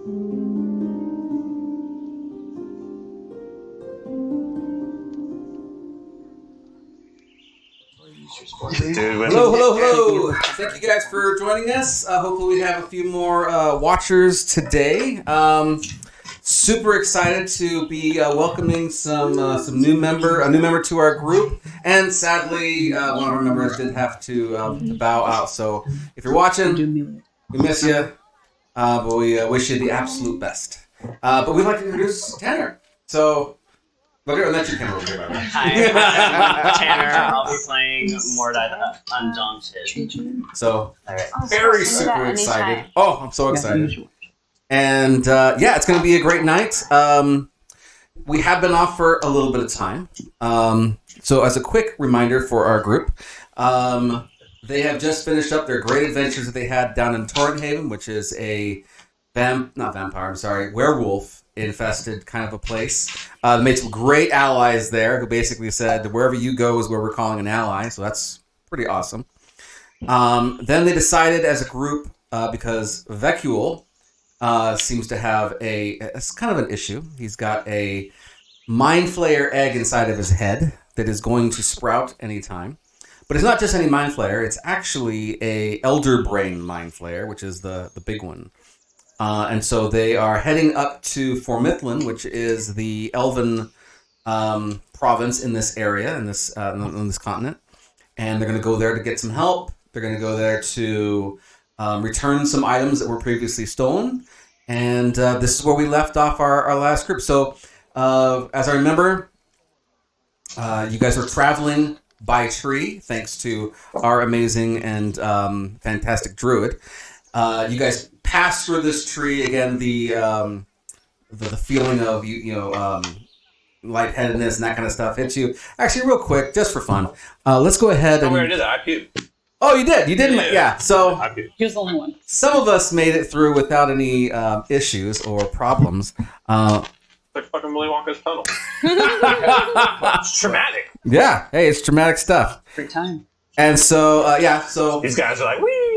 Hello. Thank you guys for joining us. Hopefully we have a few more watchers today. Super excited to be welcoming a new member to our group. And sadly, one of our members did have to bow out. So if you're watching, we miss you, but we wish you the absolute best. But we'd like to introduce Tanner. So... Let you come over here. Hi, I'm Tanner. I'll be playing Mordai Undaunted. So, very super excited. Oh, I'm so excited. And it's going to be a great night. We have been off for a little bit of time. So, as a quick reminder for our group, they have just finished up their great adventures that they had down in Torrenthaven, which is a werewolf infested kind of a place. Made some great allies there who basically said wherever you go is where we're calling an ally, so that's pretty awesome. Then they decided as a group, because Vecule seems to have it's kind of an issue. He's got a Mind Flayer egg inside of his head that is going to sprout anytime. But it's not just any Mind Flayer, it's actually a Elder Brain Mind Flayer, which is the big one. And so they are heading up to Formithlin, which is the elven province in this area, in this continent. And they're going to go there to get some help. They're going to go there to return some items that were previously stolen. And this is where we left off our last group. So, as I remember, you guys are traveling by tree, thanks to our amazing and fantastic druid. You guys pass through this tree again. The feeling of lightheadedness and that kind of stuff hits you. Actually, real quick, just for fun, let's go ahead and. We already did that. I puked. Oh, you did. You didn't. Yeah. So he was the only one. Some of us made it through without any issues or problems. Like fucking Willy Wonka's tunnel. It's traumatic. Yeah. Hey, it's traumatic stuff. Free time. And so so these guys are like, wee.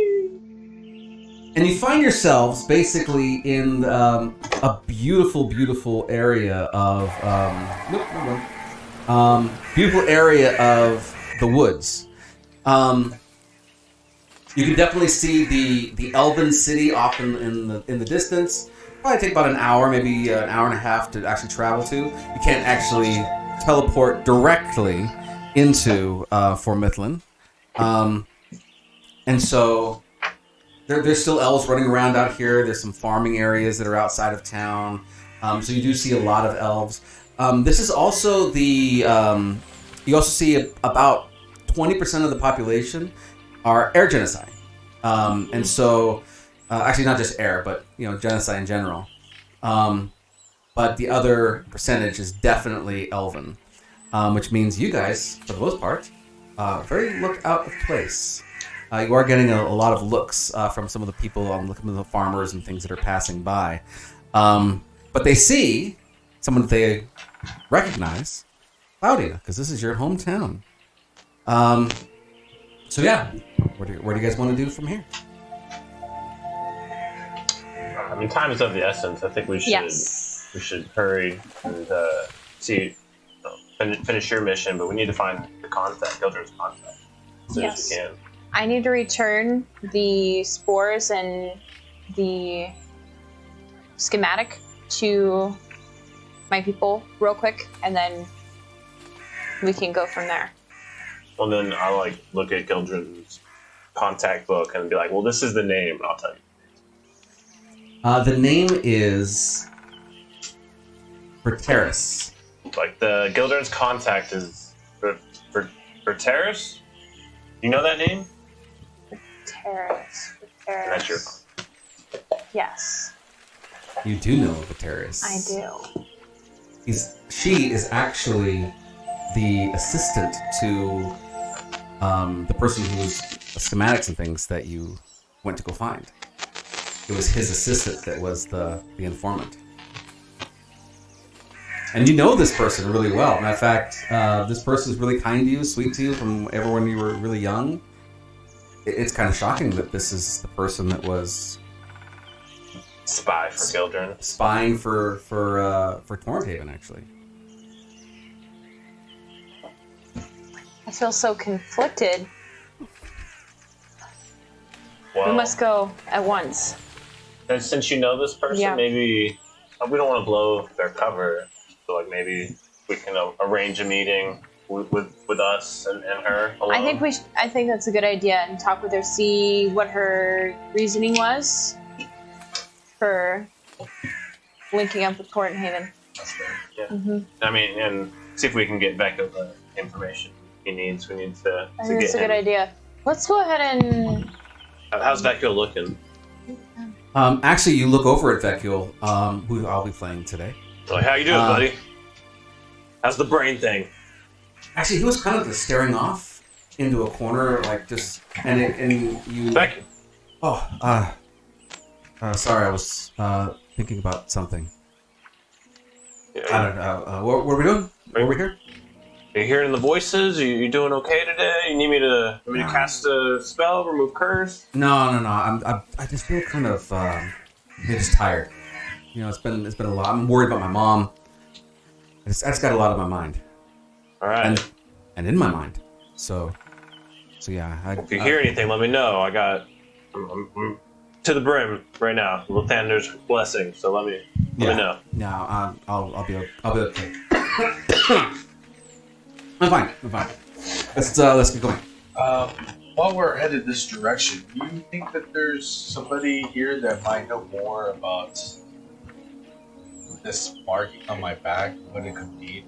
And you find yourselves basically in a beautiful, beautiful area of beautiful area of the woods. You can definitely see the elven city off in the distance. Probably take about an hour, maybe an hour and a half to actually travel to. You can't actually teleport directly into Formithlin, and so. There's still elves running around out here. There's some farming areas that are outside of town. So you do see a lot of elves. This is also you also see about 20% of the population are air genocide. And so, actually not just air, but genocide in general. But the other percentage is definitely elven, which means you guys, for the most part, very look out of place. You are getting a lot of looks from some of the people, looking at the farmers and things that are passing by. But they see someone that they recognize, Claudia, because this is your hometown. So yeah, what do you guys want to do from here? I mean, time is of the essence. I think we should hurry and finish your mission, but we need to find the contact, Gildred's contact, as soon as we can. I need to return the spores and the schematic to my people real quick, and then we can go from there. Well, then I'll look at Gildred's contact book and be like, well, this is the name, and I'll tell you. The name is Prosperous. Like the Gildred's contact is Prosperous? You know that name? Prosperous. That's your. Yes. You do know Prosperous. I do. She is actually the assistant to the person who's schematics and things that you went to go find. It was his assistant that was the informant. And you know this person really well. Matter of fact, this person is really kind to you, sweet to you from ever when you were really young. It's kind of shocking that this is the person that was Spy for children. spying for Torrenthaven, actually. I feel so conflicted. Well, We must go at once. and since you know this person, Yeah. maybe we don't want to blow their cover. So like maybe we can arrange a meeting with us and her. Alone. I think that's a good idea, and talk with her, see what her reasoning was for linking up with Torrenthaven. Yeah. Mm-hmm. I mean, and see if we can get Becca the information he needs. We need to I think get that's a him. good idea. Let's go ahead and. How's Becca looking? Actually, you look over at Vecule, who I'll be playing today. Like, how you doing, buddy? How's the brain thing? Actually, he was kind of just staring off into a corner, like just and you. Becca. Oh, sorry, I was thinking about something. I don't know. What are we doing? Are we here? Are you hearing the voices? Are you doing okay today? You need me to cast a spell, remove curse? No. I just feel kind of just tired. You know, it's been a lot. I'm worried about my mom. I just got a lot on my mind. All right. And in my mind. So yeah. If you hear anything, let me know. I'm to the brim right now. Lathander's blessing. So let me know. Yeah, I'll be okay. I'm fine. Let's get going. While we're headed this direction, do you think that there's somebody here that might know more about this marking on my back, what it could mean?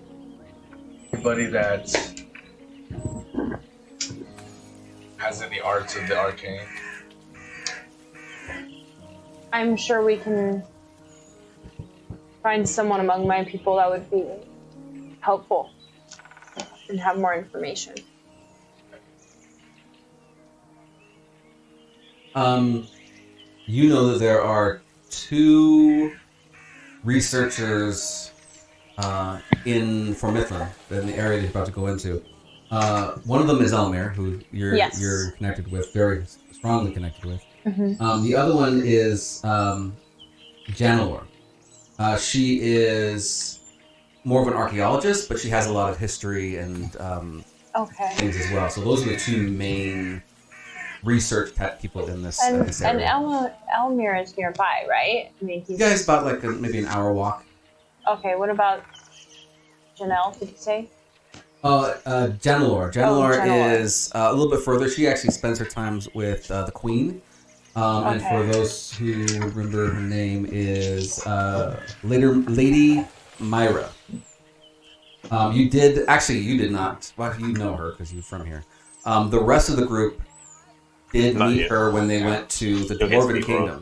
Anybody that has any arts of the arcane? I'm sure we can find someone among my people that would be helpful and have more information. You know that there are 2 researchers in Formithlin, in the area that you're about to go into. One of them is Elmir, who you're connected with, very strongly connected with. Mm-hmm. The other one is Janelor. She is more of an archaeologist, but she has a lot of history and things as well. So those are the 2 main research type people in this area. And Elmir is nearby, right? I mean, You guys about like maybe an hour walk. Okay, what about Janelle, did you say? Janelor. Janelor is a little bit further. She actually spends her times with the Queen. And for those who remember, her name is Lady Myra. You did not. Well, you know her because you're from here. The rest of the group did meet her when they went to the Dwarven Kingdom.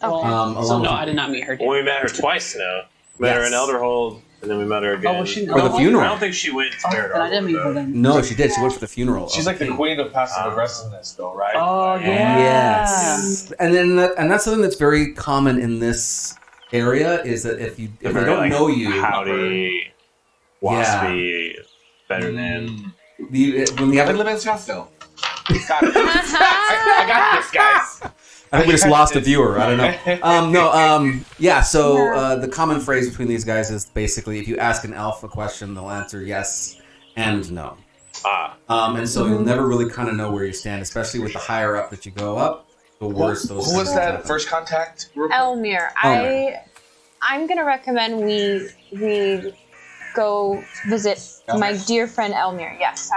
Okay. I did not meet her. Well, we met her twice now. We met her in Elderhold, and then we met her again. Oh, was she For the funeral. I don't think she went to Elderhold. I didn't meet her then. No, she did. She went for the funeral. She's like the queen of passive aggressiveness, though, right? Oh, yeah. Yes. And that's something that's very common in this area is that if they don't know you, howdy, waspy, better than. when you I've have been living in Scottsdale. I got this, guys. I think we just lost a viewer. I don't know. So the common phrase between these guys is basically if you ask an elf a question, they'll answer yes and no. And so you'll never really kind of know where you stand, especially with the higher up that you go up, the worse those Who was things that happen. first contact? Elmir. I'm gonna recommend we go visit my dear friend Elmir. Yes,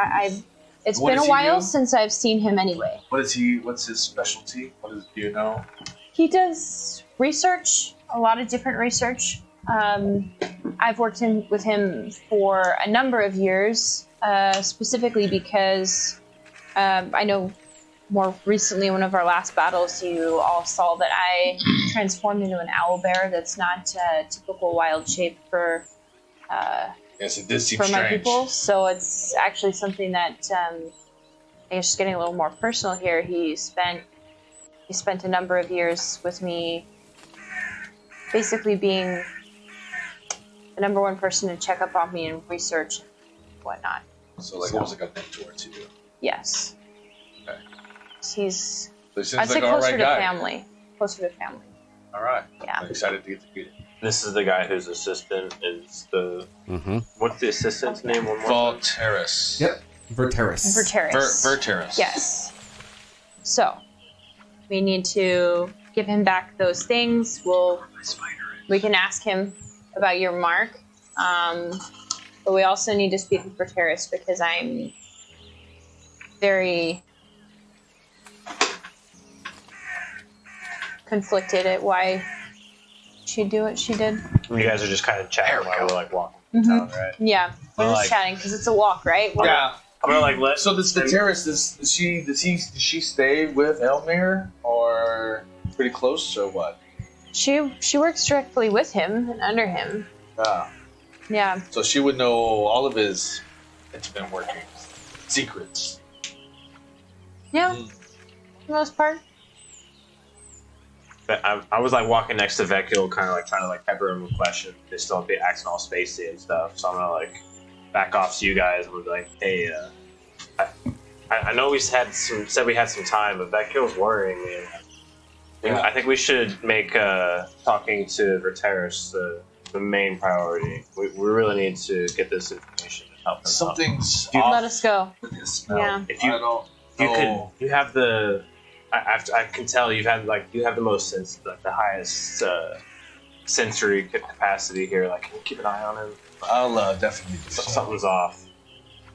it's What been a does he while do? since I've seen him anyway. What's his specialty? Do you know? He does research, a lot of different research. I've worked with him for a number of years, specifically because I know more recently, one of our last battles, you all saw that I transformed into an owlbear that's not a typical wild shape for Yes, it did seem my strange. people. So it's actually something that I guess just getting a little more personal here. He spent a number of years with me, basically being the number one person to check up on me and research and whatnot. So almost like a mentor to you. Yes. Okay. He's So he seems I'd say like an closer alright to guy. family. Closer to family. All right. Yeah. I'm excited to get to meet him. This is the guy whose assistant is the. Mm-hmm. What's the assistant's name? One more time? Volteris. Yep. Verteris. Verteris. Verteris. Yes. So, we need to give him back those things. We can ask him about your mark. But we also need to speak with Verteris because I'm very conflicted at why she'd do what she did. You guys are just kind of chatting while we're like walking Mhm. down, right? Yeah, we're Well, just chatting because it's a walk, right? Yeah. I'm gonna like let. So this Verteris, does she stay with Elmir or pretty close or what? She works directly with him and under him. Yeah. So she would know all of his intimate workings, secrets. Yeah. For the most part. I was like walking next to Vecchio, kind of like trying to like pepper him with questions. They still be acting all spacey and stuff. So I'm gonna like back off to you guys and be like, hey, I know we said we had some time, but Vecchio's worrying me. Yeah. I think we should make talking to Verteris the main priority. We really need to get this information and help him. Something's Let off us go. with his smell. Yeah. If you I don't you know. could you have the I can tell you have the most sense, like the highest sensory capacity here. Like, can you keep an eye on him? I'll definitely do so. Something's off.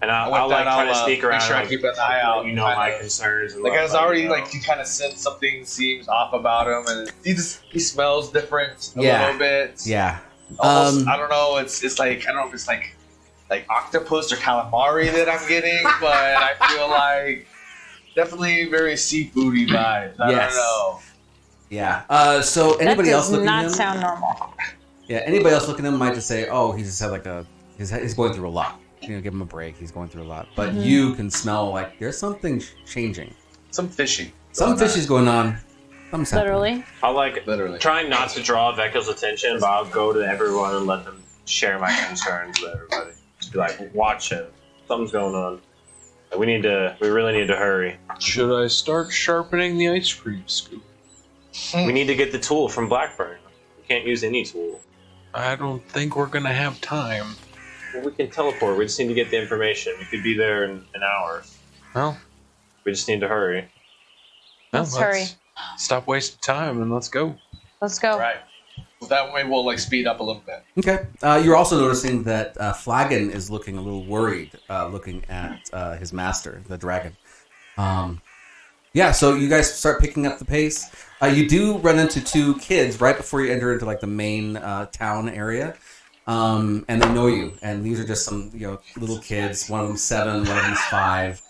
And I'll With like that, try to I'll, sneak around. make sure I like, keep an eye out, You know kinda- my concerns. And Like I was let already you know. like, you kind of sense something seems off about him, and he smells different a Yeah. little bit. Yeah. Almost, I don't know. It's like I don't know if it's like octopus or calamari that I'm getting, but I feel like definitely very seafoody vibes. I Yes. don't know. Yeah. So anybody that else does looking not at him? sound normal. Yeah. Anybody else looking at him might just say, "Oh, he's just had like he's going through a lot." You know, give him a break. He's going through a lot. But you can smell like there's something changing. Some fishy. Some fishy's going on. Something's happening. Literally. I'll like Literally. trying not to draw Vecchio's attention, but I'll go to everyone and let them share my concerns with everybody. Just be like, watch him. Something's going on. We really need to hurry. Should I start sharpening the ice cream scoop? We need to get the tool from Blackburn. We can't use any tool. I don't think we're gonna have time. Well, we can teleport. We just need to get the information. We could be there in an hour. Well, We just need to hurry. Let's hurry. Stop wasting time and let's go. Let's go. Right. Well, that way we'll like speed up a little bit. Okay. You're also noticing that Flagon is looking a little worried, looking at his master, the dragon. Yeah. So you guys start picking up the pace. You do run into two kids right before you enter into like the main town area. And they know you, and these are just some little kids. One of them's 7, one of them's 5.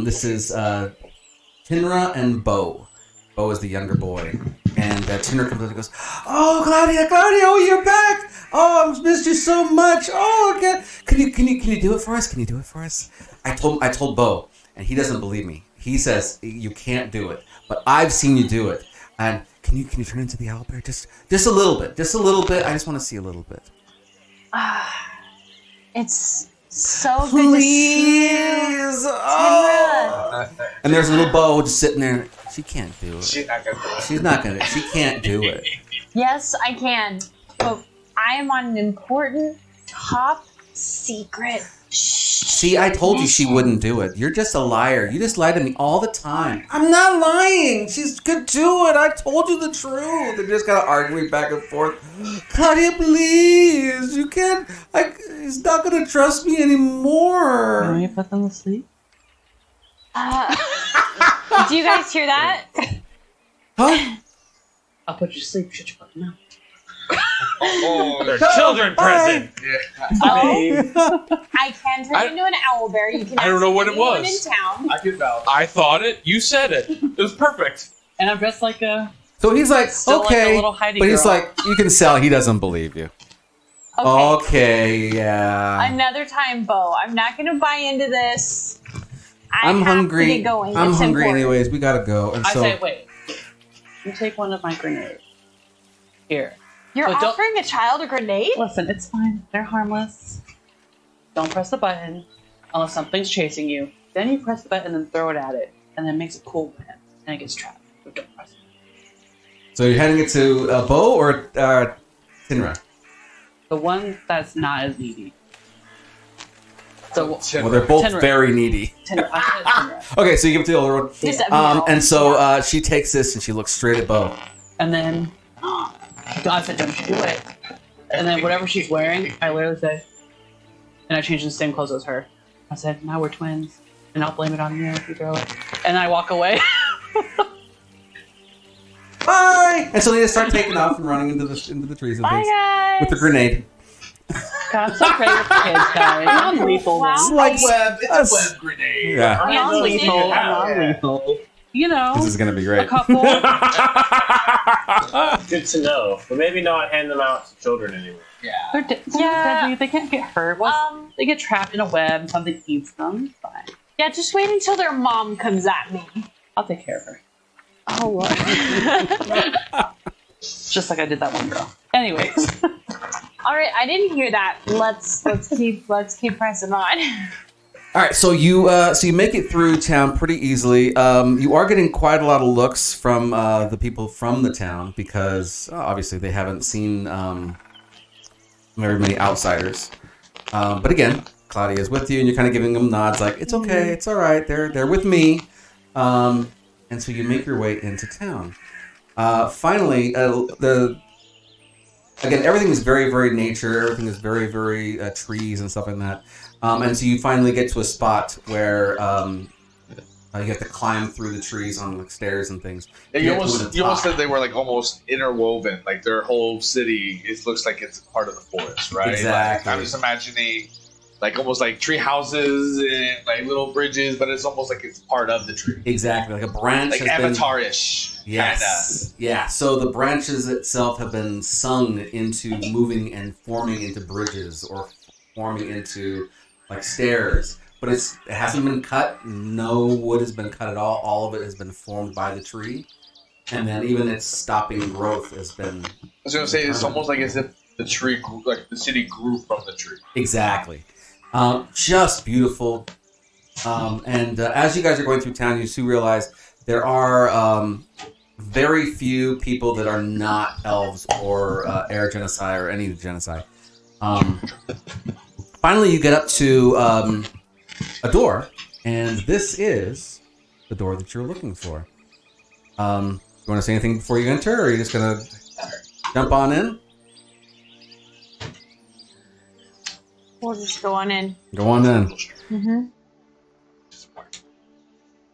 This is Tinra and Bo. Bo is the younger boy, and Tinra comes up and goes, "Oh, Claudia, oh, you're back! Oh, I've missed you so much! Oh, okay. Can you do it for us? Can you do it for us?" I told Bo, and he doesn't believe me. He says you can't do it, but I've seen you do it. And can you turn into the owlbear just a little bit, just a little bit? I just want to see a little bit. It's so good to see you. Please! Oh. And there's a little Bo just sitting there. She can't do it. She's not gonna do it. She's not gonna. She can't do it. Yes, I can. But I am on an important, top secret. See, I told you she wouldn't do it. You're just a liar. You just lie to me all the time. I'm not lying. She could do it. I told you the truth. They're just kind of arguing back and forth. Claudia, please. You can't. He's not going to trust me anymore. Can we put them to sleep? Do you guys hear that? Huh? I'll put you to sleep. Shut your fucking mouth. Oh, There's children present. Oh, I can turn into an owl bear. You can. I don't ask know what it anyone was. in town. I can vouch. I thought it. You said it. It was perfect. And I'm dressed like a. So he's like, Still like a okay. little Heidi But he's girl. like, you can sell. He doesn't believe you. Okay, yeah. Another time, Bo. I'm not going to buy into this. I'm have hungry. To get going. I'm It's hungry important. anyways. We gotta go. And I so, say, wait. You take one of my grenades. Here. You're But don't- offering a child a grenade? Listen, it's fine. They're harmless. Don't press the button unless something's chasing you. Then you press the button and throw it at it. And then it makes a cool button. And it gets trapped. So don't press it. So you're heading it to Bo or Tinra? The one that's not as needy. So Well, they're both Tinra. very needy. Tinra. I said Tinra. Okay, so you give it to the older one. Just a middle. And so she takes this and she looks straight at Bo. And then I said, don't you do it. And then whatever she's wearing, I literally say, and I changed the same clothes as her. I said, now we're twins, and I'll blame it on you if you throw it. And I walk away. Bye! And so they just start taking off and running into the trees and Bye, things guys. with the grenade. God, I'm so afraid with the kids, guys. Non-lethal. Wow. It's like It's a web grenade. Yeah, Non-lethal. Non-lethal. You know, this is gonna be a great. couple. Good to know, but maybe not hand them out to children anymore. Yeah. They're deadly. They can't get hurt. Once they get trapped in a web and something eats them, fine. Yeah, just wait until their mom comes at me. I'll take care of her. Oh, Lord. Just like I did that one girl. Anyways. All right, I didn't hear that. Let's keep pressing on. All right, so you make it through town pretty easily. You are getting quite a lot of looks from the people from the town because obviously they haven't seen very many outsiders. But again, Claudia is with you, and you're kind of giving them nods, like it's okay, it's all right. They're with me. And so you make your way into town. Finally, again, everything is very, very nature. Everything is very, very trees and stuff like that. And so you finally get to a spot where you have to climb through the trees on like stairs and things. Yeah, You you get to almost the top. said they were like almost interwoven, like their whole city. It looks like it's part of the forest, right? Exactly. Like, I'm just imagining, like almost like tree houses and like little bridges, but it's almost like it's part of the tree, Exactly, like a branch like has been... Avatar-ish. Yes. Yeah. So the branches itself have been sung into moving and forming into bridges or forming into like stairs. But it hasn't been cut. No wood has been cut at all. All of it has been formed by the tree. And then even its stopping growth has been... I was gonna say it's almost like as if the tree grew, like the city grew from the tree. Exactly. Just beautiful. And as you guys are going through town, you do realize there are very few people that are not elves or air genocide or any genocide. Finally, you get up to a door, and this is the door that you're looking for. You want to say anything before you enter, or are you just going to jump on in? We'll just go on in. Go on in. Mm-hmm.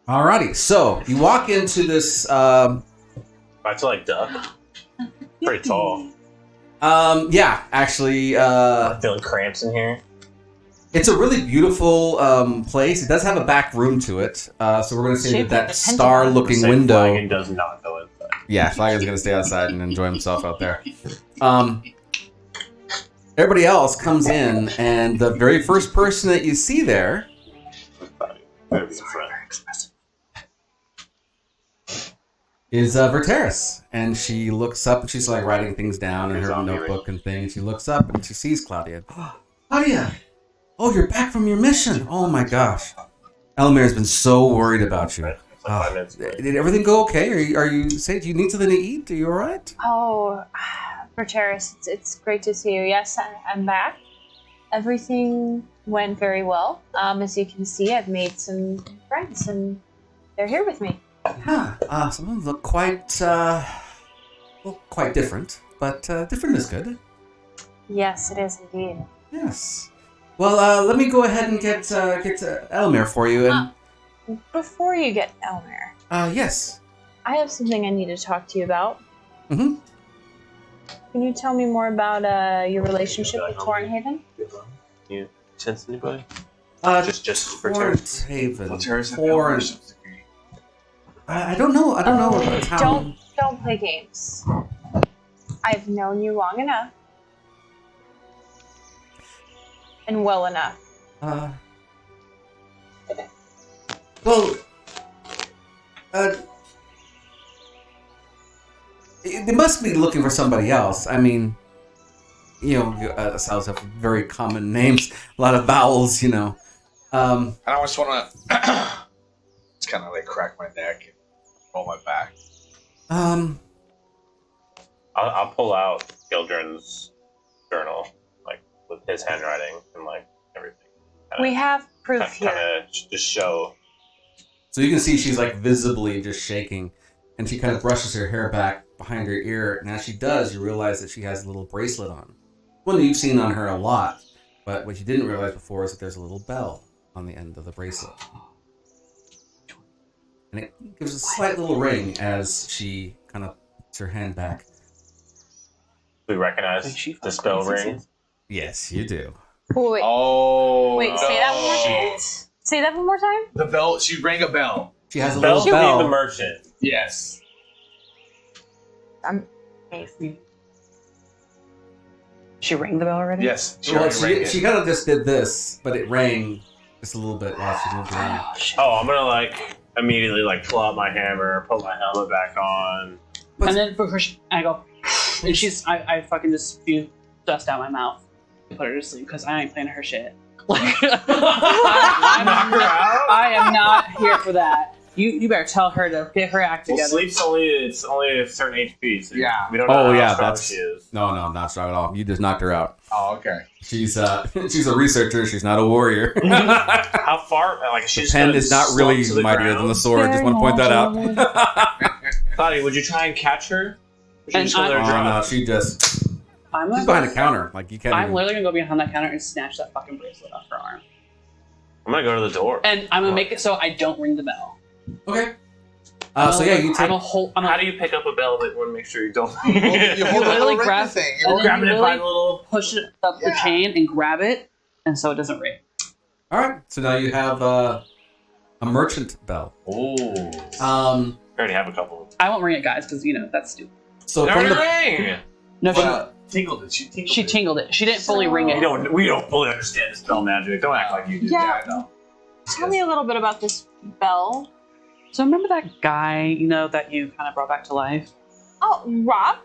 Alrighty, so you walk into this... I feel like duck. Pretty tall. Yeah, actually, I'm feeling cramps in here. it's a really beautiful place. It does have a back room to it, so we're going to say Shaped like that a star-looking Say window. Flagon does not go inside. Yeah, Flagon's going to stay outside and enjoy himself out there. Everybody else comes in, and the very first person that you see there Better be a friend. is Verteris, and she looks up and she's like writing things down in her notebook and things. She looks up and she sees Claudia. Claudia! Oh, you're back from your mission! Oh my gosh. Elmer's been so worried about you. It's like 5 minutes. Did everything go okay? Are you say? Do you need something to eat? Are you all right? Oh, Verteris, it's great to see you. Yes, I'm back. Everything went very well. As you can see, I've made some friends, and they're here with me. Yeah. Some of them look quite different, but different is good. Yes, it is indeed. Yes. Well, let me go ahead and get Elmer for you. And Before you get Elmer, yes. I have something I need to talk to you about. Mm-hmm. Can you tell me more about your relationship with Tornhaven? You sense anybody? Just for Haven. Avatar-ish. Foreign. I don't know. I don't know what the town. Don't play games. I've known you long enough. And well enough. Well, they must be looking for somebody else. I mean, you know, ourselves have very common names, a lot of vowels, you know. And I just want to just kind of like crack my neck and roll my back. I'll pull out Gildren's journal, like with his handwriting and like everything. We have proof here. Kind of just show. So you can see she's like visibly just shaking, and she kind of brushes her hair back behind her ear. And as she does, you realize that she has a little bracelet on. One that you've seen on her a lot, but what you didn't realize before is that there's a little bell on the end of the bracelet. And it gives a slight little ring as she kind of puts her hand back. We recognize this bell ring. Yes, you do. Wait, Oh. wait, say that one more time. Say that one more time. The bell. She rang a bell. She has a Bell little to be the bell. merchant. Yes. She rang the bell already? Yes. She Well, already rang it. she kind of just did this, but it rang just a little bit while she moved around. Oh, shit. Oh, I'm gonna like immediately like pull out my hammer, put my helmet back on. And then for her, I go, and I fucking just spew dust out my mouth and put her to sleep because I ain't playing her shit. Like, I am not here for that. You better tell her to get her act Well, together. sleep's it's only a certain HP. So Yeah. we don't know Oh, how yeah, strong that's- she is. No, not strong at all. You just knocked her out. Oh, okay. She's she's a researcher. She's not a warrior. How far? Like she's Pen is not really mightier than the sword. Just want to point that out. Claudia, would you try and catch her? Or should you And just let her Oh, drop? no, she's I'm behind a counter. Like you can't. I'm even- literally gonna go behind that counter and snatch that fucking bracelet off her arm, I'm gonna go to the door. and I'm gonna make it so I don't ring the bell. Okay. So yeah, you take. I'm a whole. How do you pick up a bell that want to make sure you don't? You hold the literally little grab- ring thing. and We're then grabbing you it by really the little. push it up the chain and grab it, and so it doesn't ring. All right. So now you have a merchant bell. Oh. I already have a couple. I won't ring it, guys, because that's stupid. So It from already the rang. No, Tingled it. She tingled she it. tingled it. She didn't fully ring We it. don't fully understand the spell magic. Don't act like you do. Yeah. I know. Tell me a little bit about this bell. So remember that guy, that you kind of brought back to life? Oh, Rob?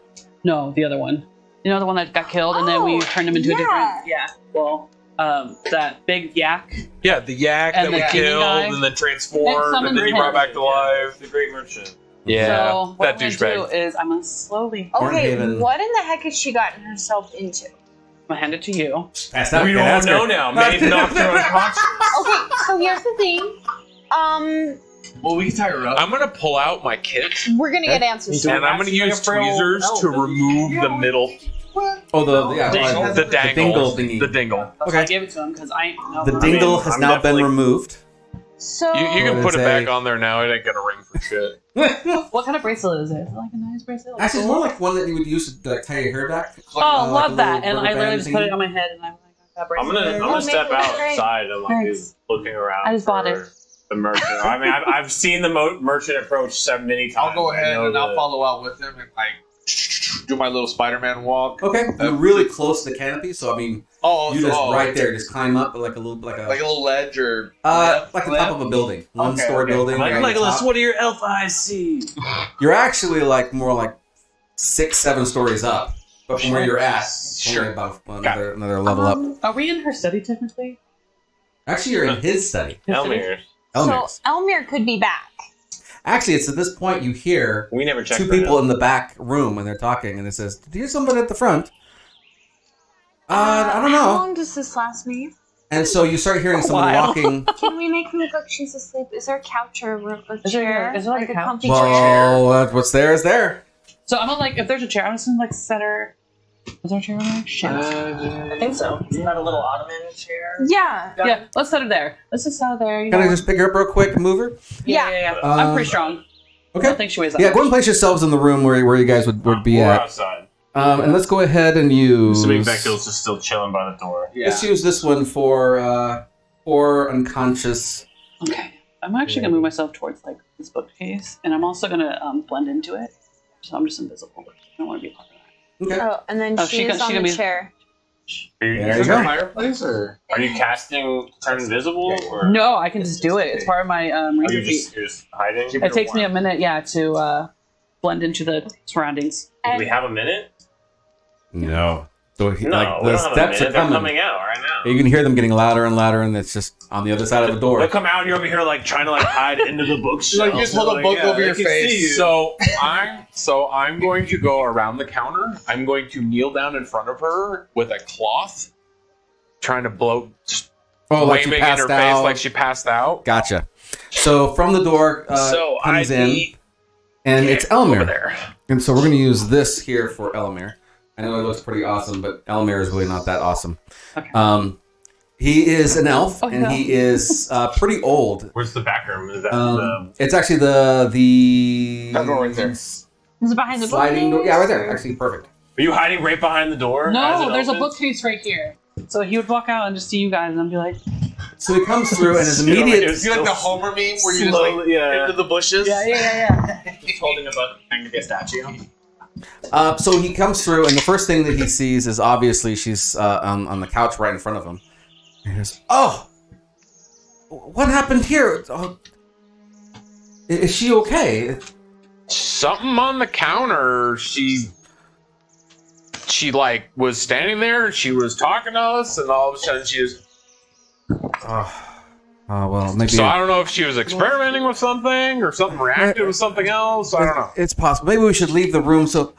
No, the other one. The one that got killed, and then we Oh, turned him into a different. Yeah. Well, that big yak. Yeah, the yak And that we the king killed guy. and then Next transformed summon and then he him. brought back to life. The great merchant. Yeah, So what that I'm gonna do douchebag. is I'm gonna slowly. Okay, Hornhaven. what in the heck has she gotten herself into? I'm gonna hand it to you. Pass that. We Okay, don't ask her. know now. Maybe knocked her unconscious. Okay, so here's the thing. Well, we can tie her up. I'm gonna pull out my kit We're gonna get answers. and I'm gonna use tweezers to remove the middle, Oh, the Dingle. the dangle, dingle thingy. the dingle. So I gave it to him because I ain't know. The dingle has I'm now been definitely- removed. So You can What put is it back a- on there now. It ain't gonna ring for shit. What kind of bracelet is it? Is it like a nice bracelet? Like Actually, it's gold? more like one that you would use to like, tie your hair back. Oh, like love a that! little And I rubber literally band just put thingy. it on my head, and I'm like, that I'm bracelet. gonna Oh, step maybe that's right. outside and like be Thanks. looking around. I just bought for it. The merchant. I mean, I've seen the merchant approach many times. I'll go I ahead know and I'll that- follow out with him and do my little Spider-Man walk. Okay, you're really close to the canopy, so I mean, Oh, you just oh, right there, just climb up like a little, like a little ledge or like the top of a building, one-story okay. building. Like right at the Legolas, top. what do your elf eyes see? You're actually like more like 6-7 stories up, but from where you're at, it's only Sure. about another level up. Are we in her study technically? Actually, you're in his study. Elmir. Elmer's. So Elmir could be back. Actually, it's at this point you hear We never checked. two for people him. in the back room and they're talking, and it says, "Did you hear somebody at the front?" I don't How know. long does this last me? And so you start hearing someone while. walking. Can we make her look like she's asleep? Is there a couch or a Is there- chair? is there like a couch? comfy chair? Well, what's there is there. So I'm gonna if there's a chair, I'm just gonna set her. Is there a chair over there? Shit. I think so. Isn't that a little ottoman chair? Yeah. Yeah, let's set her there. Let's just set her there. Can I just pick her up real quick and move her? Yeah. I'm pretty strong. I Okay. don't think she weighs that Yeah, much. go and place yourselves in the room where you guys would be We're at. outside. And let's go ahead and use. Assuming Bechdell's just still chilling by the door. Let's use this one for unconscious. Okay. I'm actually gonna move myself towards like this bookcase, and I'm also gonna blend into it, so I'm just invisible. I don't want to be part of that. Okay. Oh, and then Oh, she's she on gonna the be- chair. Are you, There you go. fireplace or? are you casting turn invisible or No, I can just do it. It's part of my are ranger you feat. you're just hiding? It takes me a minute, to blend into the surroundings. Do we have a minute? No. So No, the we don't have a steps minute. are They're coming. coming out right now. You can hear them getting louder and louder, and it's just on the other side of the door. They'll come out and you're over here like trying to like hide into the bookshelf. Like, you just hold a book over your face. So I'm going to go around the counter. I'm going to kneel down in front of her with a cloth, trying to blow, Like she waving in passed her face out. like she passed out. Gotcha. So from the door comes in, and it's Over Elmer. there. And so we're going to use this here for Elmer. I know it looks pretty awesome, but Elmer is really not that awesome. Okay. He is an elf, Oh, and no. he is pretty old. Where's the back room? Is that It's actually the That door right there. Is it behind the sliding door. bookcase, Yeah, right there. or- Actually, perfect. Are you hiding right behind the door? as No, it there's a opens? bookcase right here. So he would walk out and just see you guys and be like, So he comes through, and his You know what immediate. it Is he like the Homer meme where you just Slowly, like yeah. into the bushes? yeah. He's holding a book trying to be a statue. So he comes through, and the first thing that he sees is obviously she's on the couch right in front of him. And he goes, "Oh, what happened here? Oh, is she okay?" Something on the counter. She like was standing there. She was talking to us, and all of a sudden she was. Oh, well, maybe. So I don't know if she was experimenting with something or something reacted with something else. I don't know. It's possible. Maybe we should leave the room. So,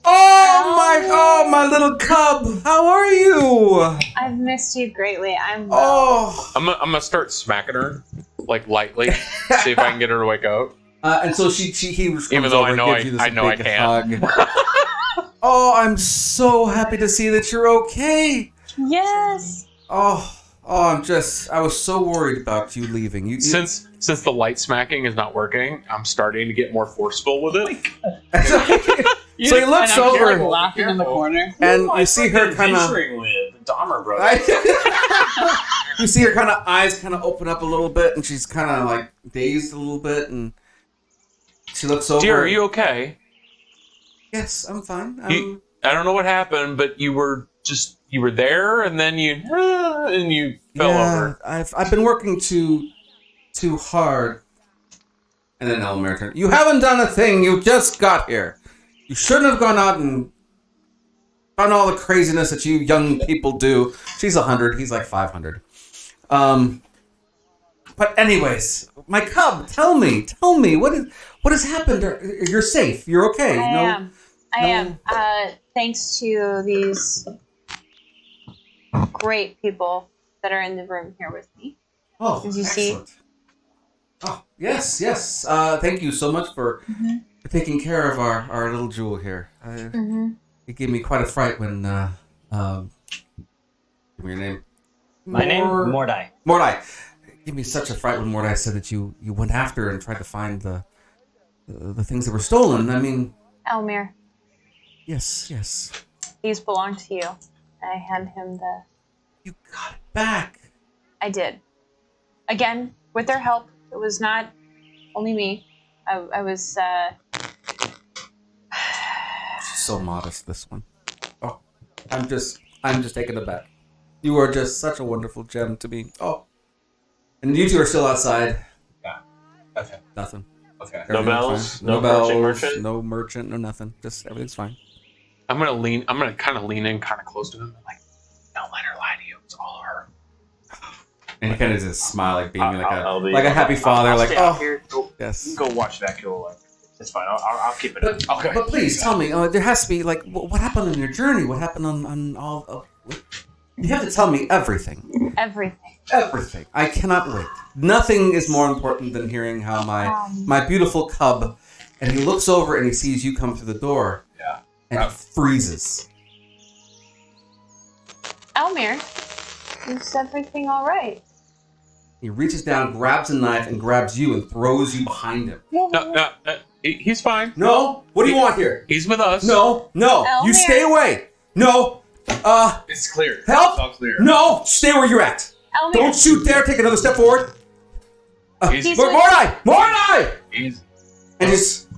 oh my little cub, how are you? I've missed you greatly. I'm Oh, I'm gonna start smacking her, like lightly, see if I can get her to wake up. and so he just comes Even though over I and know gives you this I know I big can't. hug. Oh, I'm so happy to see that you're okay. yes. Oh, I was so worried about you leaving. You Since the light smacking is not working, I'm starting to get more forceful with it. So he looks and I'm here, like, over, laughing in the corner. and you see her kind of. Adventuring with Dahmer brothers. You see her kind of eyes kind of open up a little bit, and she's kind of like dazed a little bit, and she looks over. Dear, are you okay? Yes, I'm fine. I don't know what happened, but you were there, and then you fell over. I've been working too hard. And then Elmer turned. You haven't done a thing. You just got here. You shouldn't have gone out and done all the craziness that you young people do. She's 100. He's like 500. But anyways, my cub, tell me what has happened? You're safe. You're okay. I am. Thanks to these great people that are in the room here with me. Oh, Did you see? excellent. Oh, yes. Thank you so much for taking care of our little jewel here. It gave me quite a fright when, give me your name. My name? Mordai. Mordai. It gave me such a fright when Mordai said that you went after and tried to find the things that were stolen. I mean, Elmer, yes. these belong to you. I hand him the... You got it back. I did. Again, with their help. It was not only me. I was... She's so modest, this one. Oh, I'm just taken aback. You are just such a wonderful gem to me. Oh. And you two are still outside. Yeah. Okay. Nothing. Okay. No Everything's bells? fine. No merchant? No merchant, no nothing. Just everything's fine. I'm gonna kind of lean in kind of close to him, like, don't let her lie to you. It's all her. And he kind of just smile, like being I'll be- like a happy father, I'll like, stay out oh, here. Go, yes. you can go watch that kill. Like, it's fine. I'll keep it up. But, Okay. but please tell me, there has to be like, what happened on your journey? What happened on all? You have to tell me everything. everything. Everything. I cannot wait. Nothing is more important than hearing how my beautiful cub. And he looks over and he sees you come through the door. Yeah. And he freezes. Elmer, is everything all right? He reaches down, grabs a knife, and grabs you and throws you behind him. No, he's fine. No. What do you want here? He's with us. No. Elmer. You stay away. No. It's clear. Help! It's all clear. No. Stay where you're at. Elmer, Don't you dare take another step forward. He's- Mordai! He's And he's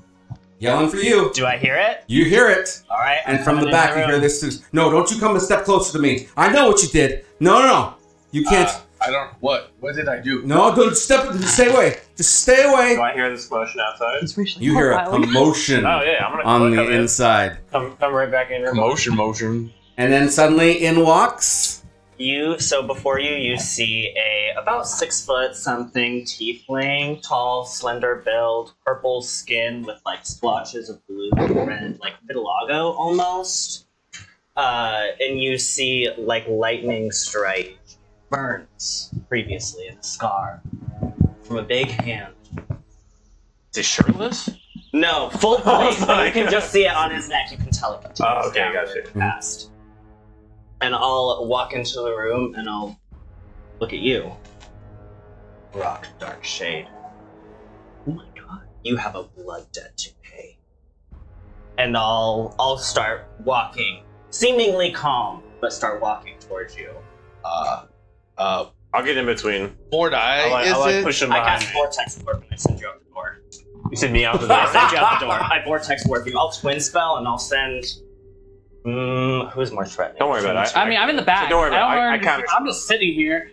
yelling for you. Do I hear it? You hear it. All right. And I'm from the coming back in you hear room. this too. No, don't you come a step closer to me. I know what you did. No. You can't. I don't. What? What did I do? No, don't step. Stay away. Just stay away. Do I hear this commotion outside? He's racially You hear a profiling. commotion Oh yeah, I'm gonna on come the in. inside. Come right back in here. Motion. And then suddenly in walks. Before you see a about 6 foot something tiefling, tall, slender build, purple skin with like splotches of blue and red, like vitiligo almost. And you see like lightning strike burns previously in a scar from a big hand. Is he shirtless? No, full plate. But you can just see it on his neck. You can tell it continues Oh, okay, downward gotcha. past. And I'll walk into the room and I'll look at you. Rock Darkshade. Oh my god. You have a blood debt to pay. And I'll start walking, seemingly calm, but start walking towards you. I'll get in between. Mordai, I'll push him I behind cast me. Vortex Warp and I send you out the door. You send me out the I door. send you out the door. I Vortex Warp you. I'll Twin Spell and I'll send... who's more threatening? Don't worry about it. I mean, I'm in the back. Don't worry about it. I I counter. I'm just sitting here.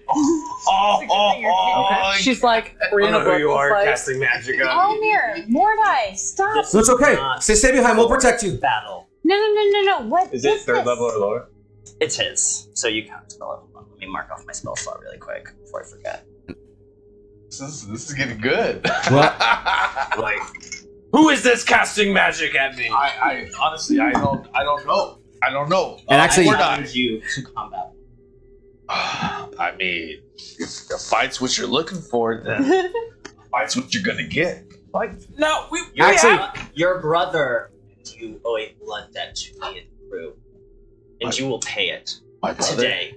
Oh, She's like, reading a book. Like, casting magic on Almir, Mordai, stop. This So it's okay. not Stay behind. We'll protect you. battle. No. What Is it third this? level or lower? It's his. So you count spell level 1. Let me mark off my spell slot really quick before I forget. This is getting good. Like, who is this casting magic at me? I honestly, I don't know. And actually- I challenge you to combat. I mean, if the fight's what you're looking for, then fight's what you're gonna get. No, we Your brother and you owe a blood debt to me and the crew. And you will pay it My brother. today.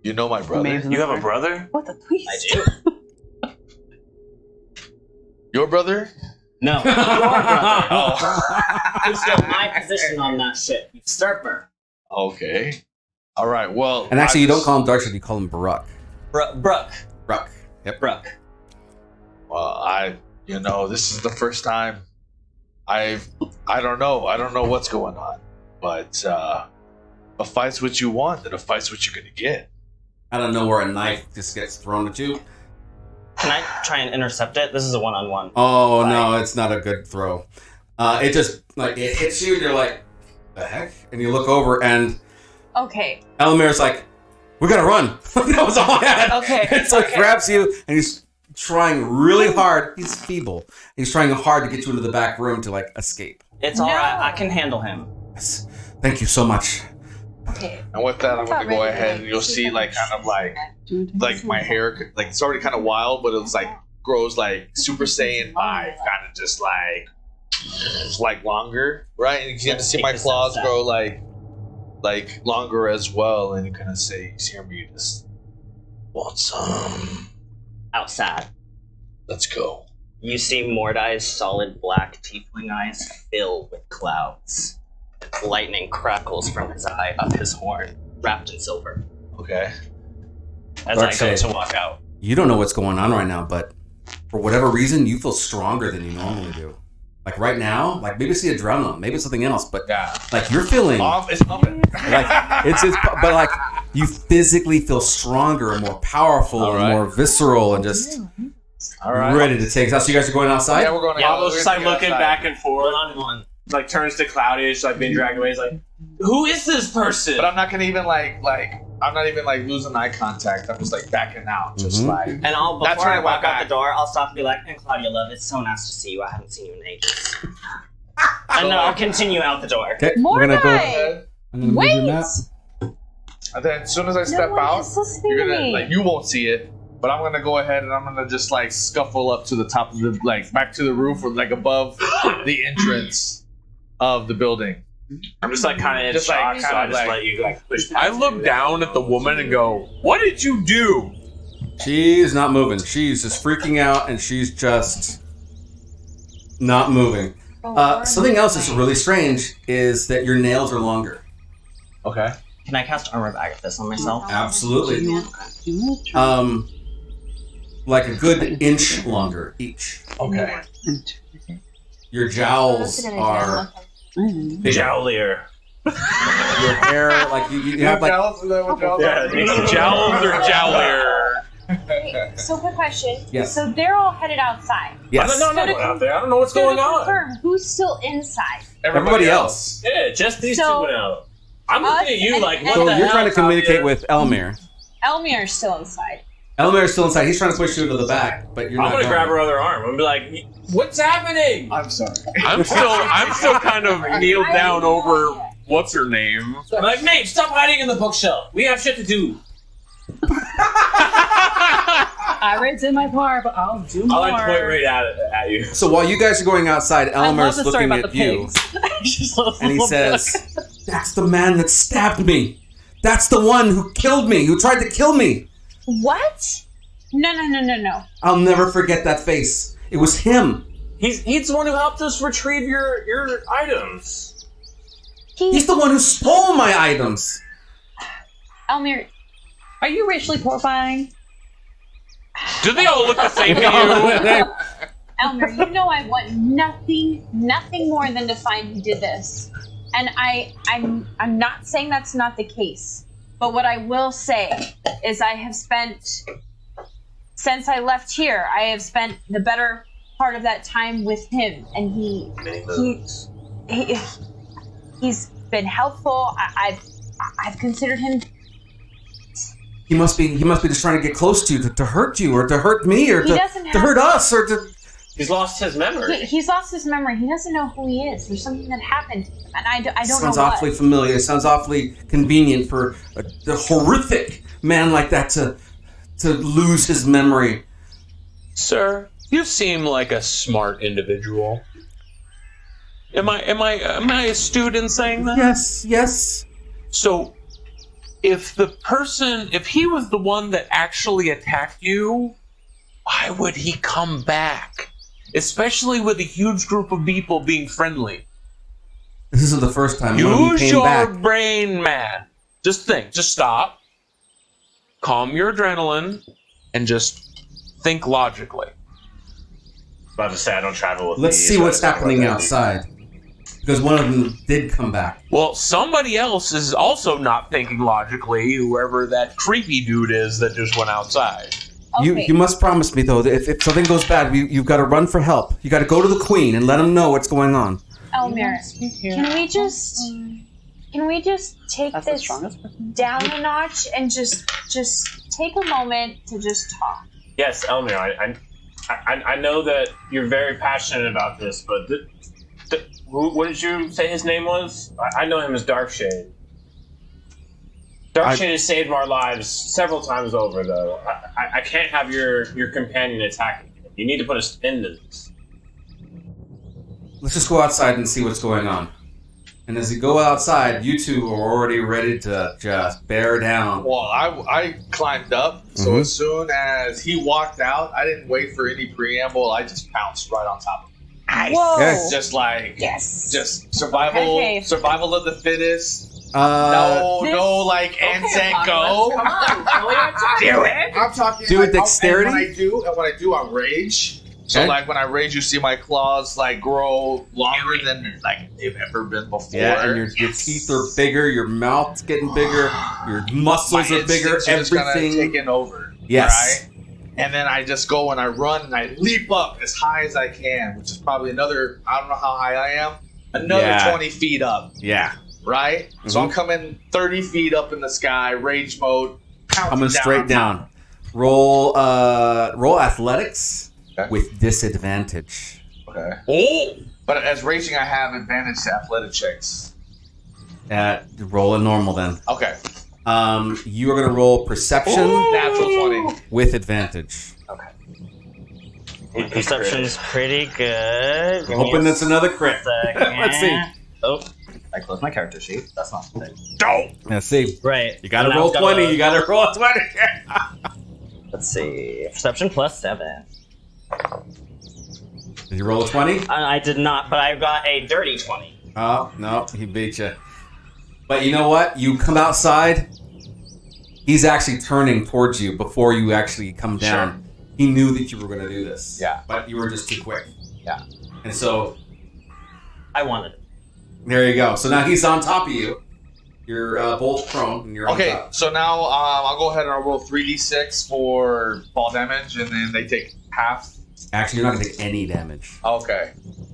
You know my brother. Amazing. You have a brother? What the please? I do. Your brother? No, your brother. You steal my position on that ship, you usurper. Okay. All right. Well. And actually, you don't call him Darkshade. You call him Barak. Brooke. Barak. Yep. Brooke. Well, this is the first time I don't know. I don't know what's going on, but a fight's what you want, and a fight's what you're gonna get. I don't know where a knife just gets thrown at you. Can I try and intercept it? This is a one-on-one. Oh no, it's not a good throw. It just like it hits you, and you're like, the heck? And you look over, and Okay. Elmir's like, we gotta run. That was all I had. Okay, And so he okay. grabs you, and he's trying really hard. He's feeble. He's trying hard to get you into the back room to like escape. It's No. alright, I can handle him. Yes. Thank you so much. Okay. And with that, I'm Not gonna go really, ahead and you'll see like kind of like my hair, like it's already kind of wild, but it was like grows like Super Saiyan 5, kind of just like longer, right? And you can Let's see take my this claws outside. grow like longer as well, and you kind of say, "Hear me, just want some? Outside. Let's go." You see Mordai's solid black tiefling eyes fill with clouds. Lightning crackles from his eye up his horn, wrapped in silver, Okay. as I go Darkshade. to walk out. You don't know what's going on right now, but for whatever reason, you feel stronger than you normally do. Like right now, like maybe it's the adrenaline, maybe it's something else, but Yeah. like you're feeling It's pumping. like it's but like you physically feel stronger and more powerful All and right. more visceral and just All right. ready to take. So you guys are going outside. Yeah, we're going. Yeah, Almost just like looking back and forth. One-on-one. Like turns to Claudia, she's like being dragged away. He's like, who is this person? But I'm not gonna even like I'm not even like losing eye contact. I'm just like backing out, just Mhm. like. And I'll, That's before I right, my walk out back. the door, I'll stop and be like, and Claudia, love, it's so nice to see you. I haven't seen you in ages. And then I'll continue out the door. Okay, we're gonna go. Mordai! I'm gonna move Wait! your map. And then as soon as I step no one out, is listening you're to gonna me. like you won't see it, but I'm gonna go ahead and I'm gonna just like scuffle up to the top of the like back to the roof or like above the entrance of the building. I'm just like kind of in Just like, shock, so kinda I just like- let you like push. I past look you. down at the woman and go, "What did you do?" She's not moving. She's just freaking out, and she's just not moving. Something else that's really strange is that your nails are longer. Okay. Can I cast Armor of Agathis on myself? Absolutely. Like a good inch longer each. Okay. Your jowls are bigger. Jowlier. Your hair, like you have like Jowls or jowlier? Wait, so quick question. Yes. So they're all headed outside. yes. I'm not going out there. I don't know what's going to on. confirm, who's still inside? Everybody else. Yeah, just these So- two went out. I'm looking at you like, what So the you're hell, trying to communicate Claudia? with Elmir. Elmir's still inside. Elmir's still inside. He's trying to push you to the back, but you're I'm not gonna going. grab her other arm and be like, what's happening? I'm sorry. I'm still kind of kneeled down over what's her name. I'm like, mate, stop hiding in the bookshelf. We have shit to do. I read in my car, but I'll do more. I'll like point right at you. So while you guys are going outside, I love Elmir's the story looking about at the you, pigs. I just love and he the says, book. "That's the man that stabbed me. That's the one who killed me, who tried to kill me. What? No. I'll never forget that face. It was him. He's the one who helped us retrieve your items. He's the one who stole my items." Elmir, Are you racially profiling? Do they all look the same to you? Elmer, you know I want nothing more than to find who did this. And I'm not saying that's not the case. But what I will say is I have spent, since I left here, I have spent the better part of that time with him. And he's been helpful. I've considered him. He must be just trying to get close to you, to hurt you, or to hurt me, or He doesn't to have- hurt us, or to... He's lost his memory. He's lost his memory. He doesn't know who he is. There's something that happened, and I don't know Sounds what. awfully familiar. Sounds awfully convenient for a horrific man like that to lose his memory. Sir, you seem like a smart individual. Am I astute in saying that? Yes. So, if he was the one that actually attacked you, why would he come back? Especially with a huge group of people being friendly. This isn't the first time one of them Use came your back. brain, man. Just think. Just stop. Calm your adrenaline, and just think logically. About to say I don't travel with Let's these, see so what's I don't know happening about that. outside. Because one of them did come back. Well, somebody else is also not thinking logically, whoever that creepy dude is that just went outside. Okay. You must promise me, though, that if something goes bad, you've got to run for help. You got to go to the queen and let them know what's going on. Elmir, can we just take That's the this strongest person. down a notch and just take a moment to just talk? Yes, Elmer, I know that you're very passionate about this, but what did you say his name was? I know him as Darkshade. Darkshade has saved our lives several times over, though. I can't have your companion attacking him. You need to put a end to this. Let's just go outside and see what's going on. And as you go outside, you two are already ready to just bear down. Well, I climbed up, so as soon as he walked out, I didn't wait for any preamble. I just pounced right on top of him. Whoa! Okay. Just like, Yes. just survival, Okay. survival of the fittest. This- No, like, and set go. Come on, Claudia, Do it. I'm talking. Do like, it dexterity? And when I do, I rage. So Okay. like when I rage, you see my claws like grow longer than like they've ever been before. Yeah, and your teeth are bigger, your mouth's getting bigger, your muscles My are bigger, instincts are just kinda everything. taking over. Yes. Right? And then I just go and I run and I leap up as high as I can, which is probably another, I don't know how high I am, another Yeah. 20 feet up, Yeah. right? So I'm coming 30 feet up in the sky, rage mode, Coming straight down. Roll athletics Okay. with disadvantage. Okay. Oh! But as raging, I have advantage to athletic checks. Roll a normal then. Okay. You are going to roll perception Natural 20. with advantage. Perception's pretty good. Give me Hoping a that's another crit. second. Let's see. Oh, I closed my character sheet. That's not the thing. Let's see. Right. You got to And roll I've got 20. a- You got to roll 20. Let's see. Perception plus 7. Did you roll a 20? I did not, but I got a dirty 20. Oh, no, he beat you. But you know what? You come outside, he's actually turning towards you before you actually come down. Sure. He knew that you were going to do this. Yeah. But you were just too quick. Yeah. And so, I wanted it. there you go. So now he's on top of you. You're both prone, and you're on Okay, top. so now I'll go ahead and I'll roll 3d6 for fall damage, and then they take half Actually, you're not gonna take any damage. Okay.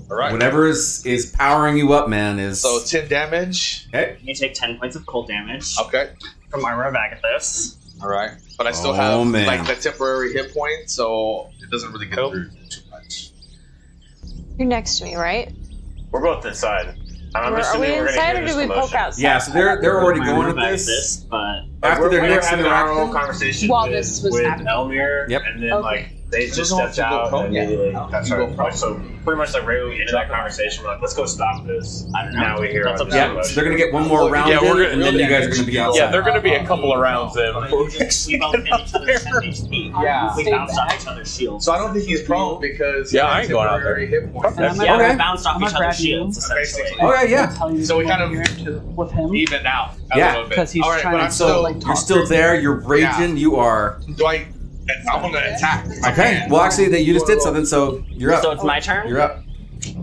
All right. Whatever is powering you up, man, is So 10 damage. okay. You take 10 points of cold damage Okay. from Armor of Agathis. All right. But I still Oh, have man. like the temporary hit point, so it doesn't really get through too much. You're next to me, right? We're both inside. I'm Are we assuming we're inside gonna or hear do we this poke commotion. outside? Yeah, so they're already going Armor with of this. Agathis, but After their we were next having our own interaction. conversation While with, this was with happening. Elmir, Yep. and then Okay. like they just don't have stepped to go out home and yet. immediately No, that's you our go like, so pretty much like right when we ended that conversation, we're like, let's go stop this. I don't know. Now we hear That's on up this to Yeah, so they're gonna get one more round Yeah, in, we're gonna- and then you guys are gonna be outside. Yeah, they're going to be a couple of rounds in. We both hit each other's 10 HP. Yeah. We bounced off each other's shields. So I don't think he's prone because Yeah, he I has ain't going out temporary hit points. And I'm Yeah, Okay. we bounced off I'm each gonna other's grab you. shields, essentially. Basically. Okay, yeah. Tell you So we kind of with him even out a Yeah. little bit. because he's All right, trying but to I'm still. like You're still there. You're raging. You are Do I? I'm gonna attack. okay. Well, actually, you just did something, so you're up. So it's my turn? You're up.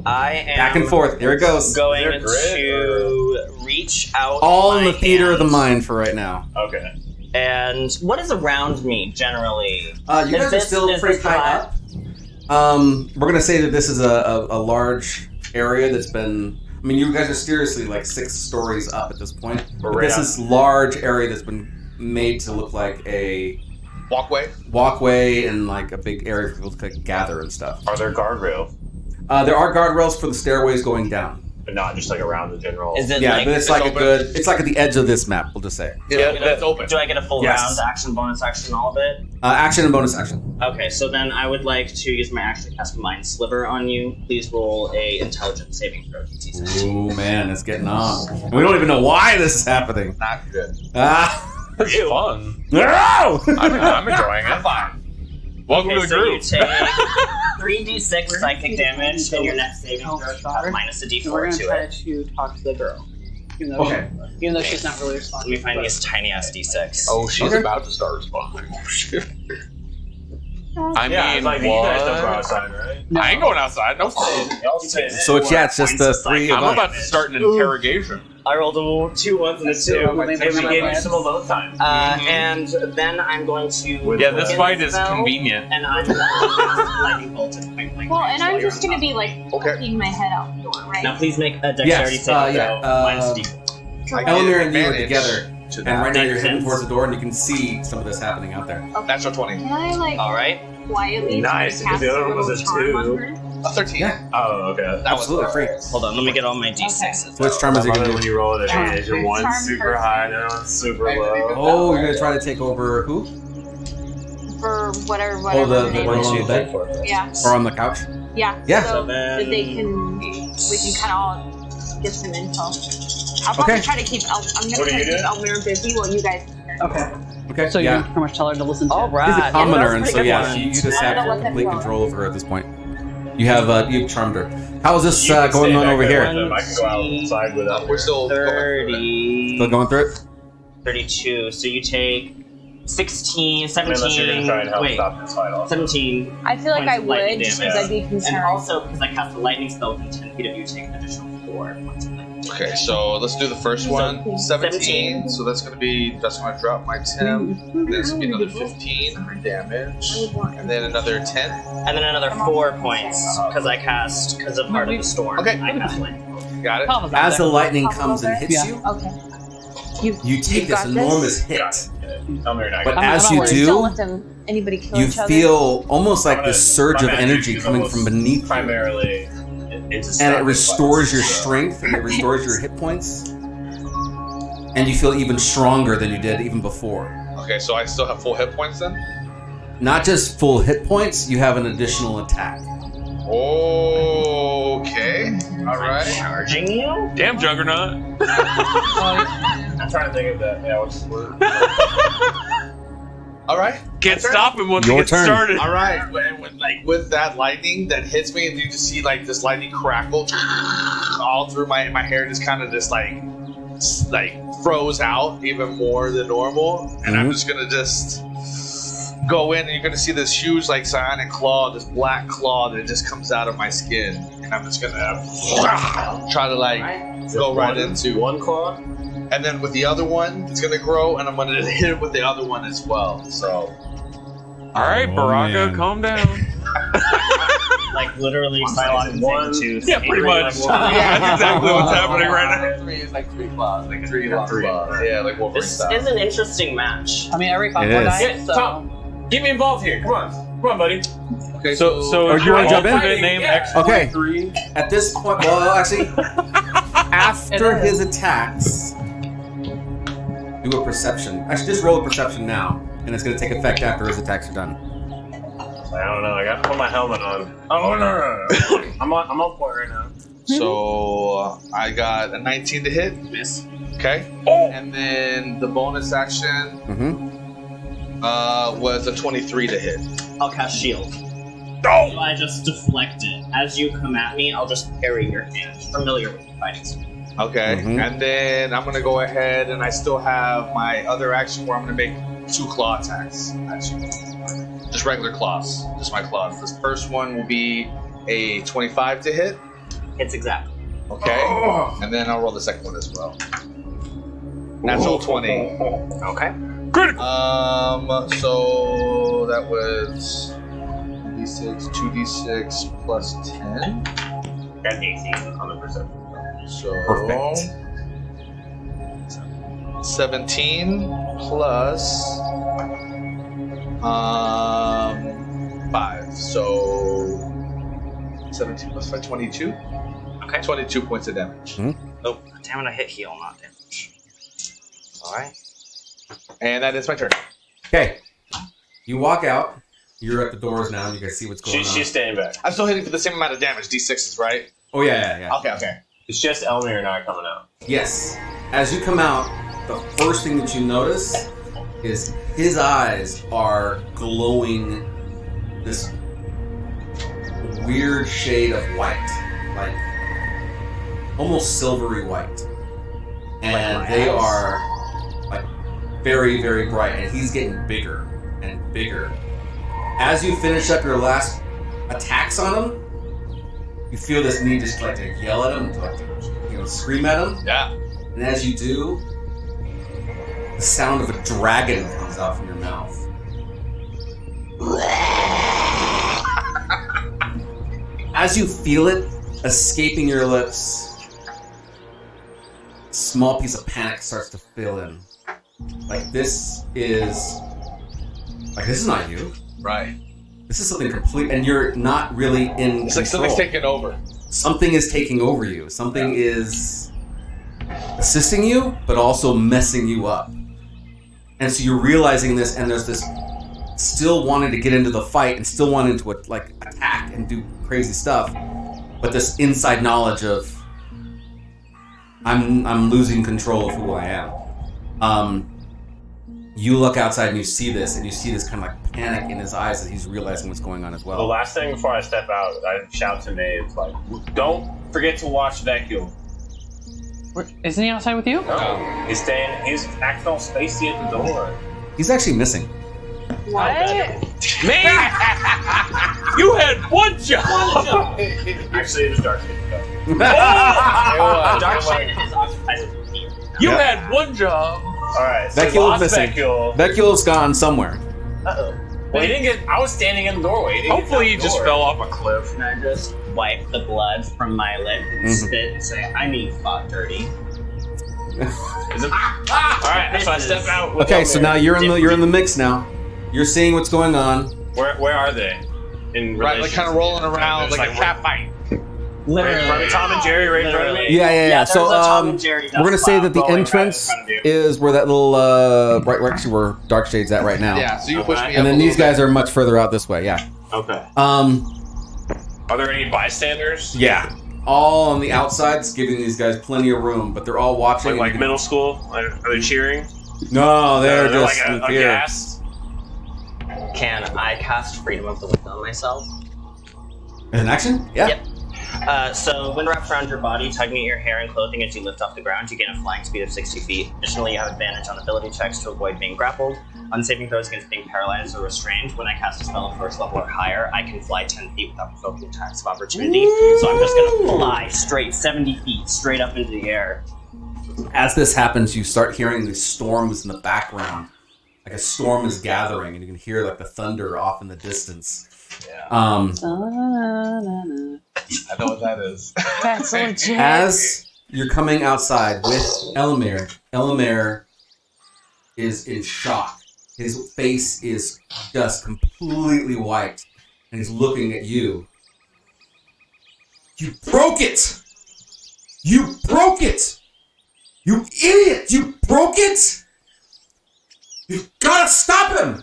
I am Back and forth. Here it goes. going Is there to reach out All in my the theater of the hands. mind for right now. Okay. And what is around me generally? You Is guys are this- still is pretty this high flat? up. We're gonna say that this is a large area that's been. I mean, you guys are seriously like 6 stories up at this point. But right this up. is large area that's been made to look like a Walkway. walkway and like a big area for people to like, gather and stuff. Are there guardrails, There are guardrails for the stairways going down. but not just like around the general? Is it Yeah, like, but it's like open? a good. It's like at the edge of this map. We'll just say Yeah, that's open. do I get a full Yes. round, action, bonus action, all of it? action and bonus action. Okay, so then I would like to use my action to cast Mind Sliver on you. Please roll a intelligence saving throw. Ooh man, it's getting on. And we don't even know why this is happening. Not good. Ah, It's fun. no! I'm enjoying it. Fine. Welcome Okay, to the so you group. take 3d6 psychic damage, and your next saving throw should have minus a And we're d4 gonna to try it. to talk to the girl, even though Okay. even though she's not really Let responding. me find these tiny ass d6. Oh, she's Okay. about to start responding. I Yeah, mean, it's like you guys don't go what? outside, right? No. I ain't going outside. No. So it's yeah, it's just the 3 of I'm us. about to start an interrogation. I rolled a 2 ones and a 2. Maybe And we my gave plan. you some alone time. And then I'm going to. Yeah, this end fight the is spell, convenient. And I'm going to cast lightning bolt and point blank Well, range and while I'm you're just on gonna top. be like poking my head out the door, right? Now please make a dexterity Yes, saving yeah, throw. Minus a d4. Elmir and you are Advantage together, to and that. right now you're heading Makes towards sense. the door, and you can see some of this happening out there. Natural 20. Can I like All right. quietly Nice, cast because the other a one was little a charm 2. on her? A 13. Yeah. Oh, okay. That was Absolutely free. Hold on, let me get all my d6s. So which charm is I he love gonna it when do? you roll an advantage. Charm. One's Charm super person. high, the other one's super low. Oh, you're gonna try to take over who? For whatever Oh, the name one it is. on the bed Yeah. or on the couch? Yeah. Yeah. So So then- that we can kind of all get some info. I'll probably Okay. try to keep. I'm gonna What are try to you keep doing? Elmira busy while you guys. Okay, Okay. so you yeah. can pretty much tell her to listen to. All right. She's a commoner, and so pretty yeah, good you one. just I have don't know what that complete was. control over her at this point. You've charmed her. How is this You can going stay on back over there here? with them. I can go outside with them. We're still going through it. 30. Still going through it? 32. So you take 16, Unless you're going to try and 17. help Wait. stop this fight also. 17. I feel like Points I of would, lightning just damage. because I'd be And concerned. also, because I cast a lightning spell within 10 feet of you, take an additional 4 points of lightning. Okay, so let's do the first one. 17. So that's gonna drop my 10. And then it's gonna be another 15 damage. And then another 10. And then another 4 points, because of Heart of the Storm. Okay. I cast lightning. Got it. Papa's out As the there. lightning comes and hits Yeah. you, Okay. you take this got this? enormous hit. Elmir and I But got I'm as not you worried. Just don't do, let them anybody kill you each other. feel almost like I'm gonna- this surge my of magic energy is coming almost from beneath you. primarily into And it stopping restores fights, your so- strength and it restores your hit points. And you feel even stronger than you did even before. Okay, so I still have full hit points then? Not just full hit points, you have an additional attack. Okay. Alright. Charging you? Damn, Juggernaut. I'm trying to think of that. Yeah, what's the word? Alright. Can't stop him once he Your gets turn. started. Alright. With that lightning that hits me, and you just see like this lightning crackle all through my hair, just kind of just like froze out even more than normal. And I'm Mhm. just gonna just go in, and you're gonna see this huge like psionic claw, this black claw that just comes out of my skin, and I'm just gonna try to like go right into one claw. and then with the other one, it's gonna grow, and I'm gonna hit it with the other one as well. So All right, Oh, Baraka, man. calm down. literally Cylon one- thing to Yeah, pretty much. That's exactly what's happening right now. 3 is like 3 claws, like 3 long claws. Yeah, like Wolverine This style. is an interesting match. I mean, every It Concord is. died, Yeah, so. Tom, get me involved here. Come on, buddy. Okay, So Or you wanna jump in? alternate name Okay. X23. At this point, well, actually, after his attacks, do a perception. Actually, just roll a perception now, and it's going to take effect after his attacks are done. I don't know. I got to put my helmet on. Oh no! I'm on point right now. So I got a 19 to hit. Miss. Okay. Oh. And then the bonus action Mm-hmm. was a 23 to hit. I'll cast shield. Oh. So I just deflect it. As you come at me, I'll just parry your hand. Familiar with the fighting style. Okay. Mhm. And then I'm gonna go ahead and I still have my other action where I'm gonna make 2 claw attacks. Actually, just regular claws. Just my claws. This first one will be a 25 to hit. It's exactly. Okay. And then I'll roll the second one as well. Natural 20. Okay. So that was D6, 2d6 plus 10. Got 18 on the perception. So Perfect. 17 plus 5. So 17 plus 5, 22. Okay. 22 points of damage. Oh, damn it! I hit heal, not damage. All right. And that is my turn. Okay. You walk out. You're at the doors now. You guys see what's going on. She's standing back. I'm still hitting for the same amount of damage. D6s, right? Oh, yeah. Okay. It's just Elmir and I coming out. Yes. As you come out, the first thing that you notice is his eyes are glowing this weird shade of white, like almost silvery white. And Like my they eyes? are like very, very bright, and he's getting bigger and bigger. As you finish up your last attacks on him, you feel this need just like to yell at him, to like to, scream at him. Yeah. And as you do, the sound of a dragon comes out from your mouth. As you feel it escaping your lips, a small piece of panic starts to fill in. Like this is not you. Right. This is something complete, and you're not really in It's like control. something's taking over. Something is taking over you. Something is assisting you, but also messing you up. And so you're realizing this, and there's this still wanting to get into the fight and still wanting to attack and do crazy stuff, but this inside knowledge of I'm losing control of who I am. You look outside and you see this kind of like panic in his eyes as he's realizing what's going on as The well. last thing before I step out, I shout to Maeve, like, don't forget to watch Vecchio. Isn't he outside with you? No. He's acting all spacey at the door. He's actually missing. What? Man, you had one job. Actually, it was Darkshade. Darkshade is occupied with me. You had one job. Alright, so Vecchio lost is missing. Vecchio. Vecchio's gone somewhere. Uh-oh. Well, he didn't get. I was standing in the doorway. He didn't Hopefully, he get out the just door. fell off a cliff. And I just wipe the blood from my lip and Mhm. spit and say, I need fought dirty. Alright, so I step out. With Okay, so Elmir. now you're in the mix now. You're seeing what's going on. Where are they? In Right, like relation kind of to rolling me? around There's like a cat fight. Right in front of Tom and Jerry, right in front of me. Yeah. So there's a Tom and Jerry we're gonna say that the rolling right in entrance front of you. is where that little right actually where Darkshade's at right now. Yeah, so you push me up And then a these little guys are much further out this way. Yeah. Okay. Are there any bystanders? Yeah. All on the outsides, giving these guys plenty of room, but they're all watching. Like middle school? Are they cheering? No, they're just like in fear. aghast. Can I cast Freedom of the Wind on myself? An action? Yeah. Yep. So, when wrapped around your body, tugging at your hair and clothing as you lift off the ground, you gain a flying speed of 60 feet. Additionally, you have advantage on ability checks to avoid being grappled. On saving throws against being paralyzed or restrained, when I cast a spell at first level or higher, I can fly 10 feet without provoking attacks of opportunity. So I'm just gonna fly straight 70 feet, straight up into the air. As this happens, you start hearing these storms in the background. Like a storm is gathering, and you can hear like the thunder off in the distance. I know what that is. That's legit. As you're coming outside with Elamir is in shock. His face is just completely white, and he's looking at you. You broke it! You broke it! You idiot! You broke it! You've gotta stop him!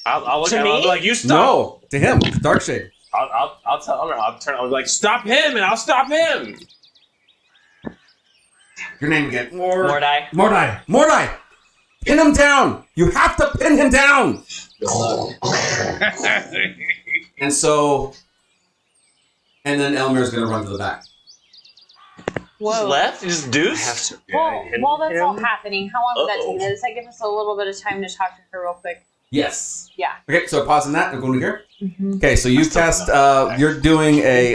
I'll look To at him. I'll me? be like, you stop. No, to him, Darkshade. I'll tell him. I'll be like, stop him, and I'll stop him. Your name again? Mordai. Mordai! Pin him down! You have to pin him down! And then Elmer's gonna run to the back. Whoa. Left? Just deuce? While that's all happening, how long would that take? Does that give us a little bit of time to talk to her real quick? Yes. Yeah. Okay, so pausing that and going to here. Mm-hmm. Okay, so you cast. You're doing a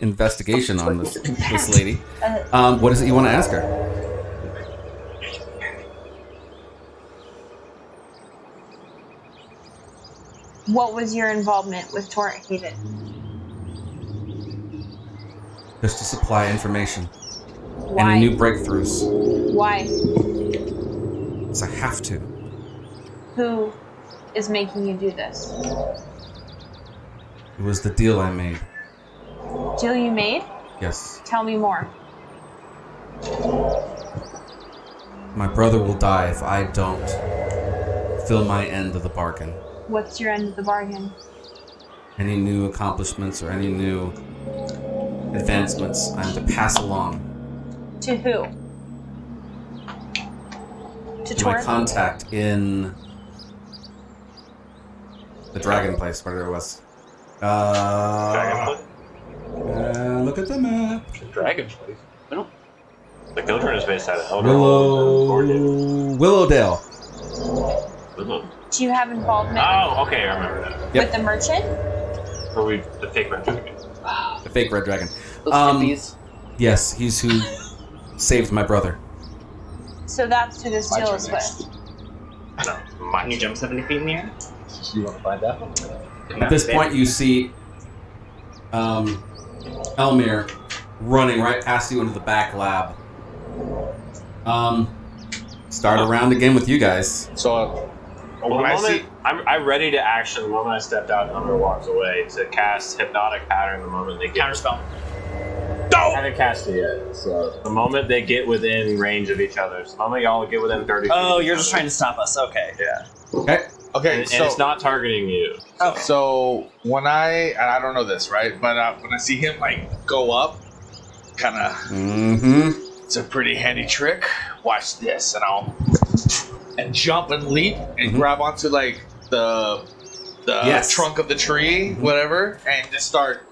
investigation on this lady. What is it you want to ask her? What was your involvement with Torrent Haven? Just to supply information Why? and new breakthroughs. Why? So I have to. Who is making you do this? It was the deal I made. Deal you made? Yes. Tell me more. My brother will die if I don't fill my end of the bargain. What's your end of the bargain? Any new accomplishments or any new advancements I'm to pass along To who? To to my Torrent? contact in the dragon place, whatever it was. Look at the map. Dragon place. The Gildren is based out of Elderhold. Willowdale. Willow. Do you have involvement Oh, okay, I remember that. Yep. with the merchant? Or the fake red dragon. The fake red dragon. Those hippies. Yes, he's who saved my brother. So that's who this My deal turn is next. with. No, Can you jump 70 feet in the air? You want to find out? At this point, you see Elmir running right past you into the back lab. Start a round again with you guys. So, Well, when I see, I'm ready to action the moment I stepped out and Humber walks away to cast Hypnotic Pattern the moment they get... Counterspell. I haven't cast it yet, so... The moment they get within range of each other. So the moment y'all get within 30 feet Oh, of each you're just other. trying to stop us. Okay. Yeah. Okay. okay, And so it's not targeting you. So when I don't know this, right? But when I see him like go up, kind of, it's a pretty handy trick. Watch this, and I'll jump and leap and grab onto like the Yes. trunk of the tree, whatever, and just start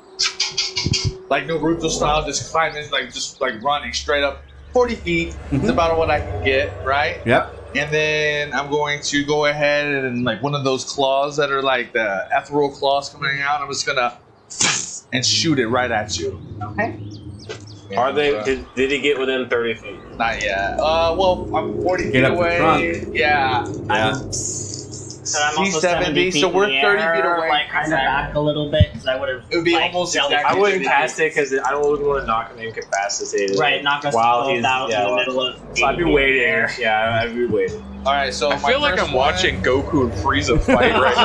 like Naruto style, just climbing, just running straight up 40 feet. It's about what I can get, right? Yep. And then I'm going to go ahead and like one of those claws that are like the ethereal claws coming out. I'm just gonna and shoot it right at you. Okay. Are they... Did he get within 30 feet? Not yet. Well, I'm 40 feet Get up the away. trunk. Yeah. So I'm also 70, 70 feet so we're in the 30 air, feet away. like kind of back a little bit because I would have. It would be like, almost jelly- exactly I wouldn't 30 cast it because I wouldn't want to knock him incapacitated. Right, knock us while both he's out in the well, middle of. So I'd be 80 feet in the waiting. air. Yeah, I'd be waiting. All right, so I feel like I'm watching Goku and Frieza fight right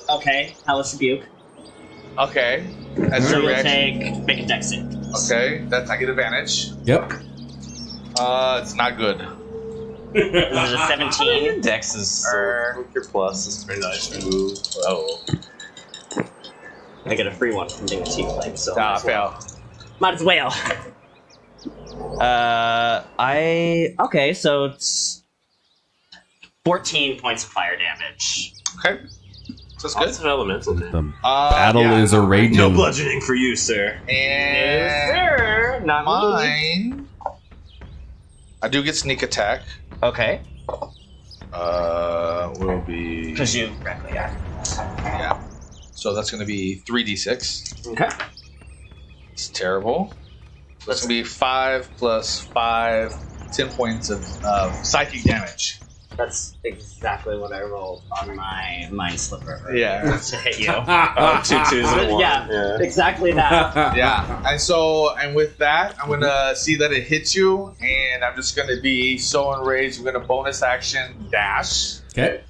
now. Okay, Hellish Rebuke. Okay, that's So your you'll reaction. make a dex save. Okay, that's I get advantage. Yep. It's not good. This is a 17. Dex is your plus is very nice. Ooh. Oh. I get a free one from being a team play, so Nah, fail. might as well. Okay, so it's 14 points of fire damage. Okay, so that's That's good. an elemental damage. The battle is a raging. No bludgeoning for you, sir. And Sir, not me. mine. I do get sneak attack. Okay, Will be because you correctly got. yeah. So that's going to be 3d6. Okay. It's terrible. So that's going to be 5 plus 5, 10 points of psychic damage. That's exactly what I rolled on my Mind Slipper. Yeah. To hit you. 2 2s and 1. Yeah. Exactly that. Yeah. And with that, I'm gonna see that it hits you, and I'm just gonna be so enraged. I'm gonna bonus action dash, Okay.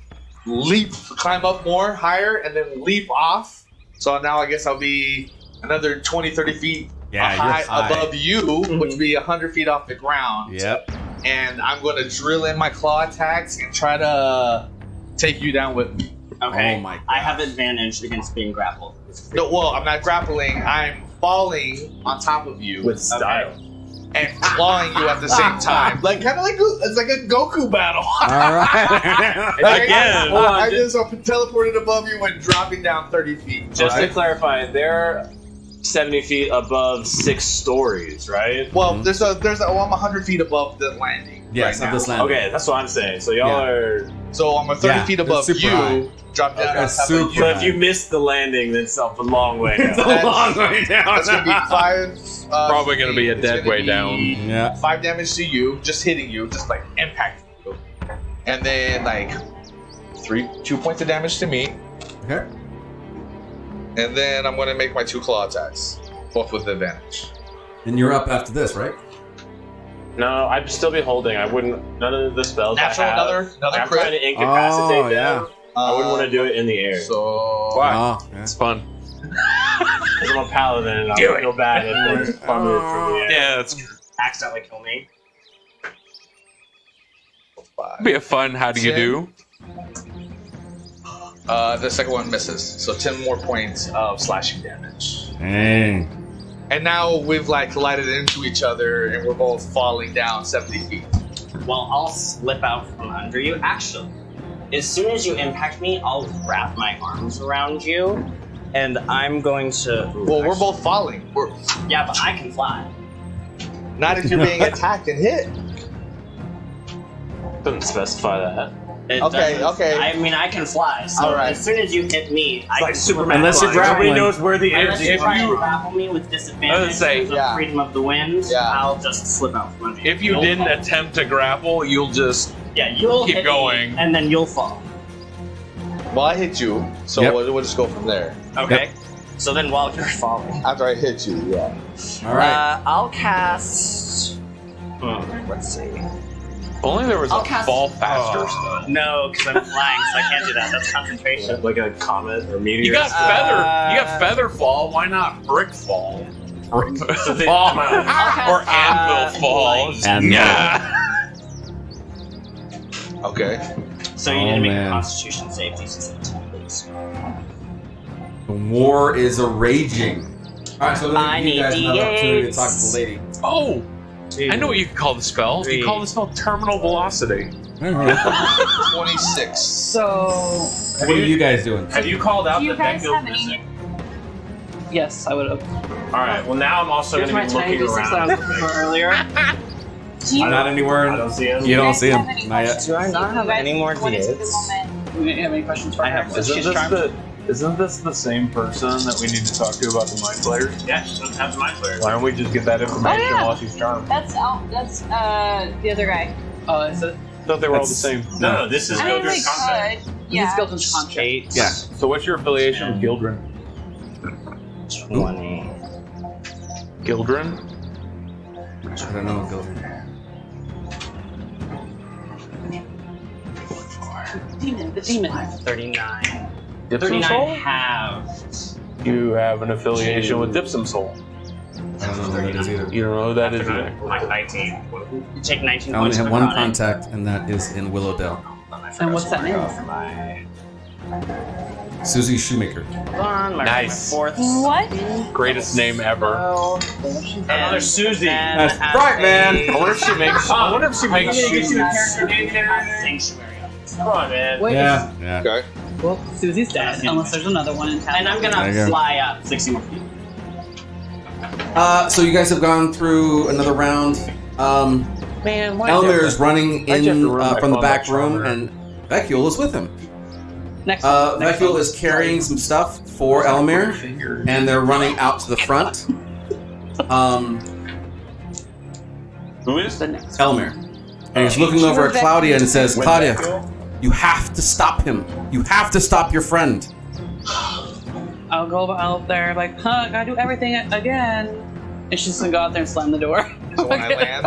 leap, climb up more higher, and then leap off. So now I guess I'll be another 20, 30 feet Yeah, high you're high. above you, which would be 100 feet off the ground. Yep. And I'm gonna drill in my claw attacks and try to take you down with me. Okay. Oh my I have gosh. advantage against being grappled. No, well, I'm not grappling. I'm falling on top of you With style. and clawing you at the same time, like kind of like it's like a Goku battle. All right. Like, Again, I just teleported above you and dropping down 30 feet. Just right? to clarify, they're 70 feet above 6 stories, right? Well, I'm 100 feet above the landing. Yes, right of now. this land. Okay, that's what I'm saying. So y'all Yeah. are. So I'm 30 Yeah, feet that's above super you. high. Drop down on That's top super of So you. if you miss the landing, then it's a long way down. It's a long way down. That's gonna be 5. Probably gonna be a it's dead gonna way be down. Yeah. 5 damage to you, just hitting you, just like impacting you, and then like 2 points of damage to me, Okay. and then I'm gonna make my 2 claw attacks, both with advantage. And you're up after this, right? No, I'd still be holding. I wouldn't. None of the spells Natural, I have. another I'm crit. trying to incapacitate Oh, them. yeah. I wouldn't want to do it in the air. So Why? Oh, yeah. It's fun. Because I'm a paladin and I Do would feel bad if they just plummeted from the air. Yeah, it's Accidentally kill me. be a fun. How do you do? The second one misses, so 10 more points of slashing damage. Dang. And now we've like collided into each other, and we're both falling down 70 feet. Well, I'll slip out from under you. Actually, as soon as you impact me, I'll wrap my arms around you, and I'm going to. Well, we're both falling. We're Yeah, but I can fly. not if you're being attacked and hit. Couldn't specify that. It Okay, doesn't- okay. I mean, I can fly. So All right. as soon as you hit me, I Like can Superman. Unless you're flying. Nobody grappling. knows where the air Unless is. you try you- to grapple me with disadvantage, I would say, because of yeah. freedom of the wind, Yeah. I'll just slip out from under you. If you You'll didn't fall. attempt to grapple, you'll just Yeah, you'll keep hit going. me, and then you'll fall. Well, I hit you, so Yep. we'll just go from there. Okay. So then, while you're falling, After I hit you, yeah. All right. I'll cast. Let's see. only there was I'll a cast- fall faster spell. No, because I'm flying, so I can't do that. That's concentration. Like a comet or meteor. You got feather. You got feather fall. Why not brick fall? Brick fall or anvil fall. Anvil. Yeah. Okay. So you Oh, need to make man. a Constitution save, DC 17, please. The war is a raging. All right, so then I you need guys have an opportunity to D8s. talk to the lady. Oh, I know what you can call the spell. Three. You call the spell terminal velocity. 26. So What are you guys doing? Have you called out Do you the guys Vecchio have any- missing? yes, I would have. Alright, well now I'm also Here's going my to be tiny looking D6 that I around. was looking for earlier. Do you, Not anywhere. I don't see him. You don't guys see him. have any Not yet. questions? Do I not You have guys any more wanna take a D8s? moment? You have any questions for I her? have Since one. she's charmed. Isn't this the same person that we need to talk to about the mind players? Yeah, she doesn't have the mind player. Why don't we just get that information Oh, yeah. while she's charmed? That's the other guy. Oh, is it? I thought they were all the same. No, this is I mean, we Gildred's contact. could. Yeah. Yeah. Skeleton's contract. 8. Yeah. So what's your affiliation with Gildren? 20. Gildren? I don't know. Go. Demon, the demon. 39. Dipsum 39 Soul? halved. You have an affiliation with Dipsum Soul. I don't know who that is either. You don't know who that is After either. nine, like 19. You take 19 I only points have of one necrotic. contact, and that is in Willowdale. And what's that name? Susie Shoemaker. Nice. Fourth. What? Greatest name ever. Another Susie. That's right, man. I wonder if she makes. I wonder if she makes shoes. Sanctuary. Come on, man. Wait, Yeah. Yeah. Okay. well, Susie's dead, unless there's another one in town. And I'm There you gonna go. fly up 60 more feet. So you guys have gone through another round. Man, why Elmer's running Why'd you have in to ruin my from the fun back by room, Charmer? and Vecchio is with him. Next Vecchio one. is carrying some stuff for Elmer, and they're running out to the front. Who is? The next. Elmer. And he's looking over at Claudia and says, With Claudia, Vecchio? you have to stop him. You have to stop your friend. I'll go out there like, huh, gotta do everything again. And she's gonna go out there and slam the door. So when I land,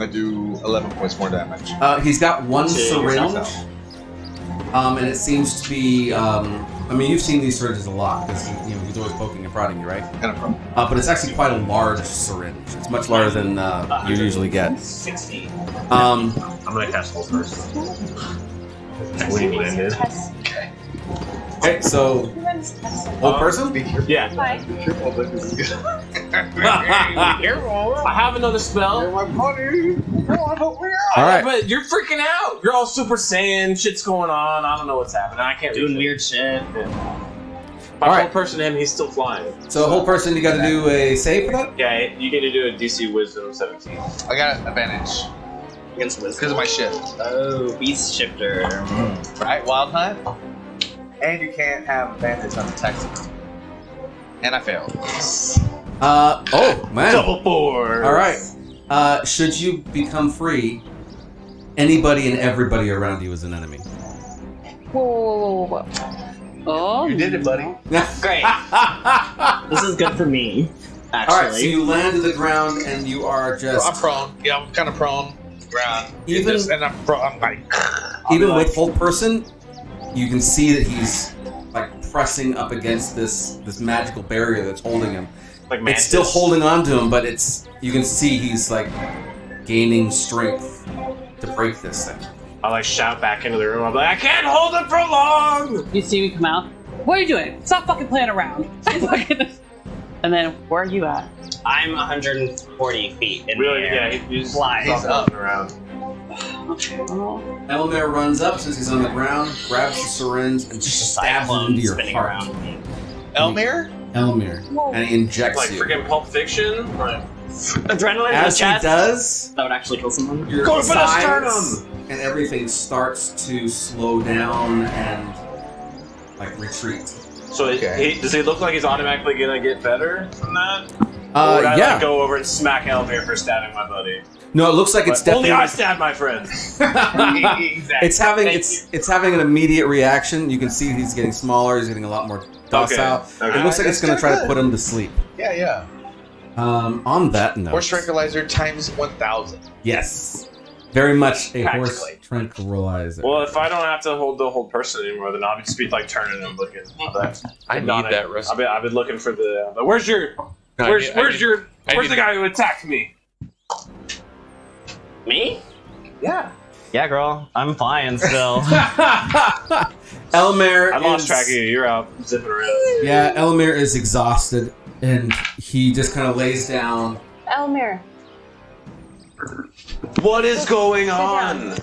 I do 11 points more damage. He's got one Jeez. syringe. And it seems to be, I mean, you've seen these syringes a lot because he's always poking and prodding you, right? And a pro. But it's actually quite a large syringe. It's much larger than you usually get. 60. I'm gonna cast Hold first. When you landed. Okay, so whole person. Yeah. Hi. I have another spell. All right. But you're freaking out. You're all Super Saiyan. Shit's going on. I don't know what's happening. I can't Doing reach weird shit. it. All right. Whole person him. He's still flying. So whole person, you got to do a save for that. Yeah, you need to do a DC Wisdom 17. I got an advantage Against because wisdom. of my shift. Oh, beast shifter. Right, wild hunt. And you can't have advantage on attacks. And I failed. Oh man. Double 4. All right. Should you become free, anybody and everybody around you is an enemy. Whoa. Oh, You did it, buddy. Great. This is good for me, actually. All right. So you land to the ground and you are I'm just prone. Yeah, I'm kind of prone. Ground. Even- And I'm prone. I'm like. even with whole person, you can see that he's like pressing up against this magical barrier that's holding him. Like It's Mantis. still holding on to him, but you can see he's like gaining strength to break this thing. I like shout back into the room. I'm like, I can't hold it for long. you see me come out. What are you doing? Stop fucking playing around. And then where are you at? I'm 140 feet in Really? the Yeah, air. he's Flying. he's up around. Elmer runs up since he's on the ground, grabs the syringe, and Just a stabs it cyclone into your spinning heart. around me. Elmir? Elmer, and he injects Like you. freaking Pulp Fiction. Like, Adrenaline in the As he chest. does, That would actually kill someone. your Go for the sides sternum! and everything starts to slow down and like retreat. so Okay. does he look like he's automatically gonna get better from that? Or would I Yeah. like, go over and smack Elvir for stabbing my buddy? No, it looks like it's But only I definitely. stabbed my friend. Exactly. It's having Thank it's having an immediate reaction. You can see he's getting smaller. He's getting a lot more docile. Okay. It looks like it's going to try to Good. put him to sleep. Yeah, yeah. On that note, Horse tranquilizer times 1,000. yes, very much a horse Practically. tranquilizer. Well, if I don't have to hold the whole person anymore, then I'll just be like turning and looking. I need that recipe. I've been looking for the. But where's your? I Where's need- where's your? I Where's need- the guy who attacked me? Me? Yeah. Yeah, girl. I'm flying still. Elmer I lost is, track of you. You're out zipping around. Yeah, Elmer is exhausted, and he just kind of lays down. Elmer. What is going on?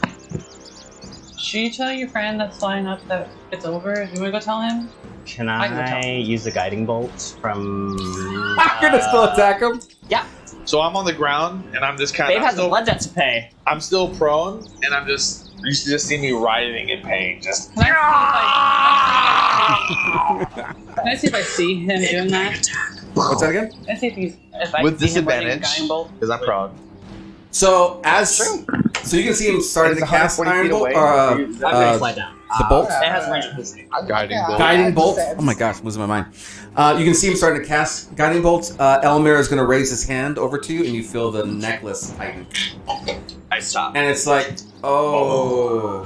Should you tell your friend that's flying up that it's over? You want to go tell him? Can I can I tell. use the guiding bolt from? I'm gonna still attack him. Yeah. So I'm on the ground and I'm just kind Babe of. has a blood debt to pay. I'm still prone and I'm just. You should just see me writhing in pain. Just. Can I see if I see him doing that? What's that again? Can I see if I With see him writing disadvantage. guiding bolt? Because I'm prone. So so you can see him starting to It's cast 140 Iron feet Bolt, away. I'm gonna fly down. the bolt. It has a range of 50. Guiding bolt. Guiding bolt. Oh my gosh, I'm losing my mind. You can see him starting to cast guiding bolt. Elmer is going to raise his hand over to you, and you feel the necklace tighten. I stop. And it's like, oh.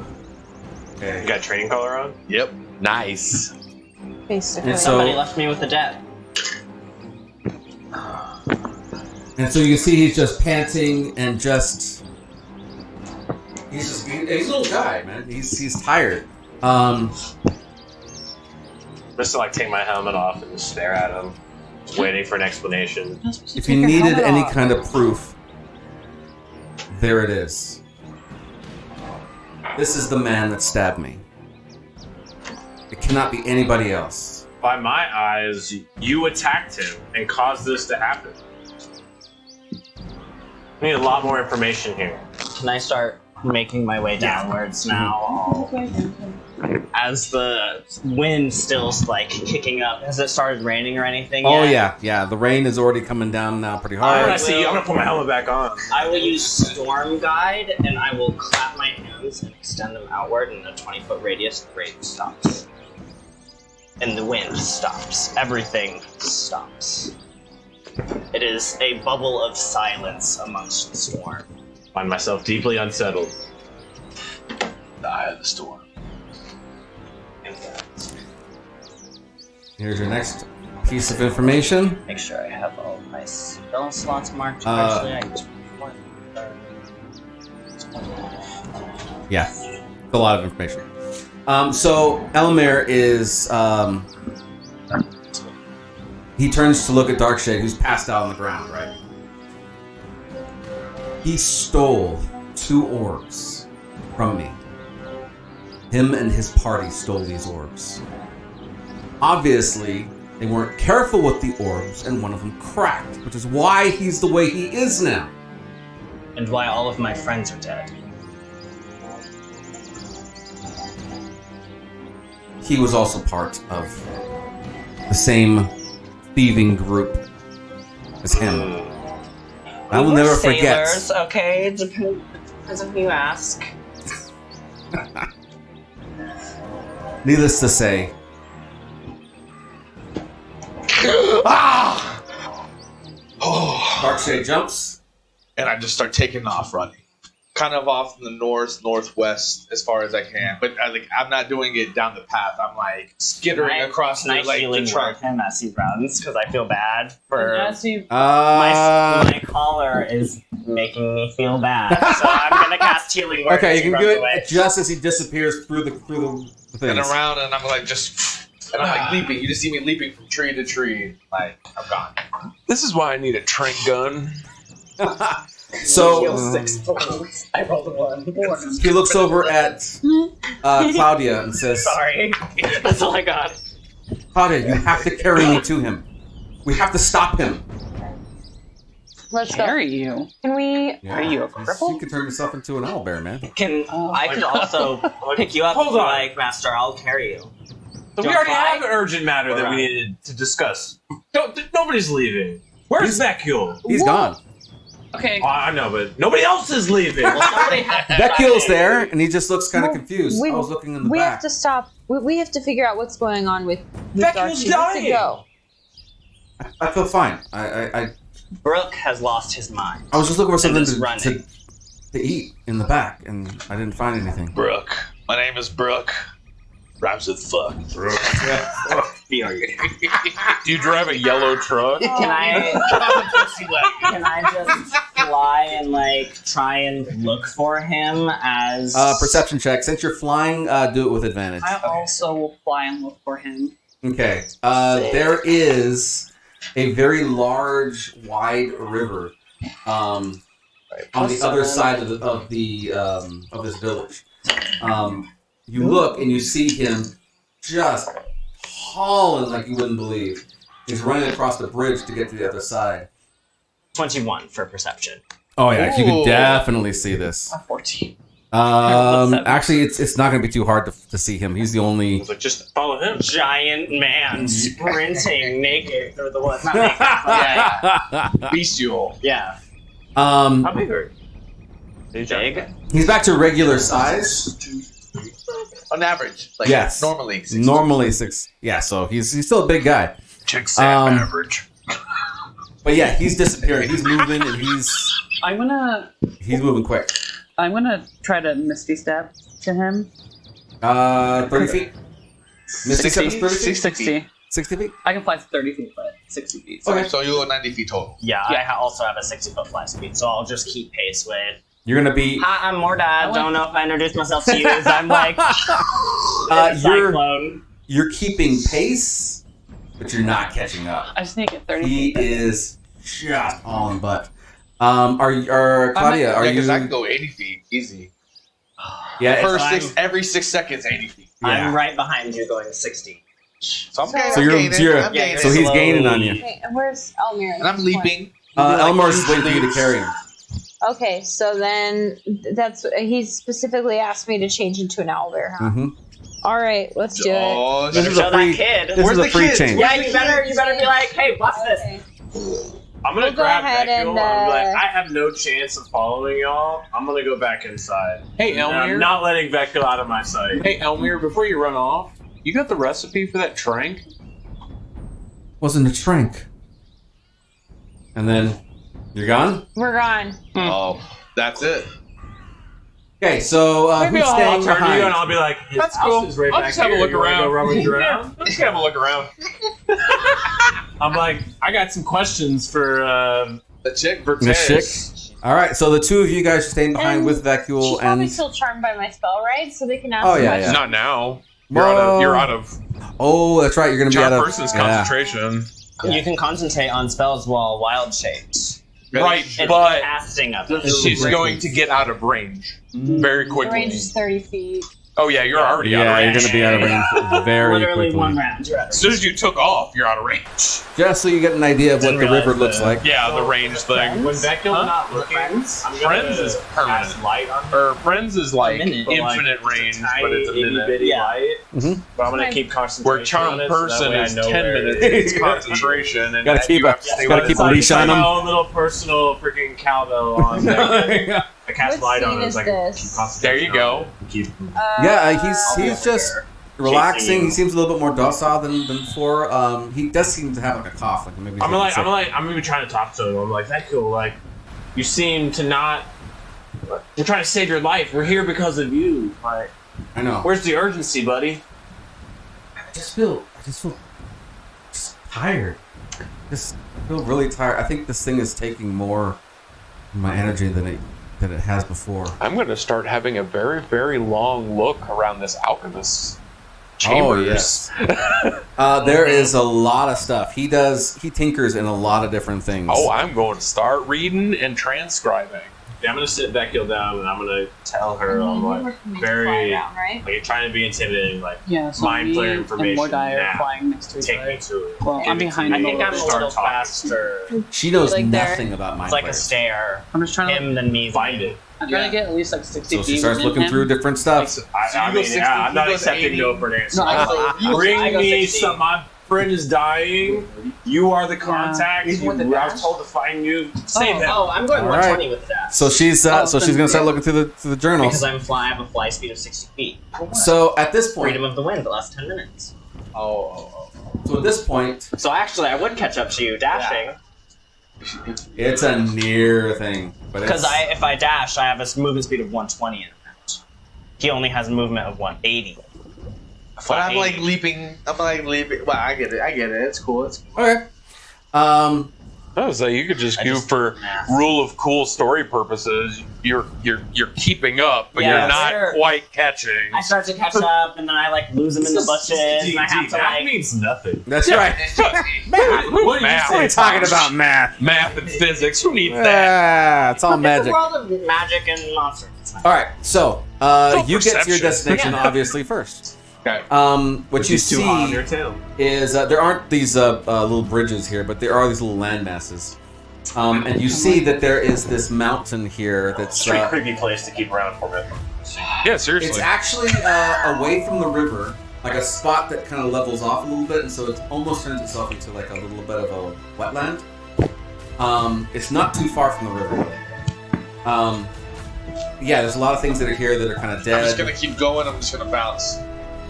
You Okay. got training color on? Yep. Nice. Basically. And so- Somebody left me with the debt. And so you can see he's just panting and just. He's a little guy, man. He's tired. Just to like take my helmet off and just stare at him, just waiting for an explanation. If you needed any kind of proof, there it is. This is the man that stabbed me. It cannot be anybody else. By my eyes, you attacked him and caused this to happen. I need a lot more information here. Can I start making my way downwards now. As the wind still's like kicking up. Has it started raining or anything Oh yet? yeah. The rain is already coming down now pretty I'm hard. gonna put my helmet back on. I will use Storm Guide, and I will clap my hands and extend them outward in a 20-foot radius. The rain stops. And the wind stops. Everything stops. It is a bubble of silence amongst the storm. Find myself deeply unsettled. The eye of the storm. Here's your next piece of information. Make sure I have all of my spell slots marked Uh, correctly. I use one. Yeah, it's a lot of information. So Elamir is he turns to look at Darkshade, who's passed out on the ground, right? He stole 2 orbs from me. Him and his party stole these orbs. Obviously, they weren't careful with the orbs, and one of them cracked, which is why he's the way he is now. And why all of my friends are dead. He was also part of the same thieving group as him. I will never forget. Sailors, okay? Depends on who you ask. Needless to say, Darkshade jumps. And I just start taking off running. Kind of off in the northwest as far as I can. But I'm not doing it down the path. I'm like skittering across the healing the word truck. him as he runs because I feel bad for my collar is making me feel bad. So I'm gonna cast healing word. Okay, as you he can do runs it away. just as he disappears through the things. And around, and I'm like and I'm like leaping. You just see me leaping from tree to tree. Like, I'm gone. This is why I need a trank gun. So I rolled a 1. he looks over at Claudia and says, Sorry, that's all I got. Claudia, you have to carry me to him. We have to stop him. Let's go. Carry you. Can we? Yeah, Are you a You cripple? can turn yourself into an owlbear, man. I could also pick you up. Hold on. Like, Master, I'll carry you. So we Don't already fly? have an urgent matter that we needed to discuss. Nobody's leaving. Where's Vecule? He's gone. Okay. Oh, I know, but nobody else is leaving. Well, somebody had to Vecchio's die. there, and he just looks kind of Well, confused. we- I was looking in the We back. have to stop. We have to figure out what's going on with Vecchio's Darkshade. We have to dying. go. I feel fine. I Brooke has lost his mind. was just looking for something is running. to eat in the back, and I didn't find anything. Brooke. My name is Brooke. Rhymes with fuck. Do you drive a yellow truck? Can I just fly and like try and look for him as Perception check. Since you're flying, do it with advantage. I also will fly and look for him. Okay. There is a very large, wide river on the other side of this village. You look and you see him just hauling like you wouldn't believe. He's running across the bridge to get to the other side. 21 for perception. Oh yeah, you Ooh. can definitely see this. 14. Actually, it's not going to be too hard to see him. He's the only. Like, just follow him. Giant man sprinting naked through the woods. Not naked. Yeah. Bestial. Yeah. How big are you? Big. He's back to regular size. On average. Like, Yes. Normally. 6. Normally 6. Yeah, so he's still a big guy. Check Sam average. But yeah, he's disappearing. He's moving and he's moving quick. I'm gonna try to Misty Step to him. 30 feet. Misty Step is 30 feet? 60. 60 feet? I can fly 30 feet, but 60 feet. So Okay. So you go 90 feet total. Yeah, I also have a 60-foot fly speed, so I'll just keep pace with. You're gonna be. Hi, I'm Mordad. Don't know if I introduced myself to you. As I'm like, cyclone. You're keeping pace, but you're not catching up. I sneak at 30 He feet. is just hauling butt. Claudia, are you? Because I can go 80 feet. Easy. Yeah, Every 6 seconds, 80 feet. Yeah. I'm right behind you, going 60. So I'm So- gaining. So I'm you're- gaining. you're- I'm gaining. so he's gaining on you. Okay, and where's Elmir? at And I'm this point? leaping. Elmar's just waiting for you to carry him. Okay, so then he specifically asked me to change into an owlbear, huh? Mm-hmm. All right, let's do it. Oh, This is Show a free. that kid. This Where's is a the free kid? change. Yeah, you better be like, hey, watch this. Okay. I'm gonna We'll go grab ahead Vecchio and, I'm like, I have no chance of following y'all. I'm gonna go back inside. Hey, And I'm Elmir. not letting Vecchio out of my sight. Hey, Elmir, before you run off, you got the recipe for that trank? Wasn't a shrink. And then you're gone. We're gone. Oh, that's it. Okay, so Maybe who's I'll staying Turn to you and behind? I'll be like, his That's house cool. is right I'll back just have a here. look You wanna around. Go rummage around? Let's have a look around. I'm like, I got some questions for The chick. for The Terrace. chick? All right, so the two of you guys are staying behind And with She's Vecule probably and still charmed by my spell, right? So they can ask. Oh, me yeah, questions. yeah. Not now. Whoa. You're out of oh, that's right. You're gonna be John out of person's yeah. concentration. You can concentrate on spells while wild shaped. Right, It's but casting of it. she's going to get out of range very The quickly. range is 30 feet. Oh yeah, you're already out Yeah, of you're range. gonna be out of range very Literally quickly. one round. You're out of As soon as you took off, you're out of range. Just so you get an idea of what Didn't the river realize looks that. like. Yeah, the range thing. When Vecchio's not looking, I'm gonna Friends is permanent. cast light on her. Or friends is like minute. infinite Like, range, tiny, but it's a minute. itty-bitty Yeah. light. Mhm. But I'm gonna Fine. keep concentration Where on charm it, so that person way I is know 10 where minutes. it is. It's concentration, and Gotta that keep you a- have to stay gotta with keep it. a leash on my him. own little personal freaking cowbell on there. I cast What light on scene it. is It's like this? keep concentration There you on go. it. Keep Yeah, I'll be he's over just here. relaxing. Chasing you. He seems a little bit more docile than before. He does seem to have like a cough, like maybe. he's getting sick. I'm even trying to talk to him. I'm like, Vecchio, like, you seem to not. We're trying to save your life. We're here because of you. Like, I know. where's the urgency, buddy? I just feel just tired. Just feel really tired. I think this thing is taking more of my energy than it has before. I'm going to start having a very, very long look around this alchemist's Oh chambers. yes. There is a lot of stuff. He tinkers in a lot of different things. Oh, I'm going to start reading and transcribing. Yeah, I'm gonna sit Vecchio down and I'm gonna tell her I'm You like were very fly down, right? like you're trying to be intimidating, like Yeah, so Mind me player and information Mordai are now. flying next to each take me other. to it. Well, Give I'm it to behind me. him I think I'm a Start little talking. faster. She knows Like there. nothing about mind It's like a players. stare. I'm just trying to Him than me. Find it. I'm trying to get at least like 60 So feet. she starts within looking him. through different stuff. So I you go mean, 60, yeah, I'm he not goes accepting 80. no for an answer. No, I Bring I go me 60. some. My friend is dying. You are the contact. Even with the I was dash? told to find you. Save him. Oh, I'm going All 120 with that. So she's Oh, so she's then- gonna start looking through the journals. Because I have a fly speed of 60 feet. So at this point, Freedom of the wind the last 10 minutes. so at this point, So actually, I would catch up to you dashing. it's a near thing, but Because it's, if I dash, I have a movement speed of 120 in that. He only has a movement of 180. But I'm like leaping. I'm like leaping. Well, I get it. It's cool. okay. I was like, you could just I do just- for math. rule of cool story purposes. You're keeping up, but Yeah, you're not sure. quite catching. I start to catch up, and then I like lose him in the bushes, and I have to that like. means nothing. That's right. Math. What do you Math. say? What are you talking about, math? Math and physics. Who needs that? It's all It's magic. a world of magic and monsters. It's fine. All right, so you get to your perception. destination obviously first. Okay. What you Too hot on see your tail. is there aren't these little bridges here, but there are these little land masses. And you see that there is this mountain here that's It's a pretty creepy place to keep around for me. Yeah, seriously. it's actually away from the river, like a spot that kind of levels off a little bit, and so it almost turns itself into like a little bit of a wetland. It's not too far from the river. Yeah, there's a lot of things that are here that are kind of I'm dead. just gonna keep going. I'm just gonna bounce,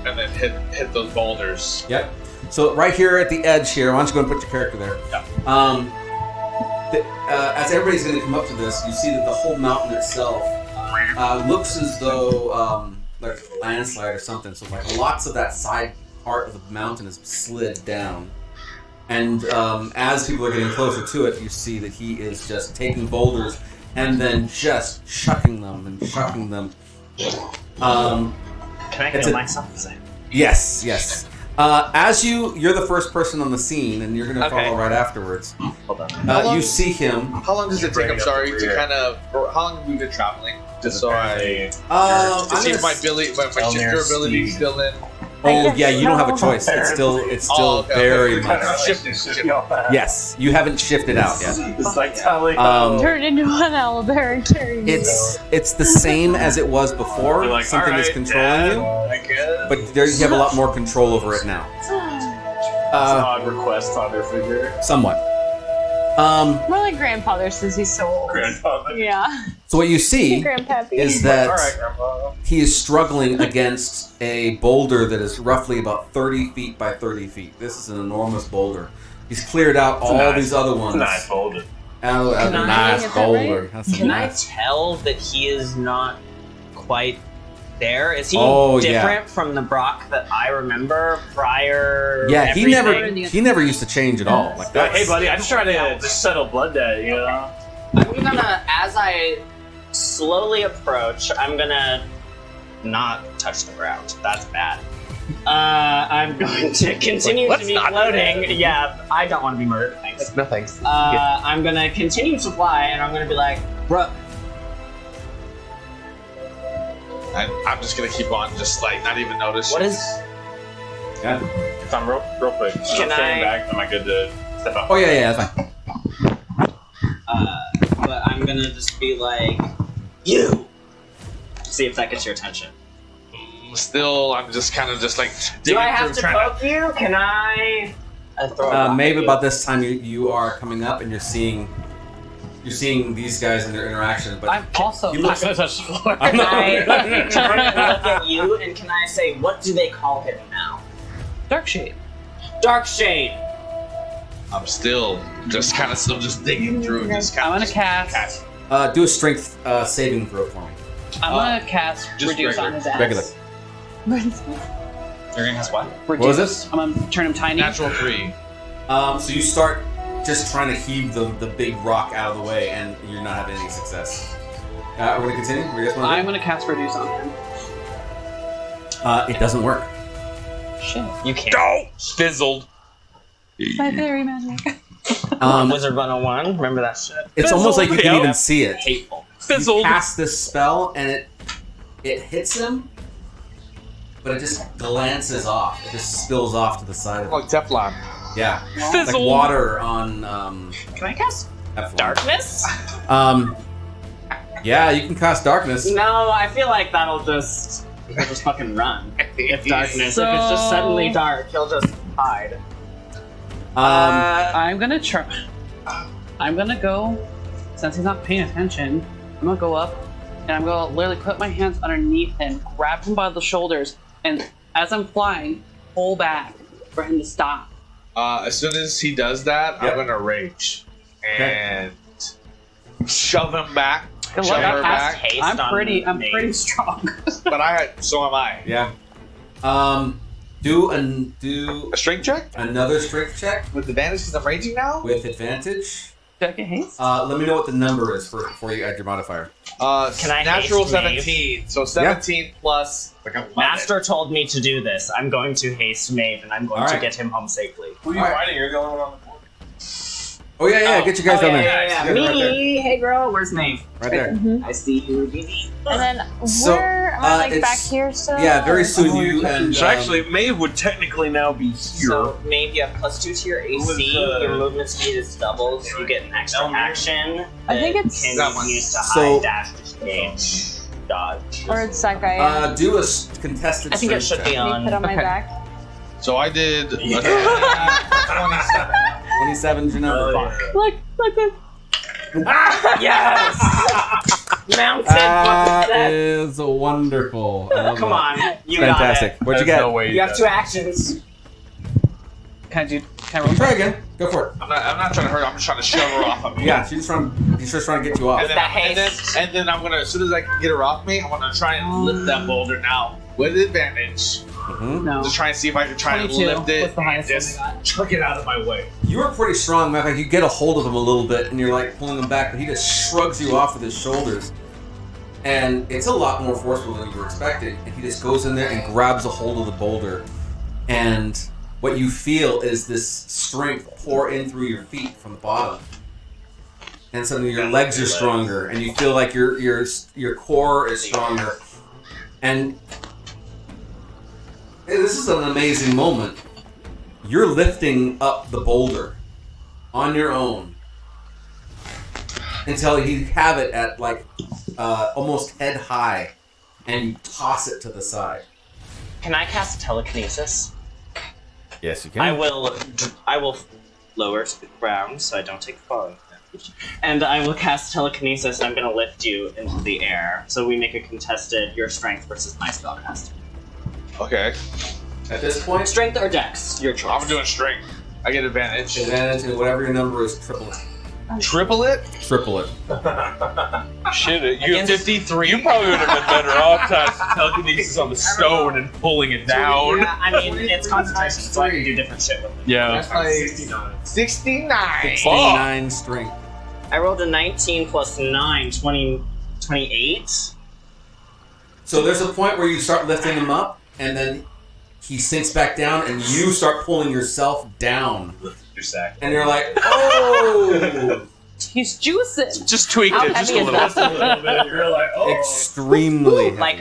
and then hit those boulders. Yep. So right here at the edge here, why don't you go and put your character there? Yeah. As everybody's going to come up to this, you see that the whole mountain itself looks as though like a landslide or something. So like lots of that side part of the mountain is slid down. And as people are getting closer to it, you see that he is just taking boulders and then just chucking them and chucking them. Can I It's heal a- myself the same? Yes. As you're the first person on the scene, and you're going to Okay. follow right afterwards. Hold on. You see him. How long does it take? Bring I'm it up sorry to to rear. kind of. Or how long have we been traveling? Just so I. I'm To see gonna if my ability, my Elmer's durability is speed. still in. Oh yeah, you don't have a choice. It's still okay, very okay. much. Yes, you haven't shifted out yet. It's like telling. Turn into an owlbear and carry me. It's the same as it was before. You're like, Something is "Alright, controlling Dad, you, I guess." but there you have a lot more control over it now. It's an odd request on their figure. Somewhat. More like grandfather since he's so old. Grandfather. Yeah. So what you see Grandpappy. is that Alright, Grandpa. he is struggling against a boulder that is roughly about 30 feet by 30 feet. This is an enormous boulder. He's cleared out all nice- these other ones. Nice folded. Oh, that's a Can I nice get that boulder. right? That's a Can I nice- tell that he is not quite there? Is he Oh, yeah. different from the Brock that I remember prior? Yeah, he everything? never used to change at all. Like that. Hey, buddy, I just tried to just settle blood debt, you know? I'm gonna, as I slowly approach, I'm gonna not touch the ground. That's bad. I'm going to continue to Let's be not do floating. that. Yeah, I don't want to be murdered. Thanks. No thanks. I'm gonna continue to fly, and I'm gonna be like, bro. I'm just gonna keep on, just like not even notice. What is? Yeah. Tom, real quick. Can Standing I- back. Am I good to step up? Oh yeah, that's fine. But I'm gonna just be like, you. See if that gets your attention. Still, I'm just kind of just like. Do I digging have through, to trying poke you? Can I? Throw a rock Maybe at you? about this time you are coming up and you're seeing these guys in their interaction. But I'm also He not looks- going to touch the floor. I Can know. I turn and look at you, and can I say, what do they call him now? Darkshade. Darkshade. I'm still just kind of still just digging through this. I'm Kind gonna cast. do a strength saving throw for me. I'm gonna cast just reduce regular. on his ass. Regular. Your name has what? Reduce. was this? I'm gonna turn him tiny. Natural 3. So you start just trying to heave the big rock out of the way, and you're not having any success. We're gonna continue. We just I'm want gonna cast reduce on him. It doesn't work. Shit. You can't. Go! Fizzled. My fairy magic. Wizard 101. Remember that shit? It's almost like you can Fizzled. even see it. Hateful. You Fizzled. cast this spell, and it hits him, but it just glances off. It just spills off to the side of Like it. Teflon. Yeah, like Fizzled. water on Can I cast Teflon. darkness? Yeah, you can cast darkness. No, I feel like he'll just fucking run. If darkness, if it's just suddenly dark, he'll just hide. I'm gonna try. I'm gonna go. Since he's not paying attention, I'm gonna go up and I'm gonna literally put my hands underneath him, grab him by the shoulders, and as I'm flying, pull back for him to stop. As soon as he does that, Yep. I'm gonna rage and shove him back. Good Shove luck. her I back. Haste I'm on pretty me. strong. But so am I. Yeah. Do A strength check another strength check with advantage because I'm raging now. with advantage. Did I get haste? Let me know what the number is before you add your modifier. Can I natural haste Maeve? 17? So 17 plus like 11. Master told me to do this. I'm going to haste Maeve, and I'm going to Alright. get him home safely. Who are you Alright. fighting? You're the only one on the board. Oh yeah, get you guys down there. Yeah. You guys are Me, hey girl, where's Maeve? Right there. I see you, Dee. And then So, where am I like it's- back here still? Yeah, very Or- soon you and So actually, Maeve would technically now be here. So Maeve, you have +2 to your AC. Who is, Your movement speed is double, so you get an extra action. I think that it's- can That one. be used to So- hide, dash, disengage, dodge. Or it's that guy. do a contested. I think it strength should be check. Can you put on my Okay. back? So I did 27. 27 is your number. Oh, yeah. Look. Yes! Mounted That fucking set. is wonderful. I love Come that. on, you Fantastic. got What'd you There's get? no way it. You have does. 2 actions. Can I roll? Try again. Go for it. I'm not trying to hurt her. I'm just trying to shove her off of me. Yeah, she's trying to get you off. And then, That and, then, and then I'm gonna, as soon as I can get her off me, I'm gonna try and lift that boulder now with advantage. Mhm. No. Just try and see if I can try and 22. lift it What's the and highest one just I got? chuck it out of my way. You were pretty strong. Matter of fact, you get a hold of him a little bit, and you're like pulling him back, but he just shrugs you off with his shoulders. And it's a lot more forceful than you were expecting. And he just goes in there and grabs a hold of the boulder. And what you feel is this strength pour in through your feet from the bottom. And suddenly your legs are stronger, and you feel like your core is stronger. And Hey, this is an amazing moment. You're lifting up the boulder on your own until you have it at like almost head high, and you toss it to the side. Can I cast telekinesis? Yes, you can. I will lower to the ground so I don't take falling damage. And I will cast telekinesis and I'm going to lift you into the air. So we make a contested your strength versus my spellcasting. Okay. At this point, Strength or dex, your choice. I'm doing strength. I get advantage. advantage and whatever your number is, triple it. Triple it? Triple it. Shit, you Against- 53. You probably would have been better off casting telekinesis on the stone and pulling it down. Yeah, I mean, it's concentration, so I can do different shit with it. Yeah. That's like 69. 69 strength. I rolled a 19 plus 9, 28. So there's a point where you start lifting him up, and then he sinks back down, and you start pulling yourself down. Your sack. And you're like, oh! He's juicing. Just tweaked How it just a heavy is little. that? You're like, Extremely heavy. Like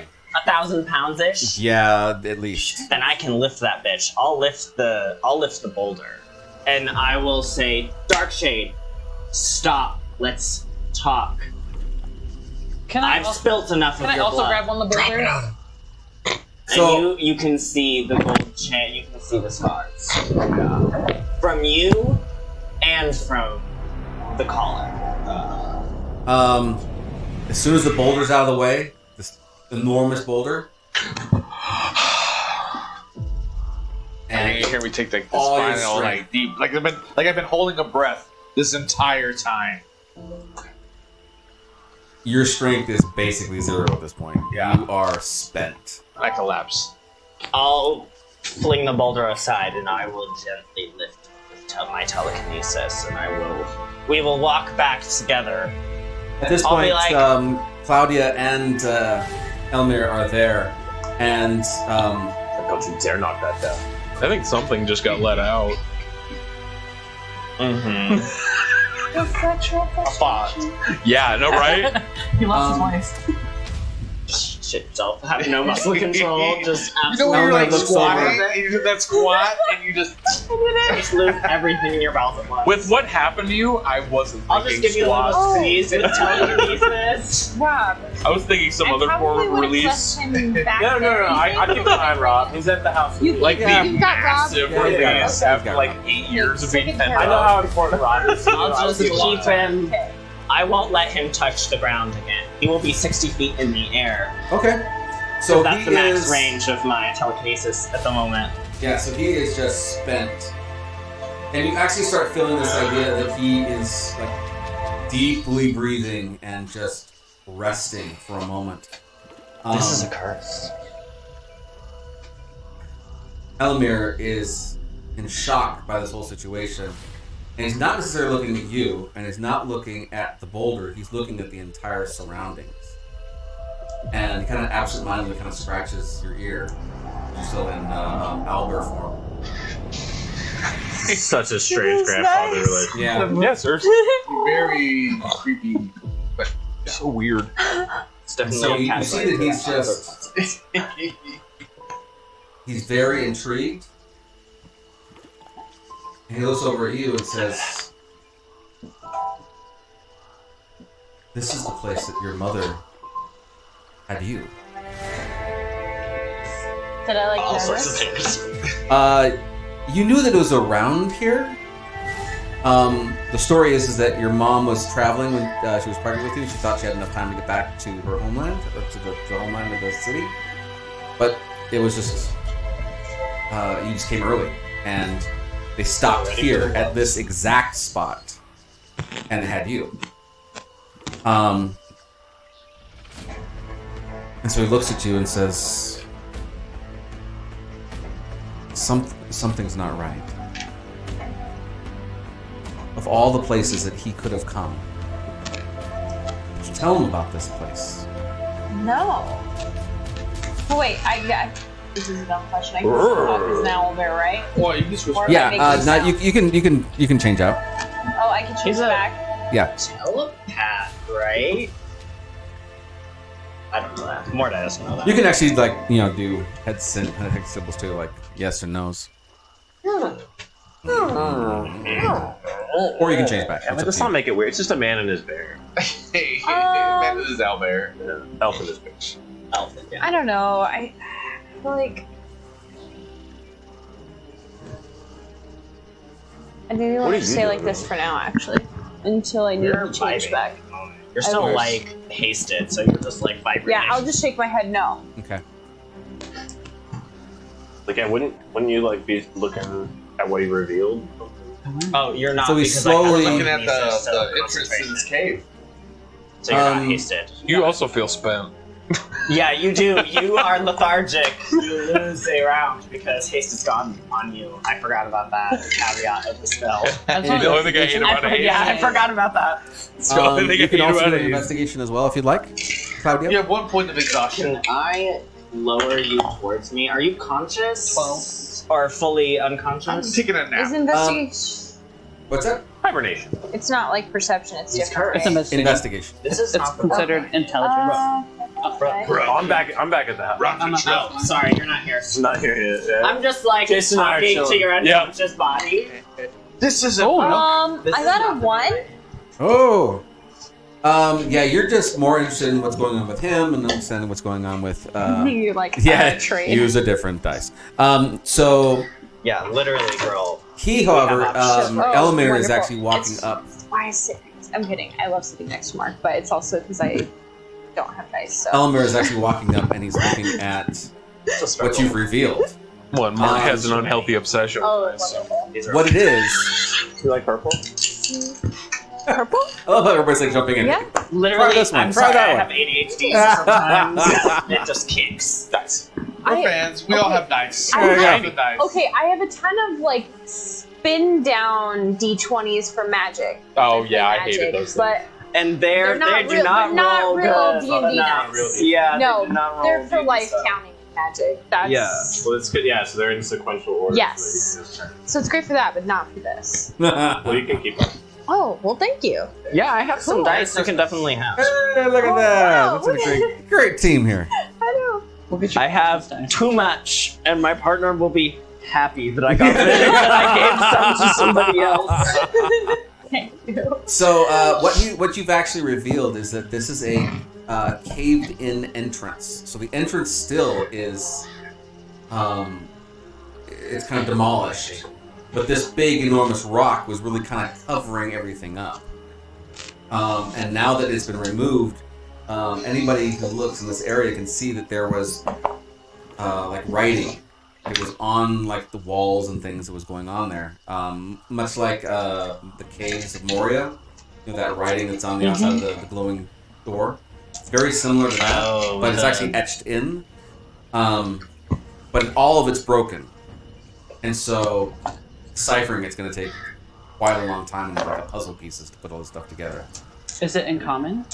1,000 pounds-ish. Yeah, at least. Then I can lift that bitch. I'll lift the boulder. And I will say, Darkshade, stop. Let's talk. Can I I've also, spilt enough can of I your also blood. grab one of the boulders? So- And you can see the gold chain, you can see the scars. From you and from the collar. As soon as the boulder's out of the way, this enormous boulder, And you hear me take like this all your final strength. like deep like I've been holding a breath this entire time. your strength is basically zero at this point. Yeah. You are spent. I collapse. I'll fling the boulder aside and I will gently lift my telekinesis and we will walk back together. At this I'll be point, like- Claudia and Elmir are there, and don't you dare knock that down. I think something just got let out. Mm-hmm. A fart. Yeah, I know, right? He lost his voice. Shit, don't have no muscle control, just You know when you're like looks squatting and you do that squat and you just just lose everything in your mouth at once. With what happened to you, I wasn't I'll thinking just give you a squats. little squeeze with telekinesis. Rob, I was thinking some I other form probably of would've release. left him back No. there. I keep an eye on Rob. He's at the house. You- Like Yeah. the You've got Rob. massive Yeah, you got release Rob. after You've got like Rob. 8 years of being Taken pent care I of. know up. how important Rob is. I'll just keep him. Okay. I won't let him touch the ground again. He will be 60 feet in the air. okay. So That's he the max is, range of my telekinesis at the moment. Yeah, so he is just spent, and you actually start feeling this idea that he is like deeply breathing and just resting for a moment. This is a curse. Elmir is in shock by this whole situation. And he's not necessarily looking at you, and he's not looking at the boulder, he's looking at the entire surroundings. And he kind of absentmindedly kind of scratches your ear. You're still in Albert form. Such a strange grandfather relationship. Yeah. Yeah, sir. very creepy. So weird. It's And definitely so a you cat see that he's just, he's very intrigued. And he looks over at you and says, "This is the place that your mother had you." Did I like all sorts of notice? things. You knew that it was around here. The story is that your mom was traveling when she was pregnant with you. She thought she had enough time to get back to her homeland, to the homeland of the city. But it was just, you just came early. And they stopped here at this exact spot and had you. And so he looks at you and says, something's not right. Of all the places that he could have come, did you tell him about this place? No. Oh, wait, this is a dumb question. I can just talk as an owlbear, right? Well, you can switch. Or Yeah, make it not, sound- you can change out. Oh, I can change He's it a- back. Yeah. Telepath, right? I don't know that. Mordai doesn't know that. You can actually do head symbols too, like yes or no's. Or you can change back. Yeah, but let's not make it weird. It's just a man and his bear. Hey, man, this is Owlbear. Yeah. Elf and his bear. Elf, yeah. I don't know. I feel like I maybe want are to you stay like doing? this for now, actually, until I need You're to change vibing. back. You're still wish. like hasted, so you're just like vibrating. Yeah, I'll just shake my head no. Okay. Like, wouldn't you like be looking at what he revealed? Oh, you're not. So we because slowly- I Looking have at telekinesis, so the entrance to concentration. this cave. So you're not Um, hasted. You also feel spent. Yeah, you do. You are lethargic. You lose a round because haste is gone on you. I forgot about that caveat of the spell. That's The only thing I hate about it. Yeah, I forgot about that. The only thing I You can hate also about do an it is- investigation as well if you'd like. Claudia? You have 1 point of exhaustion. Can I lower you towards me? Are you conscious? 12. Or fully I'm unconscious? taking a nap. Is investigation? What's that? Hibernation. It's not like perception. It's He's different. It's right? investigation. Investigation. This is It's considered intelligence. Okay. Oh, I'm back at the house. Rock I'm and not- Oh, sorry, you're not here. I'm not here yet. Yeah. I'm just like Jason and I are talking to chilling. your Yeah. unconscious body. This is a This I is got not a the 1. night. Oh. Yeah, you're just more interested in what's going on with him and understanding what's going on with. You like Yeah, trade. use a different dice. So Yeah, literally, girl. he, however, Oh, Elamir is wonderful. actually walking It's- up. Why is it? I'm kidding. I love sitting next to Mark, but it's also because I don't have dice. So Elamir is actually walking up and he's looking at what you've revealed. One, Mark has an unhealthy obsession. Oh, with this, so. wonderful. What it is. You like purple? Purple? I love how everybody's like jumping in. Yeah. Literally, Try this one, I'm try sorry, that I one. have ADHD, so sometimes it just kicks. Nice. We're I- fans. We all have dice. I have- the dice. Okay, I have a ton of like spin down d20s for magic. Oh, I yeah, I play hated magic, those But And They're they not do real- not they're not roll real good. D&D Not dice. real D&D. Yeah, no, they do not roll they're for D&D life stuff. counting magic. That's Yeah. Well, it's good. Yeah, so they're in sequential order. Yes. So you can just turn. So it's great for that, but not for this. Well, you can keep up. Oh, well, thank you. Yeah, I have some Cool. dice you can definitely have. Hey, look at Oh, that. wow, That's a okay. great team here. I know. We'll get you I have dice. too much, and my partner will be happy that I got rid of it and I gave some to somebody else. Thank you. So what you've actually revealed is that this is a caved-in entrance. So the entrance still is, it's kind of demolished, but this big, enormous rock was really kind of covering everything up. And now that it's been removed, anybody who looks in this area can see that there was like writing. It was on like the walls and things that was going on there. Much like the caves of Moria, you know, that writing that's on the outside of the glowing door. Very similar to that, Oh, but it's the- actually etched in. But all of it's broken, and so deciphering it's going to take quite a long time and like a puzzle pieces to put all this stuff together. Is it in common?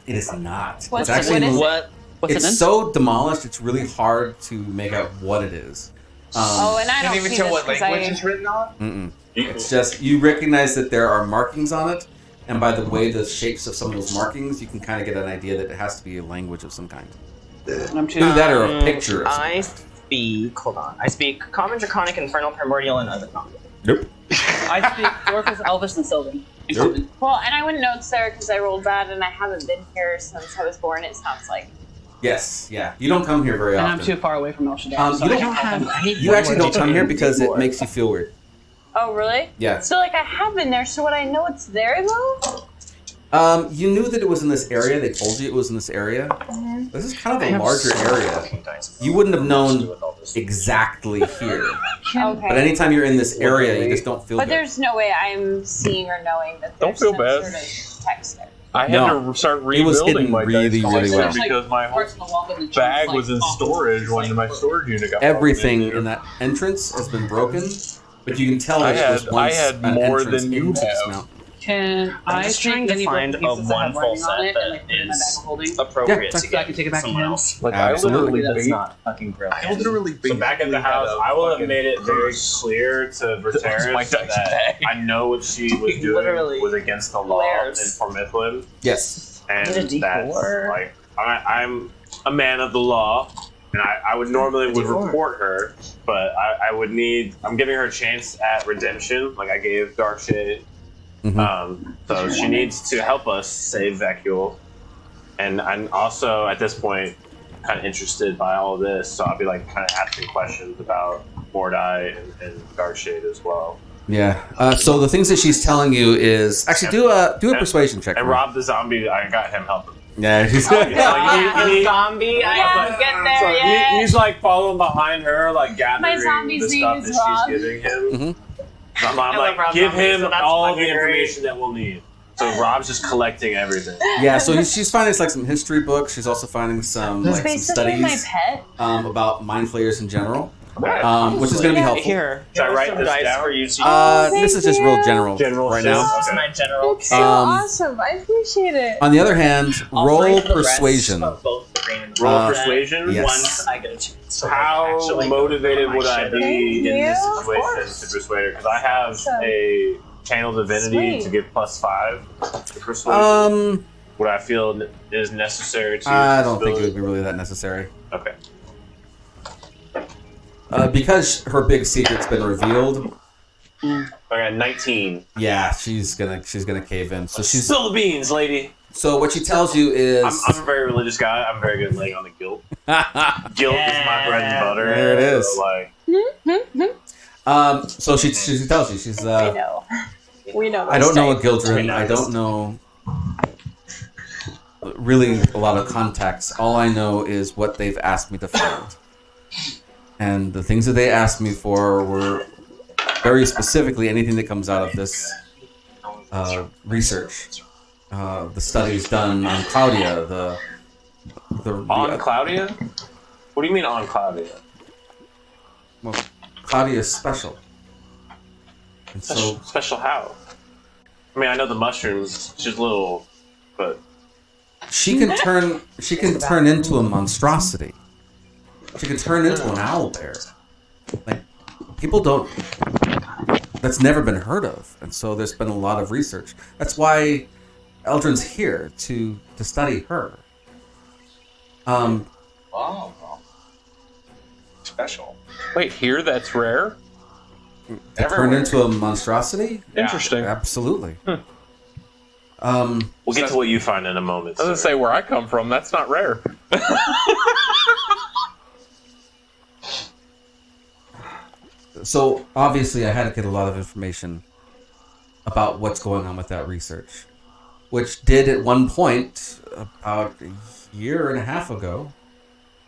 It is not. What's it's actually what is it? What? What's it's it in? so demolished. It's really hard to make out what it is. Oh, and I Can't don't even see tell this what 'cause language I... it's written on. Mm-mm. It's just you recognize that there are markings on it, and by the way the shapes of some of those markings, you can kind of get an idea that it has to be a language of some kind. And I'm too. Either that or a picture of some I kind. speak. Hold on. I speak Common, Draconic, Infernal, Primordial, and other common. Nope. I speak Dwarfish, Elvish, and Sylvan. In Nope. common. Well, and I wouldn't know it's there because I rolled bad and I haven't been here since I was born, it sounds like. Yes, yeah. You don't come here very And often. I'm too far away from El Shaddai. You so I don't can't help them. You actually don't come here because it makes you feel weird. Oh, really? Yeah. So, like, I have been there, so would I know it's there, though? You knew that it was in this area. They told you it was in this area. This is kind of a larger area. You wouldn't have known exactly here. Okay. But anytime you're in this area, you just don't feel But good. there's no way I'm seeing or knowing that Don't there's feel some bad. sort of text there. I had No. to start It was rebuilding hidden my really, dice really well. because my whole Parts of the wall, but the chunks, bag like, was in off the storage wall, when my storage unit got Everything broken in that entrance has been broken, but you can tell that it was I once had an more entrance than you into this have. mountain. Can I'm I just take trying to any find broken a pieces that have one full writing on set it and like put it in my that bag of holding? appropriate Yeah, to so I give can take it back to someone him. else. Like Absolutely. I literally fucking brilliant. I literally So back at the house, I will have made it very clear to my Verteris dice that bag. I know what she was doing Literally was against the law glares. in Formithlin, Yes. and Need a that's D4? like I'm a man of the law, and I would normally report her, but I would need. I'm giving her a chance at redemption, like I gave Darkshade. So she needs to help us save Vecule, and I'm also at this point kind of interested by all of this, so I'll be like kind of asking questions about Mordai and Darkshade as well. Yeah. So the things that she's telling you is actually do a persuasion check. And Rob the zombie, I got him helping. Yeah, he's Zombie, I get there. So he's like following behind her, like gathering My zombie's the name stuff is that Rob. she's giving him. Mm-hmm. I'm I love like, Rob give Zombie, him so that's all the fucking great. information that we'll need. So Rob's just collecting everything. Yeah, so she's finding like some history books. She's also finding some He's like some basically my studies pet. about mind flayers in general, which is going to be helpful. Here, Should I write some this dice down? for you to This is just real general right shit. now. This is my general. It's so Um, awesome. I appreciate it. On the other hand, I'll roll bring the rest persuasion. of both the green and Roll red persuasion? Yes. Once I get a chance. So How actually go motivated through would my I shit. be in this Thank situation course. to persuade her? Because I have Awesome. a channel divinity Sweet. to give +5 to persuasion. Would I feel is necessary to? I don't think it would be really that necessary. Okay. Because her big secret's been revealed. I got 19. Yeah, she's gonna cave in. So she's Spill the beans, lady. so what she tells you is I'm a very religious guy. I'm very good at laying on the guilt. Guilt is my bread and butter. There it is. So, like, so she tells you she's We know. We know. I don't know a those Gildren. I don't know really a lot of context. All I know is what they've asked me to find. And the things that they asked me for were very specifically anything that comes out of this research. The studies done on Claudia, on Claudia? What do you mean on Claudia? well, Claudia's special. And so Special how? I mean, I know the mushrooms. She's little, but she can turn into a monstrosity. She can turn into an owlbear. Like people don't. That's never been heard of, and so there's been a lot of research. That's why Eldrin's here to study her. Wow. Special. Wait, here that's rare? To turn into a monstrosity? Interesting. Absolutely. we'll get to what you find in a moment. Doesn't sir. say where I come from. That's not rare. So obviously, I had to get a lot of information about what's going on with that research, which did at one point, about a year and a half ago,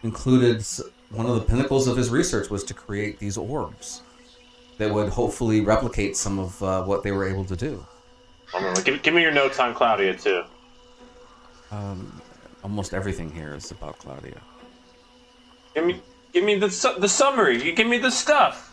included one of the pinnacles of his research was to create these orbs that would hopefully replicate some of what they were able to do. Give me your notes on Claudia too. Almost everything here is about Claudia. Give me the summary. Give me the stuff.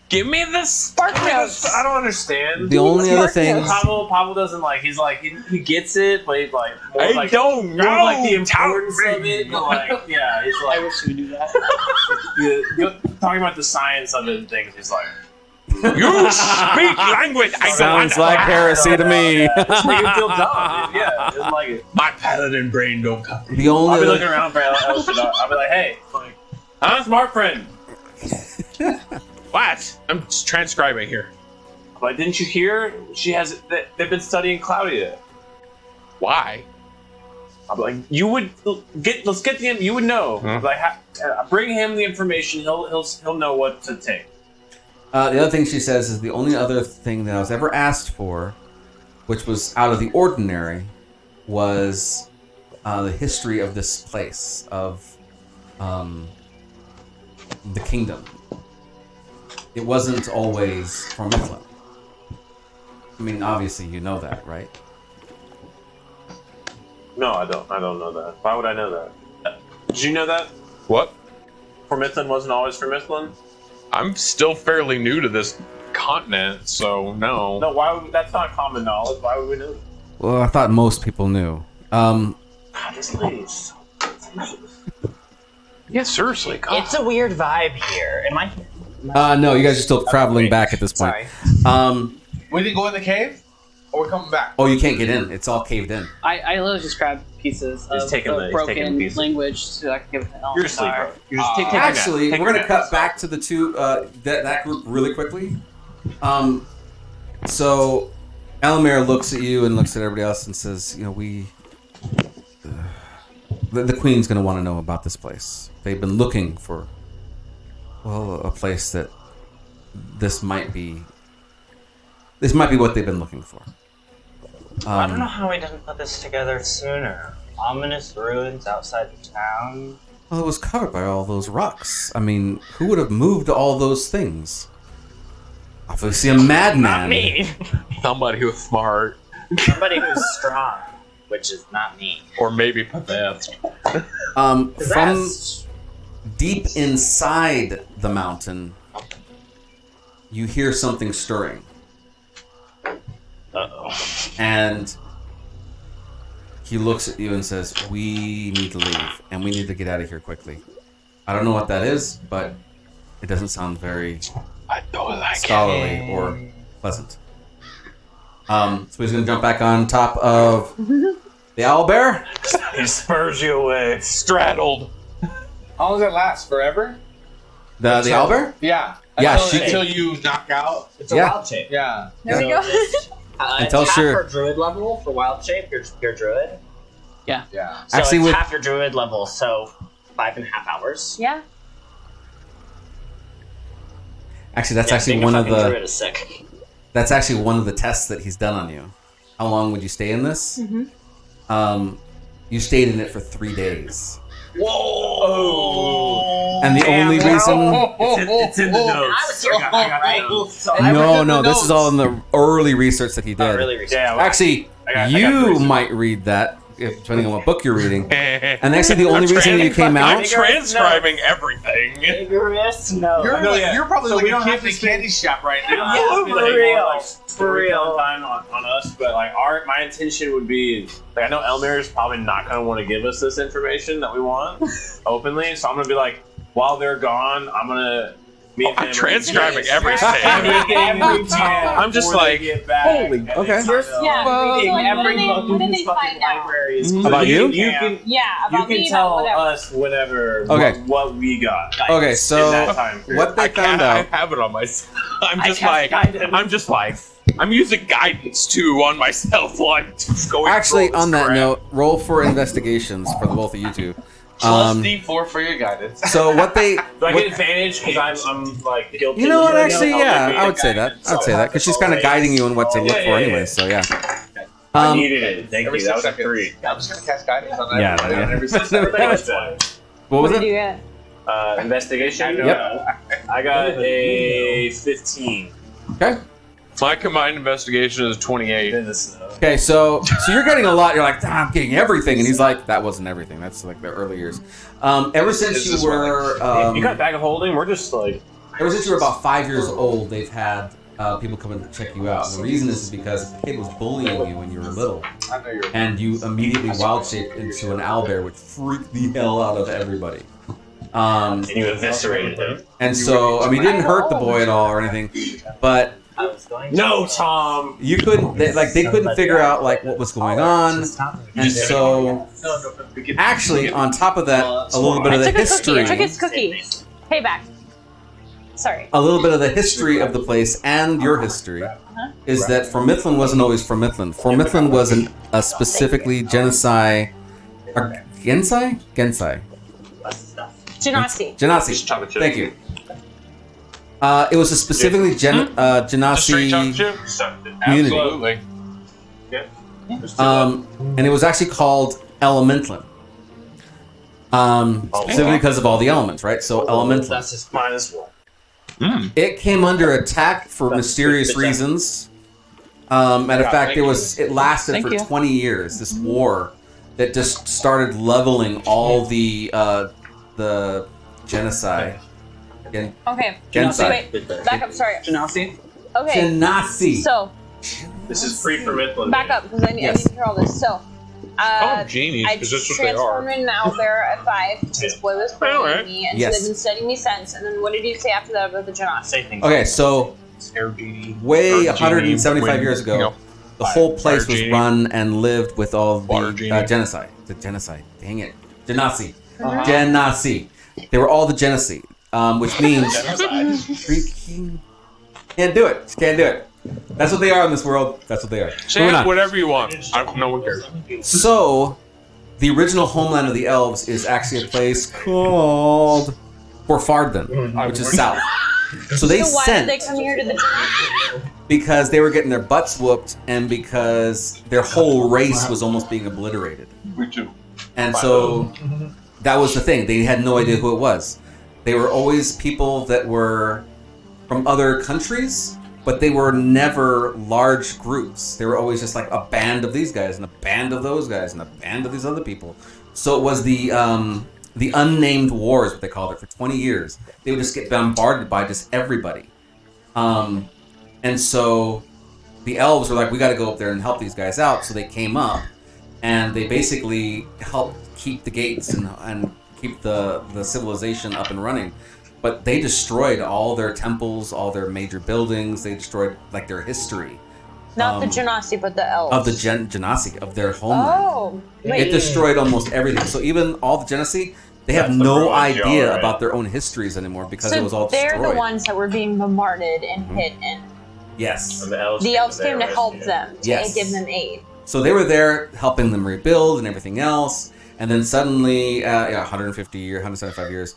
Give me the spark notes. I don't understand. The only other thing, Pavel doesn't like. He's like he gets it, but he's like more I like, don't more know. like the importance of it. But like, yeah, he's I like wish we knew that. talking about the science of it and things. He's like, You speak language. I sounds don't like heresy to me. just make him feel dumb. Dude. Yeah, doesn't like it. My paladin brain don't come. the I'll only be other, looking around for I'll be like, hey, like, I'm smart friend. What? I'm just transcribing here. But didn't you hear? They've been studying Claudia. Why? I'm like, you would let's get the you would know. Like, bring him the information. He'll know what to take. the other thing she says is the only other thing that I was ever asked for, which was out of the ordinary, was the history of this place, of the kingdom. It wasn't always Formithlin. I mean, obviously you know that, right? No, I don't know that. Why would I know that? Did you know that What? Formithlin wasn't always Formithlin? I'm still fairly new to this continent, so no. No, why? That's not common knowledge. Why would we know that? Well, I thought most people knew. God, this lady's. Yeah, seriously. God. It's a weird vibe here. Am I? No, you guys are still traveling back at this point. Sorry. We didn't go in the cave? Oh, we're coming back. Oh, you can't get in. It's all caved in. I literally just grabbed pieces Just of taking the the- just taking broken pieces. language so I can give it to Elm. You're asleep, bro. You're just taking Actually, a nap. we're going to cut back to the two that group really quickly. So Elamir looks at you and looks at everybody else and says, "You know, the Queen's going to want to know about this place. They've been looking for, well, a place that this might be what they've been looking for." I don't know how we didn't put this together sooner. Ominous ruins outside the town. Well, it was covered by all those rocks. I mean, who would have moved all those things? Obviously, a madman. Not me. Somebody who's smart, Somebody who's strong, which is not me. or maybe possessed. From Possessed. deep inside the mountain, you hear something stirring. Uh-oh. And he looks at you and says, "We need to leave, and we need to get out of here quickly." I don't know what that is, but it doesn't sound very I don't like scholarly or pleasant. So he's going to jump back on top of the owlbear. He spurs you away. Straddled. How long does that last? Forever? The owlbear? Yeah. Yeah, Until you knock out. It's a Yeah. wild shape. Yeah. There we go. Until it's half sure. for druid level for wild shape. Your druid. Yeah. So Actually, it's with- half your druid level. So 5.5 hours. Yeah. Actually, that's Yeah, actually being a one of fucking the. druid is sick. That's actually one of the tests that he's done on you. How long would you stay in this? You stayed in it for 3 days. Whoa! And the only reason. It's in the notes. I was here, right? So No, this is all in the early research that he did. really recent. Yeah, Actually, I got you research. might read that, depending on what book you're reading. And And actually, the only reason you came I'm out. transcribing everything. Vigorous no. You're, No, yeah. you're probably So like we a don't kid have in a to spend- candy shop right We don't now. have to spend For any real. more, like, For storytelling real. time on us, but like my intention would be like I know Elmir is probably not going to want to give us this information that we want openly, so I'm going to be like while they're gone, I'm going to meet I'm them. transcribing everything. I'm just like, holy, okay. Yeah. Fucking So, like, every what book did in they this fucking find out? library is About you? You can Yeah, about you me, can tell about whatever. us whenever Okay. what we got. Okay, in so that time period. what they found I out. have it on my. I'm I just have like. guidance. I'm just like. I'm using guidance too on myself while I'm just going. Actually, through all on this that crap. note, roll for investigations for the both of you two. Plus D4 for your guidance. So what they. Do I what- get advantage because I'm like guilty? You know what? of Actually, doing yeah, it? I would say that. I would say that because she's kind of guiding you on what to look for, anyway. So yeah. I needed it. Thank Every you. That 6 was a seconds. 3. I'm just gonna cast guidance on Yeah, everybody. yeah. On every 6 Everything was seconds. What was What did it? you get? Investigation. Yep. I got a 15. Okay. My combined investigation is 28. In the snow. Okay, so you're getting a lot. You're like, I'm getting everything, and he's like, that wasn't everything. That's like the early years. Ever since Is you this were, You got a bag of holding. We're just like ever since you were about 5 years old, they've had people come and check you out. And the reason is because the kid was bullying you when you were little, I know you're. and you immediately wild shaped into an owlbear, which freaked the hell out of everybody. and you eviscerated him. And so, I mean, it didn't hurt the boy at all or anything, but I was going to. No, Tom. you couldn't, they couldn't figure out like what was going on, and so actually, on top of that, a little bit of the I took history, his cookie. Payback. Sorry. a little bit of the history of the place and your history is that Formithlin wasn't always Formithlin. Formithlin was a specifically Genocide, or Gensai? Gensai. Genasi. Genasi. Thank you. It was a specifically Genasi Straight chip? community. Absolutely. And it was actually called Elementlin. Specifically because of all the elements, right? So Elementlin. That's just minus 1. It came under attack for mysterious reasons. Matter of fact, it lasted Thank for you. 20 years. This war that just started leveling all the genocide. Okay. Genocide. Wait. Back up. Sorry. Genasi? Okay. Genasi. So This is free from Midland. back up because I need to hear all this. So. Oh, genies, I because that's what they are. transformed in out there at 5 because this boy was playing Alright. me, and Yes. so they've been studying me since. And then what did you say after that about the Genasi? Say things. Okay, so Air genie. way Or 175 genie, years ago, the whole place was genie. run and lived with all Water the genie. genocide. The genocide. Dang it. Genasi. Genasi. They were all the genocide, which means freaking can't do it. Just can't do it. That's what they are in this world. That's what they are. Moving Say on. whatever you want. No one cares. So, the original homeland of the elves is actually a place called Formithlin, which is south. So they So why sent did they come here to the because they were getting their butts whooped, and because their whole race was almost being obliterated. We do. And so that was the thing. They had no idea who it was. They were always people that were from other countries, but they were never large groups. They were always just like a band of these guys and a band of those guys and a band of these other people. So it was the unnamed wars, what they called it, for 20 years. They would just get bombarded by just everybody. And so the elves were like, we got to go up there and help these guys out. So they came up, and they basically helped keep the gates and keep the civilization up and running. But they destroyed all their temples, all their major buildings. They destroyed like their history. not the Genasi, but the elves? Of the Genasi, of their homeland. Oh, It wait. destroyed almost everything. So even all the Genasi, they have That's the no broad idea jaw, right? about their own histories anymore because So it was all they're destroyed. the ones that were being bombarded and hit, and Yes. And the elves the elves came to there, help right? them, to Yes. give them aid. So they were there helping them rebuild and everything else. And then suddenly, 150 or 175 years,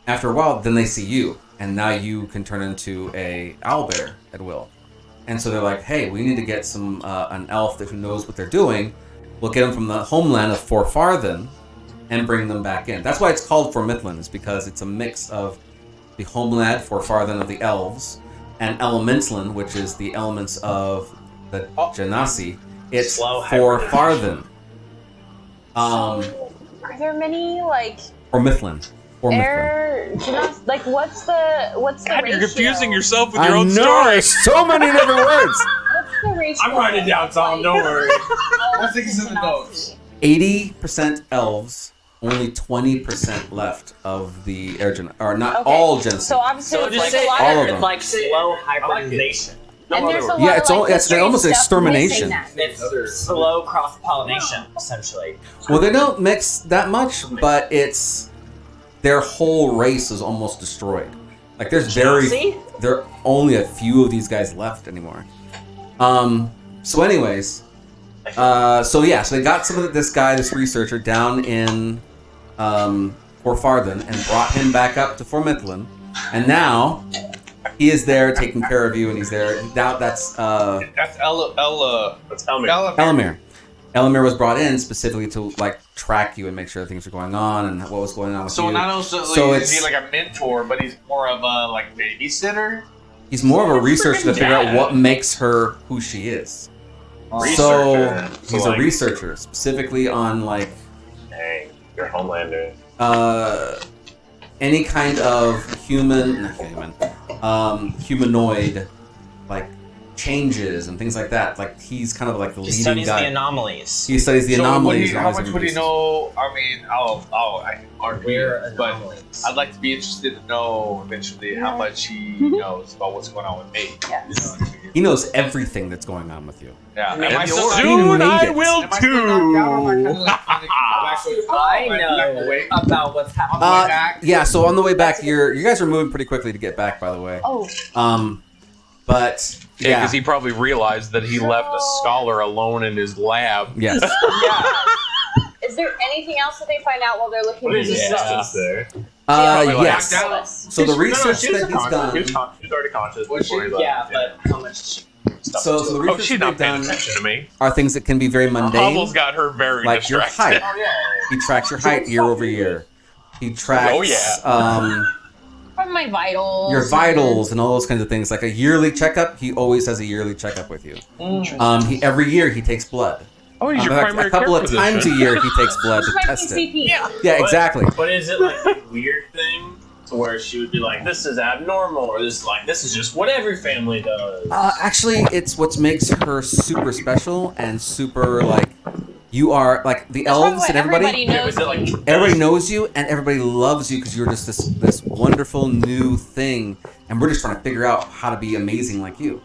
after a while, then they see you. And now you can turn into a owlbear at will. And so they're like, hey, we need to get some an elf who knows what they're doing. We'll get them from the homeland of Formithlin and bring them back in. That's why it's called Formithlin, is because it's a mix of the homeland Formithlin of the elves and Elementlin, which is the elements of the Genasi. It's Slow Formithlin. Are there many like Formithlin. air Genas? Like what's the God, you're ratio? confusing yourself with I your own know, story. there's so many different words. What's the ratio? I'm writing down, Tom. Don't worry. Let's think it's in the notes. 80% elves, only 20% left of the air gen, or not Okay. all Genasi. So obviously So it's just like say a lot all of it's them. like slow hybridization. and there's a lot Yeah, of, it's like, all- it's history almost stuff extermination. missing that. It's slow cross pollination, essentially. Well, they don't mix that much, but it's their whole race is almost destroyed. Like there are only a few of these guys left anymore. So anyways, so they got this researcher down in Formithlin and brought him back up to Formithlin, and now he is there taking care of you, and he's there. Now that's That's Ella. Let's tell me. Elamir. Elamir was brought in specifically to like track you and make sure things were going on and what was going on with So you. not only So is he it's- like a mentor, but he's more of a like babysitter. He's more of a researcher to figure out dad. what makes her who she is. Researcher. So So, he's like- a researcher specifically on like Dang, you're Homelander. any kind of humanoid like changes and things like that. Like he's kind of like the He leading studies guy. the anomalies. He studies the So anomalies. how much would he know? I mean, I can argue, We're but anomalies. I'd like to be interested to know eventually how much he knows about what's going on with me. Yes. He knows everything that's going on with you. Yeah. And Am I still He Soon made I it. will Am I still knocked out, or am I too. kinda like back I back know away? about what's happening. On the way back? Yeah. So on the way back, you guys are moving pretty quickly to get back. By the way. Oh, But Yeah, yeah. because he probably realized that he left a scholar alone in his lab. Yes. is there anything else that they find out while they're looking What at is this assistance there? Yes. knocked out? So the research she was that he's conscious. done. She was already conscious. Was she? before he left. Yeah, but how much stuff So to the it? research Oh, she's that not they've paying done attention to me. are things that can be very mundane, Hubble's got her very like your distracted. height. Oh yeah. He tracks your height year over year. He tracks Oh, yeah. from my vitals. your vitals and all those kinds of things. Like a yearly checkup, he always has a yearly checkup with you. Every year he takes blood. Oh, he's your Like, primary a couple care of times a physician. year he takes blood This is to my test it. PCP. Yeah, exactly. But is it like a weird thing to where she would be like, "This is abnormal," or this is just what every family does? Actually, it's what makes her super special and super like you are like the That's probably elves why and everybody. knows Was it like me. Everybody knows you and everybody loves you because you're just this wonderful new thing, and we're just trying to figure out how to be amazing like you.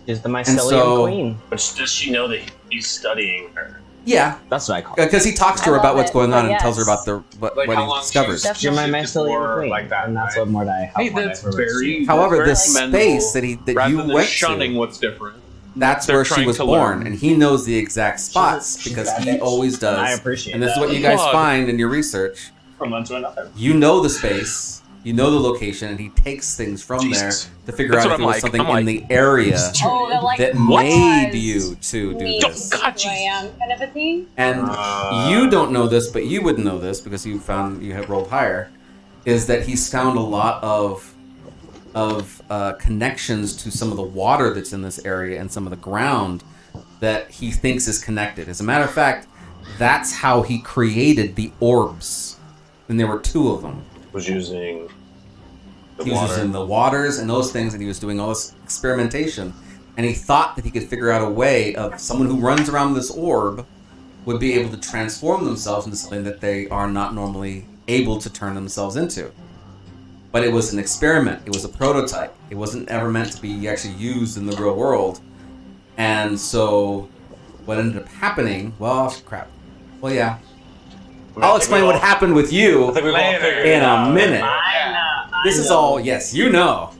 She's the mycelium so- queen. But does she know that he's studying her? Yeah, That's what I call it. because he talks to her I about love what's it, going on but and tells her yes. about what Like, how he long discovers. she's- You're my Just more mycelium queen, like that, and that's right? what Mordai. Hey, that's very. However, very this commendable. space that Rather you than went shunning to, what's different. that's they're where she trying was to born, learn. and he knows the exact spots she's because that he bitch. always does. I appreciate And this is that. what you guys Claude. find in your research. From one to another. You know the space, you know the location, and he takes things from Jesus. there to figure That's out what if it I'm was like. something I'm in like, the area Oh, that like that what? made you to do Me this. God, who I am, kind of a thing. And you don't know this, but you would know this because you had rolled higher. Is that he's found a lot of connections to some of the water that's in this area and some of the ground that he thinks is connected. As a matter of fact, that's how he created the orbs, and there were 2 of them. Was using the He was water. using the waters and those things, and he was doing all this experimentation. And he thought that he could figure out a way of someone who runs around this orb would be able to transform themselves into something that they are not normally able to turn themselves into. But it was an experiment. It was a prototype. It wasn't ever meant to be actually used in the real world. And so what ended up happening, well, crap. Well, yeah. I'll explain what happened with you I think we've all figured in it out. a minute. I know. This is all, yes, you know.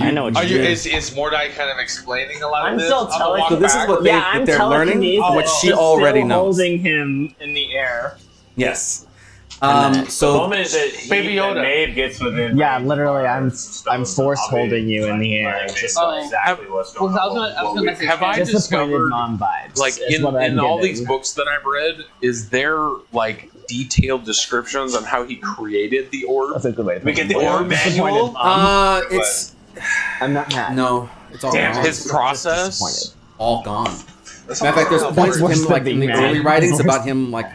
I know what Are you you? do. Is Mordai kind of explaining a lot I'm of this? still on the telling- walk So this is back? what I'm they're learning, telekinesis, what she just already still knows. holding him in the air. Yes. The So moment that Baby Yoda. Maeve gets within. Yeah, range literally, of I'm stones, force I'll be holding you in the air. like, Just Oh, exactly what's going Well, I on. was gonna message Have I him. disappointed discovered, mom vibes. like is in what I'm all getting. these books that I've read, is there like detailed descriptions on how he created the orb? That's a good way to We put get it. the orb Disappointed manual? mom. it's I'm not mad. no, it's all Damn, gone. His process. Disappointed. All gone. Matter of fact, there's points of him like in the early writings about him like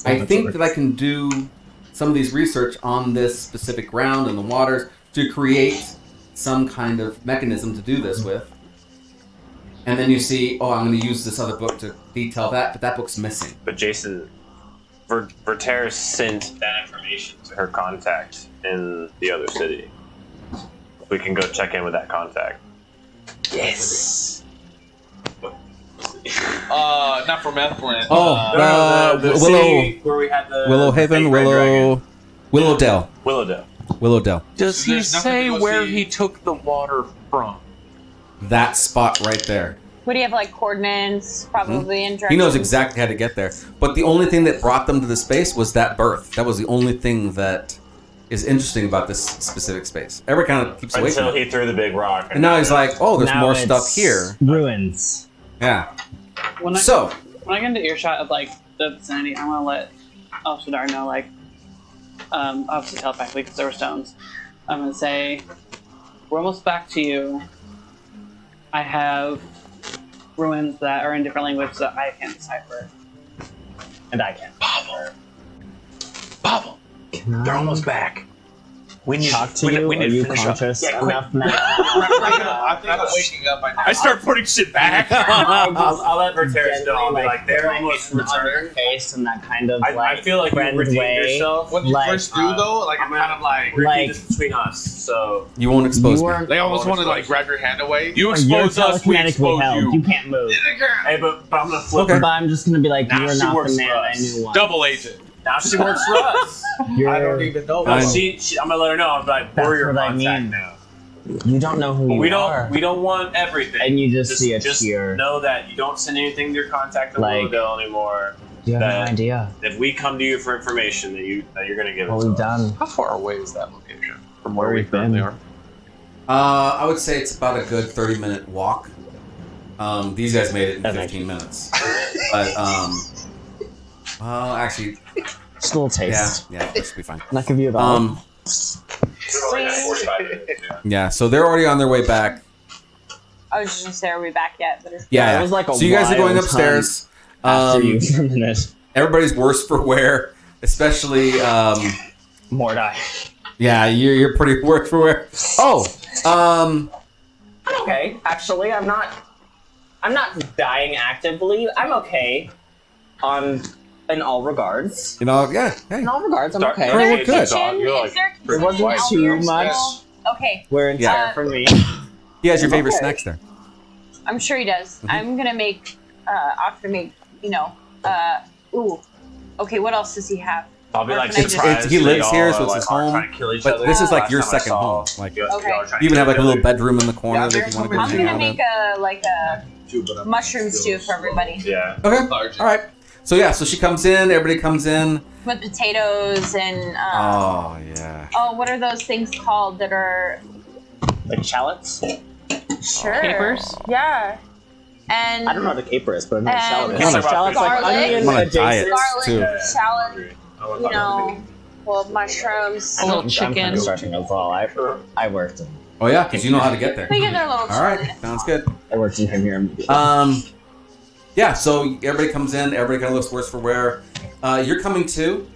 I think that I can do some of these research on this specific ground and the waters to create some kind of mechanism to do this with. And then you see, oh, I'm going to use this other book to detail that, but that book's missing. But Jason, Verter sent that information to her contact in the other city. We can go check in with that contact. Yes. Not for Formithlin. Oh, the Willow, city where we had the Willow the Haven, fake red dragon. Willowdale, Willowdale. Does So he there's nothing say to go where see. he took the water from? that spot right there. Would he have like coordinates, probably in directions? He knows exactly how to get there. But the only thing that brought them to the space was that birth. That was the only thing that is interesting about this specific space. Everyone kind of keeps away from Until it. he threw the big rock. And now he's like, oh, there's Now more it's stuff here. Ruins. Yeah. When I, So, when I get into earshot of like the vicinity, I want to let El Shadar know, like, obviously telepathically because there were stones. I'm gonna say, we're almost back to you. I have ruins that are in different languages that I can't decipher. And I can. Pavel, they're almost back. We need Talk to you. we Are need to you finish up. conscious Yeah, quick. enough now? I think I'm waking up. I start putting shit back. I'll let Verteris know. I'll be Gently, like, they're almost on your returned. face in that kind of I feel like you friend redeemed way. yourself. When you Like, first do though, like I'm kind of like Repeat Like- this between us. So you won't expose You me. are they almost want to like grab your hand away. You you're expose us, we telekinetically expose held. You you. can't move. hey, but I'm gonna flip Okay. her. But I'm just gonna be like, Now you are she not works the man for I us. knew once. Double agent. Now she works for us. You're, I don't even know. Fine. I'm gonna let her know. I'm like, That's we're your what I contact mean. now. You don't know who But you we are. don't want everything. And you just see a just tear. know that you don't send anything to your contact in Like- Willowdale anymore. You have no that- idea If we come to you for information, that you're gonna give what it to we've us. done. How far away is that location from where Where we we've currently been. are? I would say it's about a good 30-minute walk. These guys made it in That's 15 minutes. But, well, actually, Just a little taste. yeah, that should be fine. Not give you at all. Yeah, so they're already on their way back. I was just gonna say, are we back yet? But it's Yeah, it was like a so you guys are going wild upstairs. After you for a minute. Everybody's worse for wear, especially. Mordai. Yeah, you're pretty worse for wear. Oh, Okay, actually, I'm not dying actively. I'm okay. In all regards. you know, yeah. Hey, In all regards, I'm Dark- okay. Alright, we're good. You're like Is there It wasn't an too outdoor much. school Okay, We're entire Yeah. for me. He has your favorite Okay. snacks there. I'm sure he does. I'm gonna make, offer to make, ooh. Okay, what else does he have? I'll be Or like can I just- surprised. He that lives y'all here, so are, it's like, his aren't home, trying to kill each but other. this is like Last your time I second saw home. Like, y'all Okay. trying to you even have kill like a little each other. bedroom in the corner Yeah, that you want to go I'm hang gonna out make in. a mushroom stew for everybody Yeah. Okay. All right. So yeah, so she comes in. Everybody comes in. with potatoes and Oh yeah. oh, what are those things called that are Like shallots? sure Capers? Yeah, and I don't know what a caper is, but I know what a shallot And is. I'm on a- Shallots like garlic. onion I'm on a adjacent. diet. garlic, too. shallot, you know, well, mushrooms. A little I'm chicken. kind of starting as well. I worked in Oh yeah, because you know how to get there. We get their little. All right, sounds good. I worked in him here. Yeah. So everybody comes in. Everybody kind of looks worse for wear. You're coming too,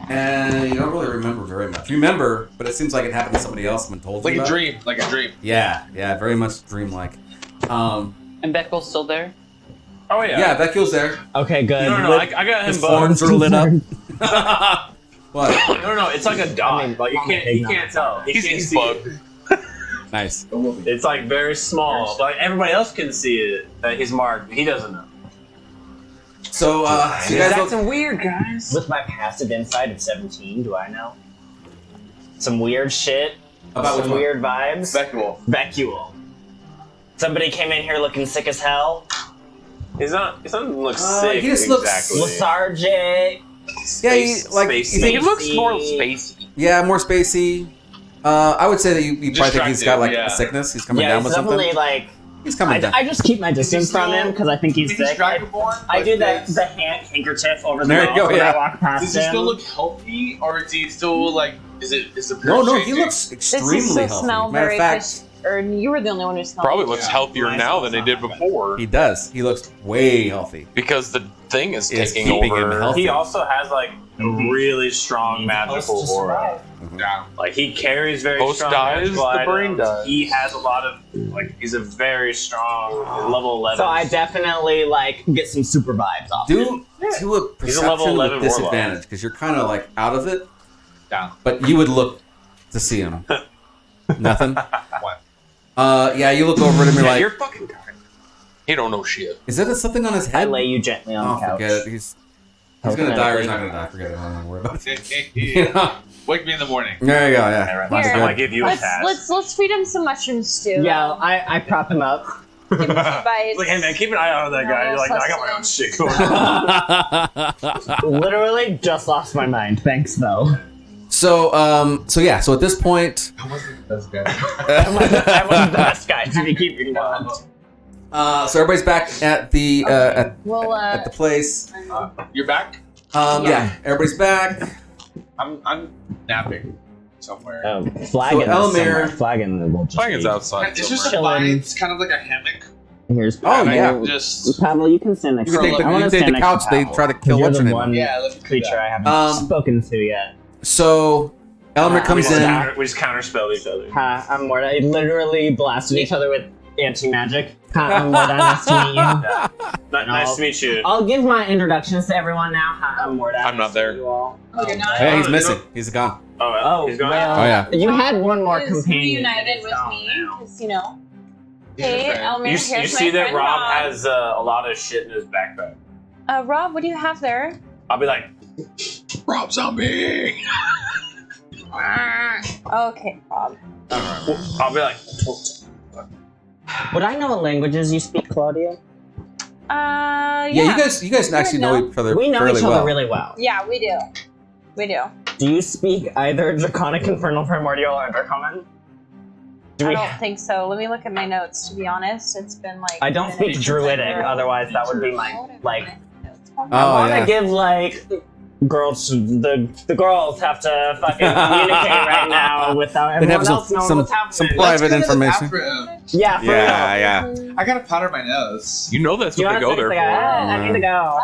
and you don't really remember very much. You remember, but it seems like it happened to somebody else and told you. Like a about it. dream. Like a dream. Yeah, very much dreamlike. And Beckel's still there? Oh yeah. Yeah, Becky's there. Okay, good. No, I got him His both. horns are lit up. What? No, it's like a dot. I mean, like you can't tell. He can't He's see bugged. it. Nice. It's like very small, but like, everybody else can see it. That he's marked. He doesn't know. So, so you guys That's look, weird, guys. With my passive insight of 17, do I know? Some weird shit. About which some one? weird vibes. Beckwolf. Becule. Somebody came in here looking sick as hell. He doesn't look sick. he just looks- exactly. Lethargic. yeah, you, like you Spacey. think, He looks more spacey. yeah, more spacey. I would say that you probably think he's got like Distracted, a yeah. sickness. He's coming Yeah, down he's with something. definitely like. He's coming down. I just keep my distance from him because I think he's sick. Dragonborn. I do the handkerchief over the There you mouth go, when yeah. I walk past Does he him. still look healthy, or is he still like? Is the No, appearance he changing? looks This extremely is still healthy. smell Matter of very fact, fish. Or you were the only one who smelled. Probably looks Yeah. healthier now than he did before he does. He looks way healthy. because the thing is Is taking keeping him over. healthy. He also has like a really strong magical aura. Yeah. Like he carries very Host strong dies, magical the brain items. dies. He has a lot of like he's a very strong level 11. So I definitely like get some super vibes off. Do a He's a level perception 11 with warlock. disadvantage because you're kind of like out of it. Down. But you would look to see him. Nothing. What? Yeah, you look over at him. You're Yeah, like, you're fucking tired. He don't know shit. is that something on his I head? lay you gently on Oh, the couch. forget it. He's gonna die or he's not gonna die. Forget it. I don't even worry about it. Yeah. Wake me in the morning. There you go. Yeah. Last Here. time I give you a Let's task. let's feed him some mushroom stew. Yeah, I prop him up. Give him some bites. Like, hey man, keep an eye out on that guy. No, You're like, no, I got my own shit going on. Literally just lost my mind. Thanks though. So yeah. So at this point, I wasn't the best guy. I wasn't the best guy to be keeping one. so everybody's back at the We'll at the place. You're back. Yeah, everybody's back. I'm napping somewhere. Flagging. So, Elmer- somewhere. Flagging will just Flagging's be- outside. It's just a Chilling. vibe. It's kind of like a hammock. Here's Oh, Pavel. yeah. Just Pavel, you can stand next You to can me. take I the, wanna you can take stand the next couch. to They Pavel, try to 'cause kill you're what's the her name. one yeah. Let's do creature that. I haven't spoken to yet. So Elmer comes in. We just counterspell each other. Hi, I'm Morda. I literally blasted each other with anti-magic. Hi, I'm Morda. Nice to meet you. Nice to meet you. I'll give my introductions to everyone now. Hi, I'm Morda. I'm not Nice to there. meet you all. Oh, you're not? Hey, he's missing. He's gone. Oh, he's gone. well, Oh, yeah. You had one more Is companion. reunited with Oh, me, no. because you know. Hey, Elmer, You here's see my that friend Rob Rob. has a lot of shit in his backpack. Rob, what do you have there? I'll be like, Rob Zombie. Okay, Rob. I'll be like, Would I know what languages you speak, Claudia? Yeah. Yeah, you guys actually know know. each other We know fairly each other well. really well. Yeah, we do. We do. Do you speak either Draconic, Infernal, Primordial, or Undercommon? I don't think so. Let me look at my notes, to be honest. It's been like... I don't speak minutes Druidic, since I wrote. otherwise that would be my, like... Oh, I want to yeah. give, like... Girls, the girls have to fucking communicate right now without They'd everyone have else knowing what's happening. some private information. Yeah, for real. Yeah. I gotta powder my nose. You know that's Do you what they want go to there say, for. I need to go.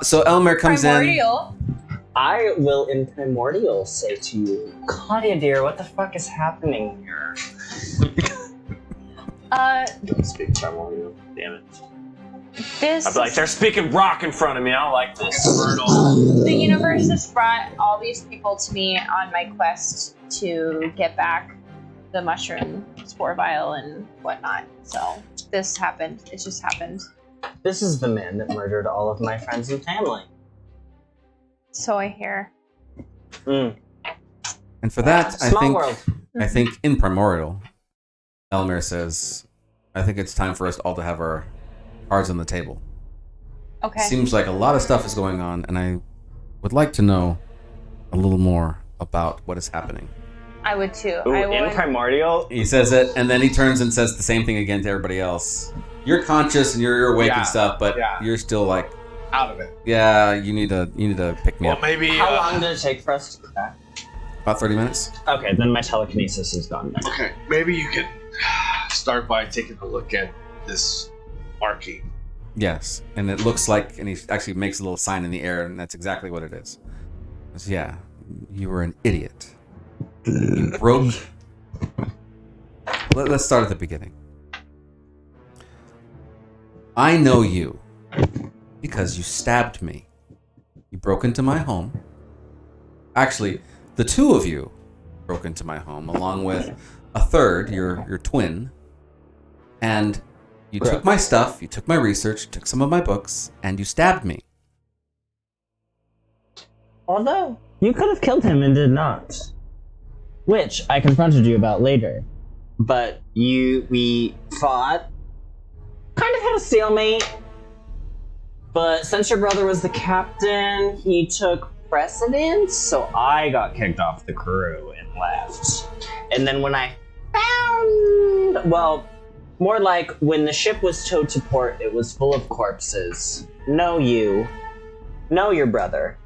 So Elmer comes in. Primordial. I will in Primordial say to you, Claudia dear, what the fuck is happening here? don't speak primordial. Damn it. This I'd be like, they're speaking rock in front of me. I don't like this. the universe has brought all these people to me on my quest to get back the mushroom spore vial and whatnot. So this happened. It just happened. This is the man that murdered all of my friends and family. So I hear. And for that, Small world. I think in Primordial, Elmer says, I think it's time for us all to have our cards on the table. Okay. Seems like a lot of stuff is going on, and I would like to know a little more about what is happening. I would too. Ooh, I in would. Primordial, He says it, and then he turns and says the same thing again to everybody else. You're conscious and you're awake and stuff, but you're still like, Out of it. yeah, you need to pick me Well, up. maybe. how long did it take for us to get back? About 30 minutes. Okay, then my telekinesis is gone then. Okay, maybe you could start by taking a look at this marking. Yes, and it looks like, and he actually makes a little sign in the air, and that's exactly what it is. He says, yeah, you were an idiot. You broke. Let's start at the beginning. I know you because you stabbed me. You broke into my home. Actually, the two of you broke into my home, along with a third, your twin, and you took my stuff, you took my research, took some of my books, and you stabbed me. Although, you could have killed him and did not. Which I confronted you about later. But we fought, kind of had a stalemate. But since your brother was the captain, he took precedence, so I got kicked off the crew and left. And then when I found, well, more like when the ship was towed to port, it was full of corpses. No you, no your brother.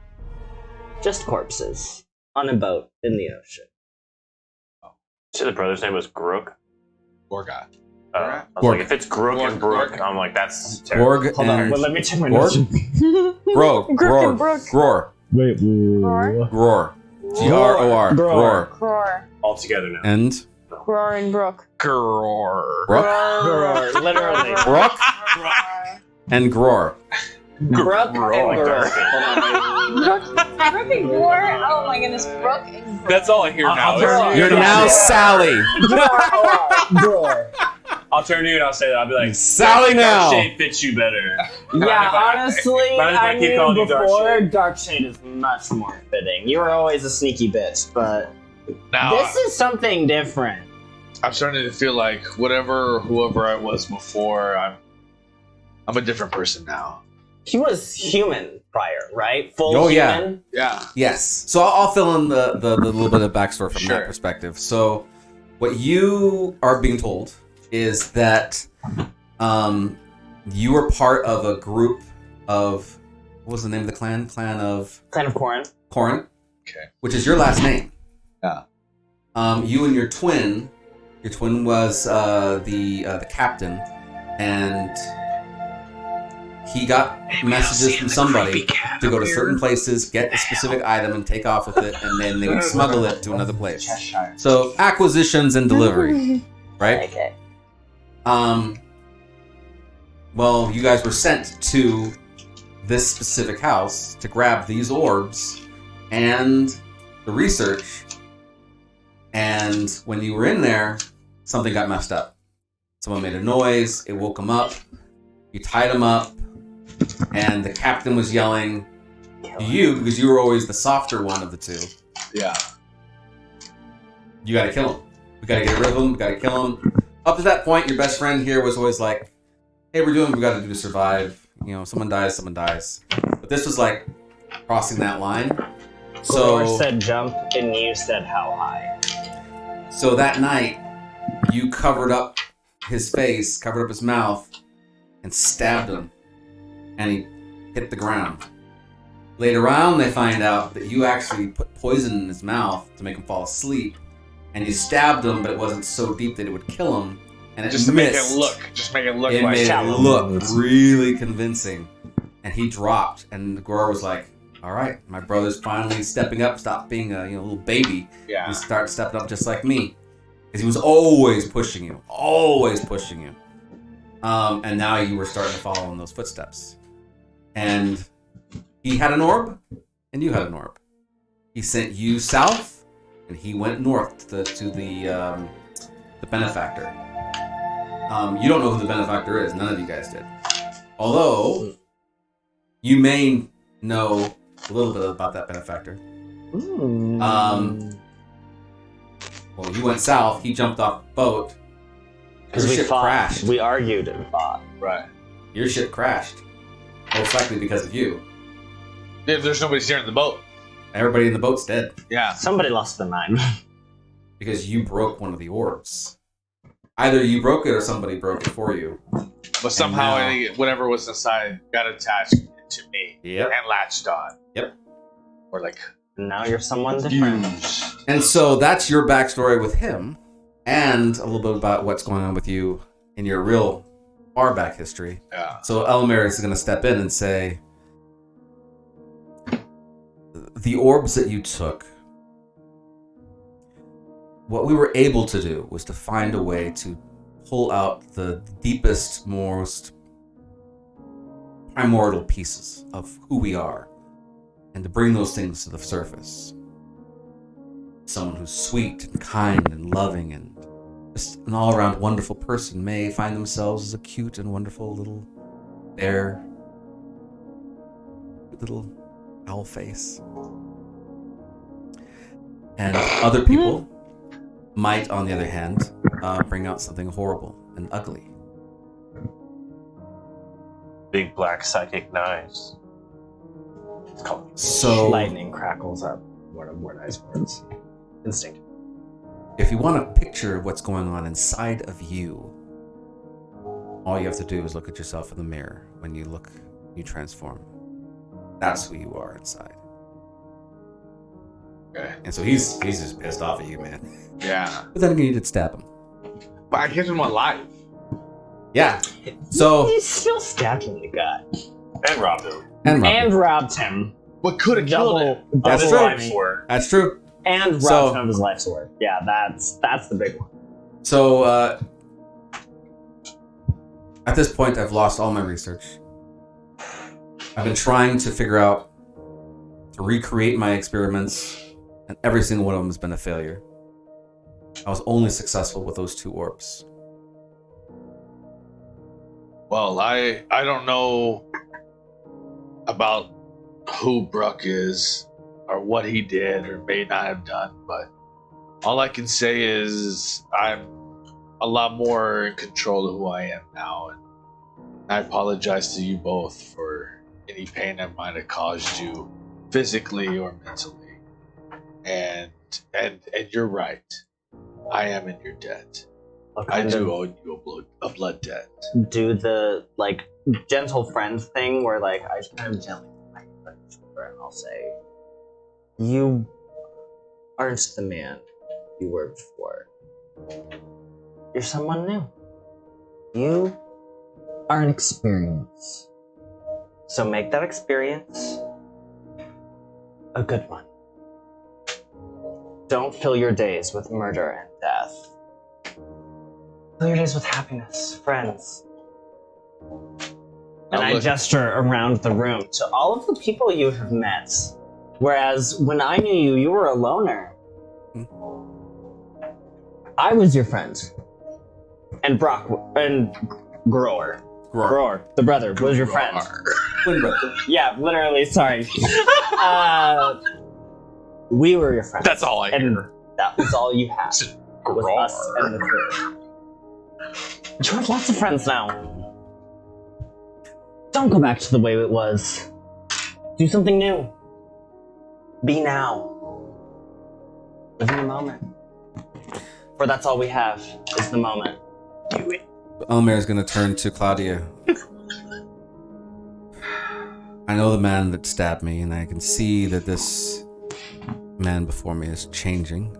Just corpses on a boat in the ocean. So the brother's name was Grook? Gorga. I was Gorg. like, if it's Grook and Gorg. Brook, I'm like, that's terrible. Gorg Hold on, and well, let me check my Gorg? notes. Grog, Grook and Brook. Gror, Wait, Roar. Gror, Gror, Gror. Gror, Roar. All together now. and Roar and Brook. Gror. Brook, Gror, literally. Brook, and Gror. Brook and Like Gror. Darkshade. Brook and Roar. Oh my goodness. Brook and Brook. That's all I hear now. I'll You're now Sally. Gror. I'll turn to you and I'll say that. I'll be like, Sally now. Darkshade fits you better. Yeah, honestly, But if I I keep knew calling you before Darkshade is much more fitting. You were always a sneaky bitch, but Now, this is something different. I'm starting to feel like whoever I was before, I'm a different person now. He was human prior, right? Full Oh, yeah. human. Yeah. Yes. So I'll fill in the little bit of backstory from Sure. that perspective. So what you are being told is that you were part of a group of, what was the name of the clan? Clan of Clan of Corin. Corin, Okay. which is your last name. Yeah. You and your twin was the captain, and he got messages from somebody to go to certain places, get a specific item, and take off with it, and then they would smuggle it to another place. Cheshire. So acquisitions and delivery, right? Okay. Well, you guys were sent to this specific house to grab these orbs and the research. And when you were in there, something got messed up. Someone made a noise. It woke them up. You tied them up. And the captain was yelling to you, because you were always the softer one of the two. Yeah. You gotta kill him. We gotta get rid of him. We gotta kill him. Up to that point, your best friend here was always like, hey, we're doing what we gotta do to survive. You know, someone dies, someone dies. But this was like crossing that line. Glor So, said jump, and you said how high. so that night, you covered up his face, covered up his mouth, and stabbed him. And he hit the ground. Later on, they find out that you actually put poison in his mouth to make him fall asleep. And you stabbed him, but it wasn't so deep that it would kill him. And it Just to make missed. it look. Just make it look It like made it shallow look wounds. really convincing. And he dropped, and Gror was like, all right, my brother's finally stepping up, stop being a little baby. Yeah. He started stepping up just like me. Because he was always pushing you. Always pushing you. And now you were starting to follow in those footsteps. And he had an orb, and you had an orb. He sent you south, and he went north to the benefactor. You don't know who the benefactor is. None of you guys did. Although, you may know a little bit about that benefactor. Well, you went south. He jumped off the boat. Because Your we ship fought. crashed. We argued and fought. Right. Your ship crashed. Most likely because of you. If there's nobody steering the boat. Everybody in the boat's dead. Yeah. Somebody lost their mind. Because you broke one of the orbs. Either you broke it or somebody broke it for you. But somehow whatever was inside got attached to me. Yep. And latched on. Yep. Or like Now you're someone different. And so that's your backstory with him, and a little bit about what's going on with you in your real far back history. Yeah. So Elmer is going to step in and say, the orbs that you took, what we were able to do was to find a way to pull out the deepest, most primordial pieces of who we are and to bring those things to the surface. Someone who's sweet and kind and loving and just an all-around wonderful person may find themselves as a cute and wonderful little bear, little owl face. And other people might, on the other hand, bring out something horrible and ugly. Big black psychic knives. It's called So, lightning crackles up. One of more nice words. Instinct. if you want a picture of what's going on inside of you, all you have to do is look at yourself in the mirror. When you transform. That's who you are inside. Okay. And so he's just pissed off at you, man. Yeah. But then again, you did stab him. But I hit him alive. Yeah. So He still stabbed him in the gut. And robbed him. And robbed him. What could have killed him? That's double true. whammy. That's true. And robbed So- him of his life's work. Yeah, that's the big one. So at this point, I've lost all my research. I've been trying to figure out to recreate my experiments, and every single one of them has been a failure. I was only successful with those 2 orbs. Well, I don't know about who Bruck is or what he did or may not have done, but all I can say is I'm a lot more in control of who I am now, and I apologize to you both for any pain I might have caused you physically or mentally. And you're right. I am in your debt. I do owe you a blood debt. Do the gentle friend thing where I just kind of gently pat my shoulder and I'll say, "You aren't the man you were before. You're someone new. You are an experience. So make that experience a good one. Don't fill your days with murder and death. Fill your days with happiness, friends." And I gesture around the room to all of the people you have met. Whereas when I knew you, you were a loner. I was your friend. And Brock and Grower, the brother, was your friend. Twin brother. Yeah, literally, sorry. We were your friends. That's all I And hear. that was all you had. Was us and the crew. You have lots of friends now. Don't go back to the way it was. Do something new. Be now. Live in the moment. For that's all we have, is the moment. Do it. Elmer is going to turn to Claudia. I know the man that stabbed me, and I can see that this man before me is changing.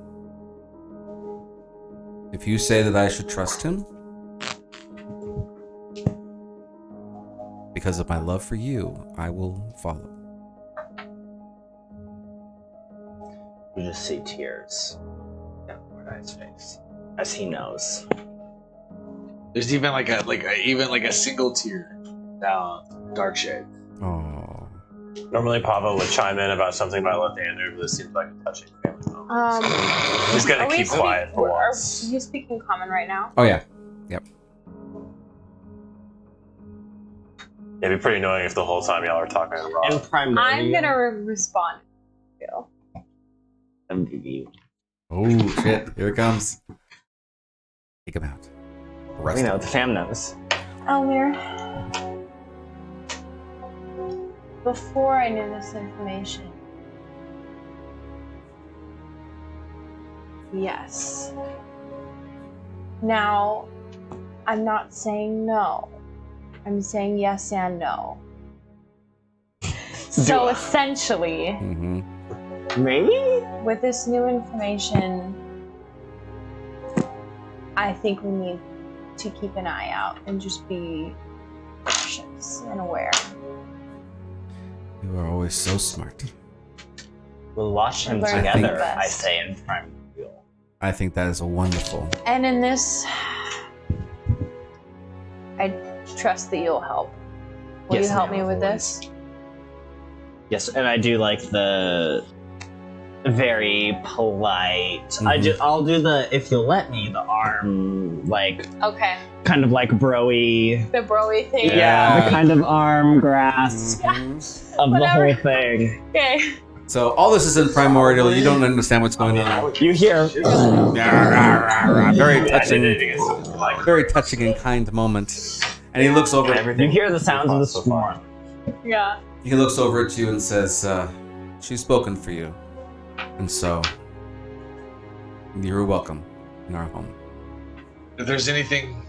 If you say that I should trust him, because of my love for you, I will follow. You just see tears down Mordai's face, as he knows. There's even like a single tear down Darkshade. Oh. Normally, Pava would chime in about something about Lathander, but this seems like a touching family moment. He's gonna are we keep quiet for Are once. you speaking common right now? Oh yeah. It'd be pretty annoying if the whole time y'all are talking And wrong. primordial. I'm gonna respond. Phil. MDV. Oh shit! Here it comes. Take him out. Arrest You know, him. the fam knows. Elmir, before I knew this information, yes. Now, I'm not saying no. I'm saying yes and no. So essentially, Mm-hmm. Maybe? with this new information, I think we need to keep an eye out and just be cautious and aware. You are always so smart. We'll watch them Learn from the together, best. I say in primordial. I think that is a wonderful. And in this, I trust that you'll help. Will Yes, you help ma'am, me with always. this? Yes, and I do like the very polite. I'll do the if you'll let me the arm like Okay. kind of like broy. The broy thing. Yeah, the kind of arm grasp Mhm. of the Whatever. whole thing. Okay. So all this is in primordial. You don't understand what's going on. You hear Very touching, Like, very touching and kind moment. And he looks over. you hear the sounds of the so far. storm. Yeah. He looks over at you and says, "She's spoken for you, and so you're welcome in our home." If there's anything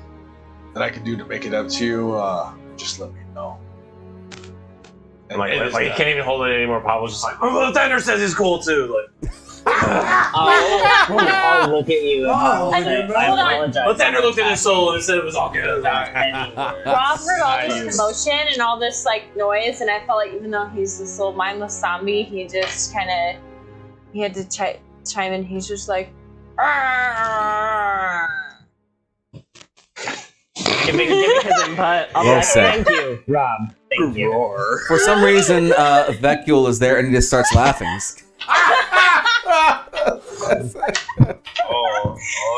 that I can do to make it up to you, just let me know. And like, it is, he can't even hold it anymore. Pablo's just like, oh, Lathander says he's cool too. Like, I'll look at you and I'll And say, hold I on. apologize. Lathander looked at his soul and said it was all good. Rob heard all this commotion and all this like noise, and I felt like even though he's this little mindless zombie, he just kind of he had to chime in. He's just like, "Arr." Giving his input. I'll be Well like, said. thank you, Rob. Thank you. For some reason, Vecule is there and he just starts laughing.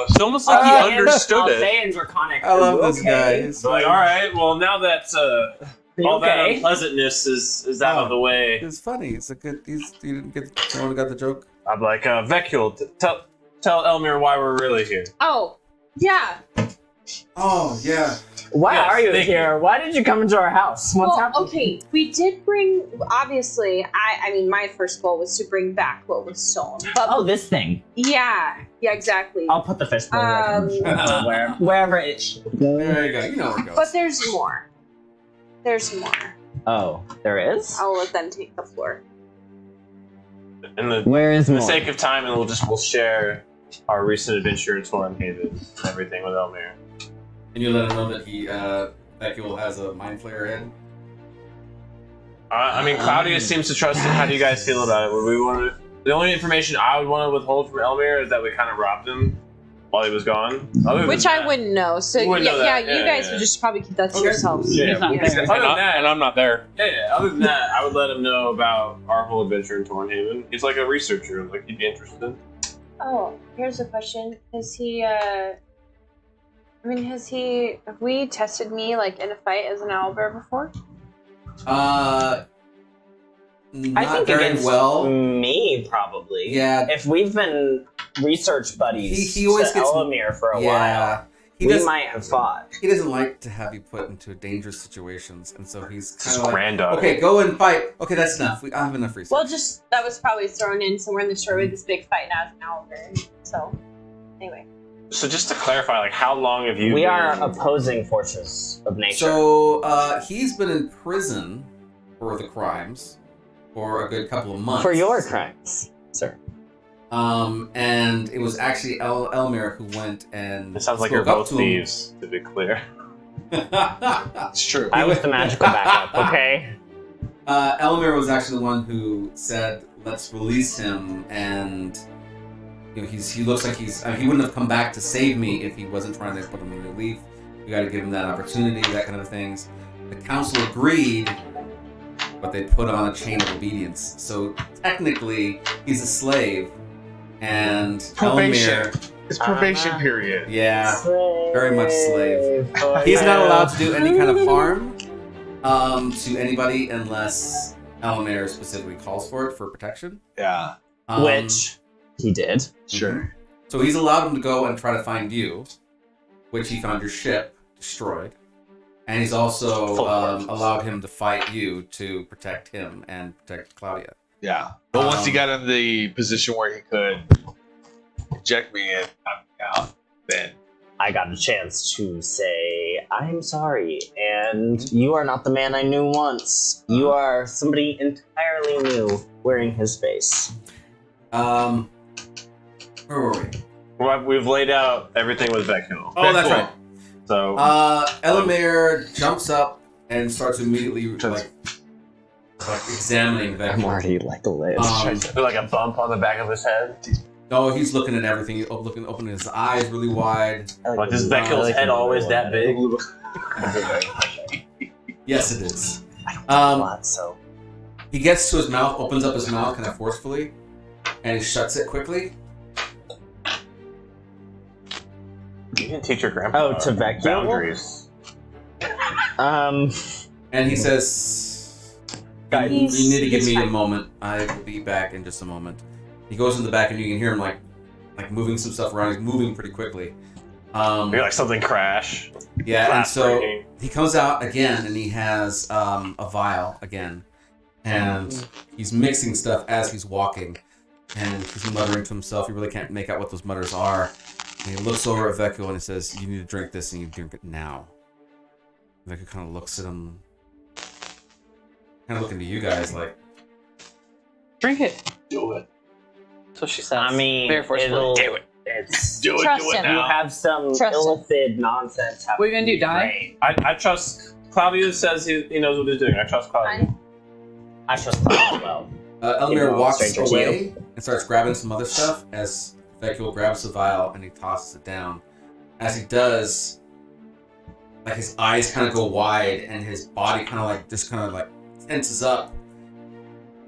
It's almost like he I'll understood it. say in Draconic. I love "Are this you guy. okay? He's Like, all right, well, now that Are you all that okay?" unpleasantness is out of the way, It's funny. It's a good. You didn't get. Someone got the joke. I'm like, Vecule, tell Elmir why we're really here. "Oh, yeah. Oh yeah. Why Yes, are you thank here? Why did you come into our house? What's Well, happening? okay. We did bring. Obviously, I mean, my first goal was to bring back what was stolen. But Oh, this thing. yeah, exactly. I'll put the fishbowl wherever it should go. There you go. You know where it goes. But there's more. There's more. Oh, there is? I'll let them take the floor. In the Where is for the more? sake of time, and we'll share our recent adventure in Tornhaven and everything with Elmir. And you let him know that Vecule has a mind flayer head. I mean, Claudia seems to trust it. How do you guys feel about it? Would we want to? The only information I would want to withhold from Elmir is that we kind of robbed him while he was gone. Other than Which I that- wouldn't know. So You wouldn't know yeah, that. you Yeah, guys yeah. would just probably keep that to Okay. yourselves. Yeah, He's not because there. other than that, And I'm not there. yeah. Other than that, I would let him know about our whole adventure in Tornhaven. He's like a researcher. Like he'd be interested. Oh, here's a question. Has he have we tested me like in a fight as an owlbear before? Not I think very against well. me, probably. Yeah. If we've been research buddies He always to gets- Elamir for a while, Yeah. He we doesn't. might have fought. He doesn't like to have you put into dangerous situations, and so he's It's kind his of like, granddaughter. okay, go and fight. Okay, that's enough. I have enough research. Well, just that was probably thrown in somewhere in the story with this big fight now as an owlbear. So, anyway. So just to clarify, like, how long have you? We been... are opposing forces of nature. So he's been in prison for the crimes for a good couple of months. for your crimes, sir. And it was actually Elmir who went and It sounds like spoke you're up both to him. thieves, to be clear. It's true. I was the magical backup, okay? Elmir was actually the one who said, "Let's release him," and he looks like he wouldn't have come back to save me if he wasn't trying to put him in relief. You got to give him that opportunity, that kind of things. The council agreed, but they put on a chain of obedience. So technically, he's a slave, and Probation. Elmer, It's probation period. yeah, very much slave. He's not allowed to do any kind of harm to anybody unless Elmer specifically calls for it for protection. Yeah. Which he did. Sure. So he's allowed him to go and try to find you, which he found your ship destroyed. And he's also allowed him to fight you to protect him and protect Claudia. Yeah. But once he got in the position where he could eject me and knock me out, then I got a chance to say, I'm sorry, and you are not the man I knew once. You are somebody entirely new wearing his face. Where were we? Well, we've laid out everything with Vecchio. Oh, that's right. So Elamir jumps up and starts immediately like examining I'm Vecchio. already like a ledge. like a bump on the back of his head. No, he's looking at everything. He's opening his eyes really wide. Like, is Vecchio's head always that big? Yes, it is. A lot, so. He gets to his mouth, opens up his mouth kind of forcefully, and he shuts it quickly. You can teach your grandpa. Oh, to Vecchio? Boundaries. And he says, you need to give me a moment. I will be back in just a moment. He goes in the back and you can hear him like moving some stuff around. He's moving pretty quickly. Maybe like something crash. Yeah, and Glass so breaking. he comes out again and he has a vial again. And he's mixing stuff as he's walking. And he's muttering to himself. He really can't make out what those mutters are. And he looks over at Vecchio and he says, you need to drink this and you drink it now. Vecchio kind of looks at him. Kind of looking to you guys like, Drink it. do it. So she says. I mean, very forcefully. do it. It's, Do it. Trust Do it him. you now. have some Trust him. illicit nonsense happening. What are you gonna do, die? I trust. Claudia says he knows what he's doing. I trust Claudia. I trust Claudia as well. Elmer know, walks stranger to away and starts grabbing some other stuff as Vecchio grabs the vial and he tosses it down. As he does, like his eyes kind of go wide and his body kind of like tenses up,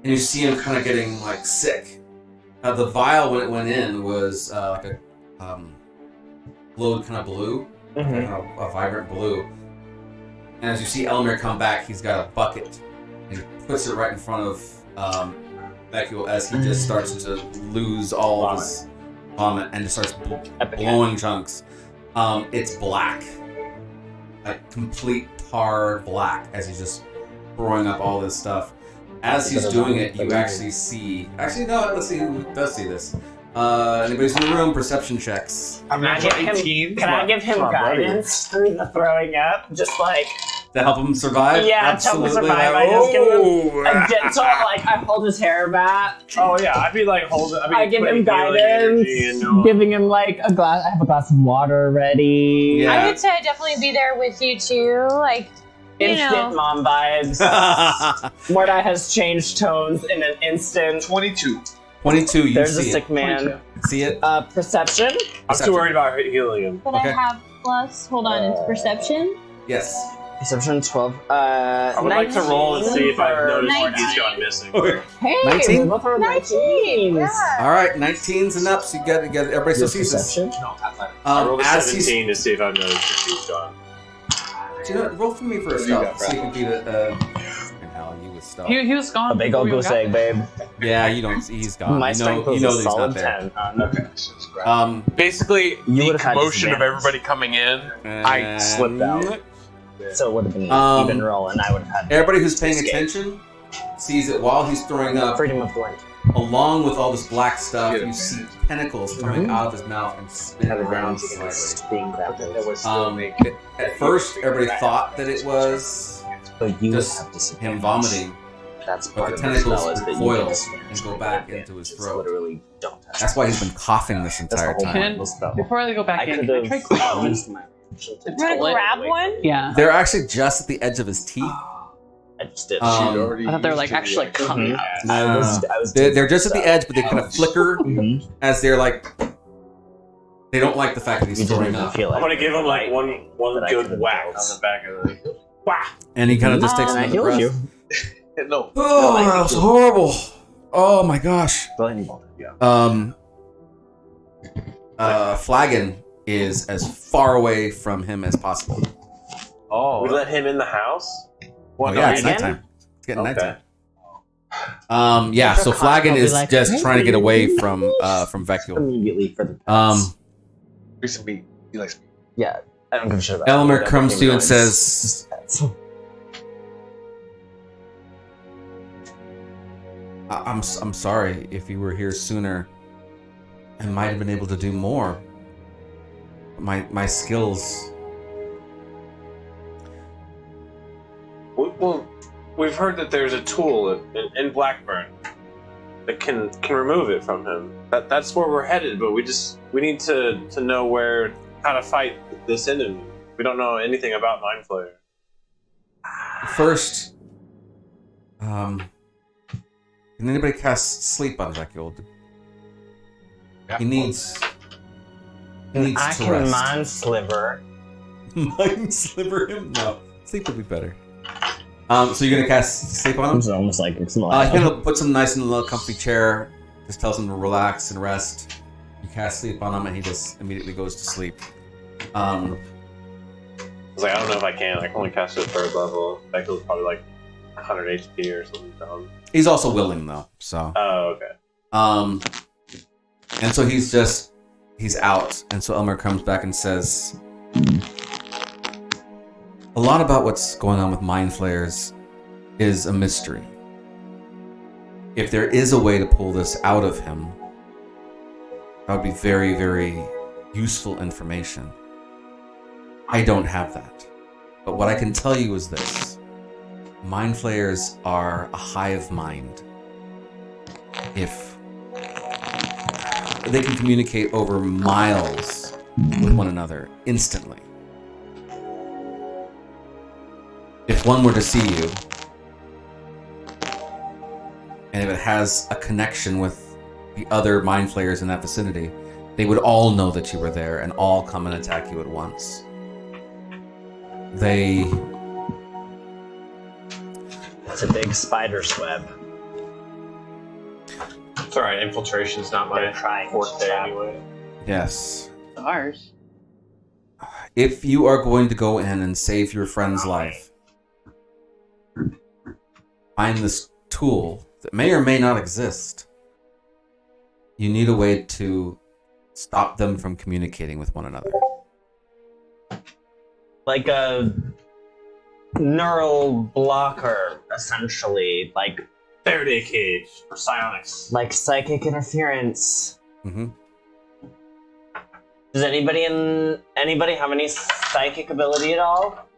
and you see him kind of getting like sick. The vial when it went in was like a glowed kind of blue, kind of a vibrant blue. And as you see Elmer come back, he's got a bucket and he puts it right in front of Vecchio as he just starts to lose all of his vomit and just starts blowing chunks. It's black, like complete tar black, as he's just throwing up all this stuff. As he's doing it, you actually see. Actually, no. Let's see who does see this. Anybody's in the room? Perception checks I'm Can I give him, 18. can I give him guidance through the throwing up? Just like, to help him survive. yeah, Absolutely. to survive. I just give him a gentle, like, I hold his hair back. Oh yeah, I'd be like holding. I give him putting healing guidance, energy into giving him like a glass. I have a glass of water ready. Yeah. I would say I'd definitely be there with you too. Like, you Instant know. mom vibes. Mordai has changed tones in an instant. 22. 22. You There's a see sick man. it. See it? Perception. I'm too worried about healing him. But Okay. I have plus. Hold on, it's perception. Yes. Perception 12. I would like to roll and see if I've noticed what he's 19. gone missing. Okay. Hey, 19? we both rolled 19. 19s. Yeah. All right. 19's and up. So you got everybody still sees this. Perception. No, athletic. I rolled a As he's 17 to see if I've noticed if he's gone. Do you know, roll for me for a What do you stealth. got, See if you can beat it. Hell, you with stealth. He was gone. A big before old we goose got egg, there. babe. Yeah, you don't. He's gone. My you strength know was that a he's not solid there. 10. Okay, so it's great. Basically, You the would've had commotion of disadvantage. everybody coming in, I slipped out. So it would have been Um, even roll, and I would have had Everybody who's paying escape. attention sees that while he's throwing up, Freedom of glint. along with all this black stuff, Yeah. you see tentacles coming out of his mouth and spinning around slightly. being grappled. That was still At first, everybody thought that it was But you just would have disadvantage. him vomiting, That's but part the of tentacles spell is that you recoil get disadvantage and go when back you into his just throat. Literally don't touch That's why he's been coughing this That's the entire whole time. point of the spell. Before I go back I in, could can I have try grabbing one? used my action to Wanna pull it grab away one? from Yeah. They're actually just at the edge of his teeth. I just did. Um, I thought they were like actually like coming out. I was They're just at the edge, but they kind of flicker Mhm. as they're like They don't like the fact that You he's didn't throwing even up. feel it. I'm gonna give him like one That I good could've whack built. on the back of the. Wah! And he kind of just takes And I another healed breath. you. No. Oh, that was horrible. Oh my gosh. Lightning bolt. Yeah. Flagon is as far away from him as possible. Oh, We let him in the house. Oh yeah, it's again? nighttime. It's getting Okay. nighttime. Yeah, so Flagon I'll be is like, just trying to get away from Vecul. Immediately for the pets. piece of meat. He likes meat. Yeah, I don't give a shit about Elmer food. comes to you and It's says, pets. I'm sorry. If you were here sooner, I might have been able to do more. My skills. Well, we've heard that there's a tool in Blackburn that can remove it from him. That's where we're headed, but we need to know how to fight this enemy. We don't know anything about Mind Flayer. First, can anybody cast sleep on Vecul? He needs I to can rest. mind sliver. Mind sliver him? No, sleep would be better. So you're gonna cast sleep on him? It's almost like it's He's gonna put him nice in a little comfy chair. Just tells him to relax and rest. You cast sleep on him, and he just immediately goes to sleep. I was like, I don't know if I can. I can only cast it at 3rd level. That was probably like 100 HP or something dumb. He's also willing though, so. Oh, okay. And so he's out, and so Elmer comes back and says, a lot about what's going on with Mind Flayers is a mystery. If there is a way to pull this out of him, that would be very, very useful information. I don't have that. But what I can tell you is this. Mind Flayers are a hive mind. If they can communicate over miles with one another instantly. If one were to see you, and if it has a connection with the other Mind Flayers in that vicinity, they would all know that you were there and all come and attack you at once. It's a big spider's web. It's alright, infiltration's not my They're trying to forte trap. anyway. Yes. Ours. If you are going to go in and save your friend's life, find this tool that may or may not exist. You need a way to stop them from communicating with one another. Like a neural blocker, essentially. Like Faraday cage for psionics. psychic interference. Mm-hmm. Does anybody have any psychic ability at all?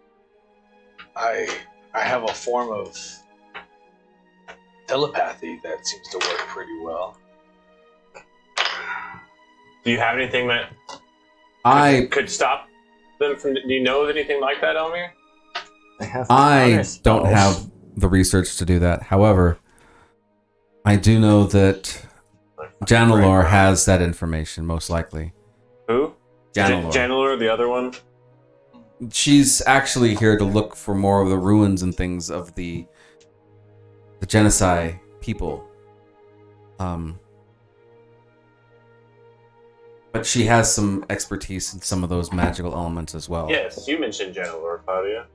I have a form of telepathy that seems to work pretty well. Do you have anything that I could stop them from? Do you know of anything like that, Elmir? I don't have the research to do that. However, I do know that Janelor has that information, most likely. Who? Janelor. Janelor, the other one. She's actually here to look for more of the ruins and things of the genocide people. But she has some expertise in some of those magical elements as well. Yes, you mentioned Janelor, Claudia.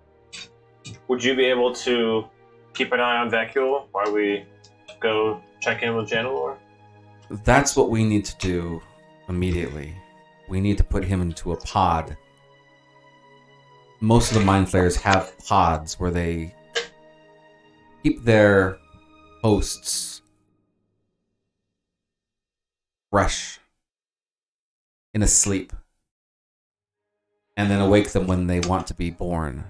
Would you be able to keep an eye on Vecul while we go check in with Janelor? That's what we need to do immediately. We need to put him into a pod. Most of the Mind Flayers have pods where they keep their hosts fresh in a sleep and then awake them when they want to be born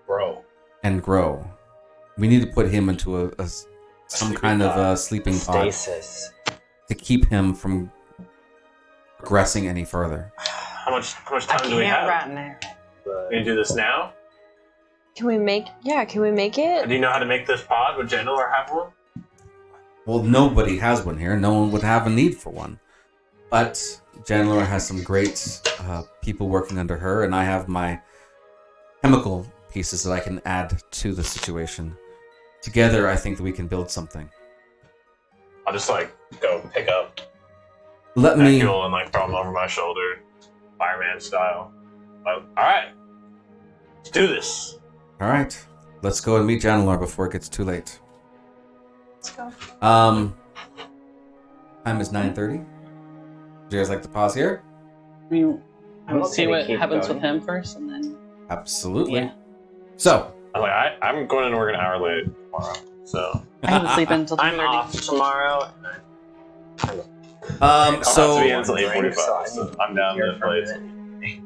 Bro. and grow. We need to put him into some kind of a sleeping pod Stasis. to keep him from progressing any further. How much time do we have? right now. Can you do this now? Can we make it? Do you know how to make this pod? Would Janelor have one? Well, nobody has one here. No one would have a need for one. But Janlor has some great people working under her, and I have my chemical pieces that I can add to the situation. Together, I think that we can build something. I'll just like go pick up Let me. Fuel and like throw them over my shoulder, fireman style. Like, all right, let's do this. All right, let's go and meet Janlor before it gets too late. Let's go. Time is 9:30. Would you guys like to pause here? I mean, I'm we'll okay see to what keep happens going. with him first, and then Absolutely. Yeah. So, I'm like, I'm going into work an hour late tomorrow, so I have to sleep until I'm 2:30. off tomorrow. I'll have to be so in until 8:45. So I'm down to the place.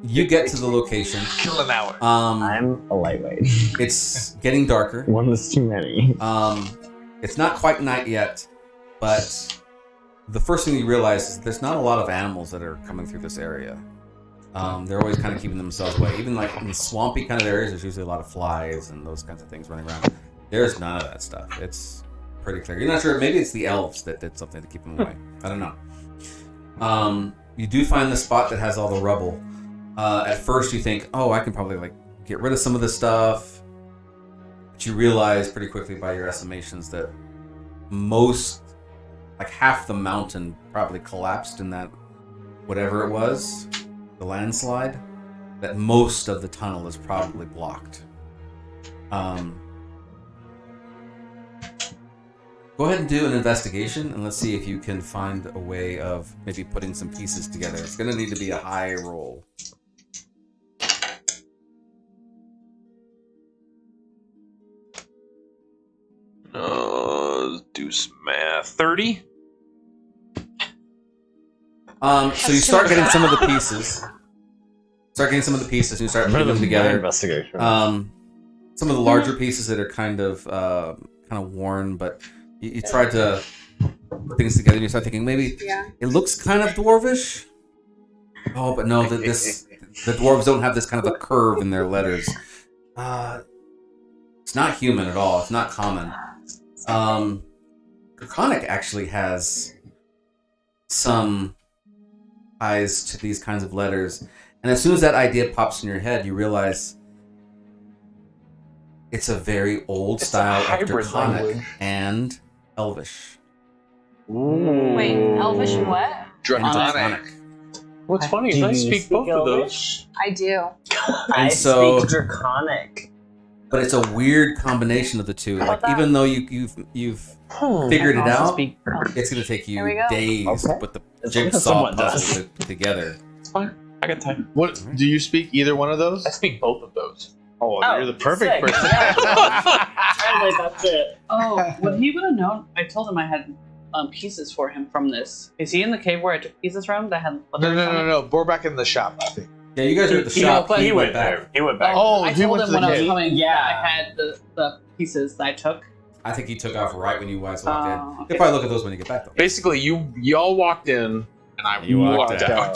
you get to the location. Kill an hour. I'm a lightweight. It's getting darker. One is too many. It's not quite night yet, but the first thing you realize is there's not a lot of animals that are coming through this area. They're always kind of keeping themselves away. Even like in swampy kind of areas, there's usually a lot of flies and those kinds of things running around. There's none of that stuff. It's pretty clear. You're not sure. Maybe it's the elves that did something to keep them away. I don't know. You do find the spot that has all the rubble. At first, you think, "Oh, I can probably like get rid of some of this stuff," but you realize pretty quickly by your estimations that like half the mountain probably collapsed in that whatever it was, the landslide, that most of the tunnel is probably blocked. Go ahead and do an investigation, and let's see if you can find a way of maybe putting some pieces together. It's going to need to be a high roll. Do some math. 30? So you start getting some of the pieces. And you start putting them together. Investigation. Some of the larger pieces that are kind of worn, but you try to put things together and you start thinking maybe it looks kind of dwarvish. Oh, but no, the dwarves don't have this kind of a curve in their letters. It's not human at all. It's not common. Draconic actually has some ties to these kinds of letters. And as soon as that idea pops in your head, you realize it's a very old style of Draconic and Elvish. Wait, Elvish and what? Draconic. What's funny is Do I you speak both of those. I do. I so- speak Draconic. But it's a weird combination of the two. Like even though you've figured it I also out, speak- it's going to take Here we you go. days to Okay. put the As long as jigsaw someone puzzle does. together. It's fine. I got time. What do you speak? Either one of those? I speak both of those. Oh, you're the perfect sick. person. Apparently that's it. Oh, would he would have known? I told him I had pieces for him from this. Is he in the cave where I took pieces from that had? No. We're back in the shop, I think. Yeah, you guys are at the He- shop. he He went back. there. He went back. Oh, I he told went him to the when I was cave. coming. Yeah. I had the pieces that I took. I think he took off right when you guys walked in. Oh, You'll okay. probably look at those when you get back, though. Basically, y'all walked in, and I You walked walked out. out.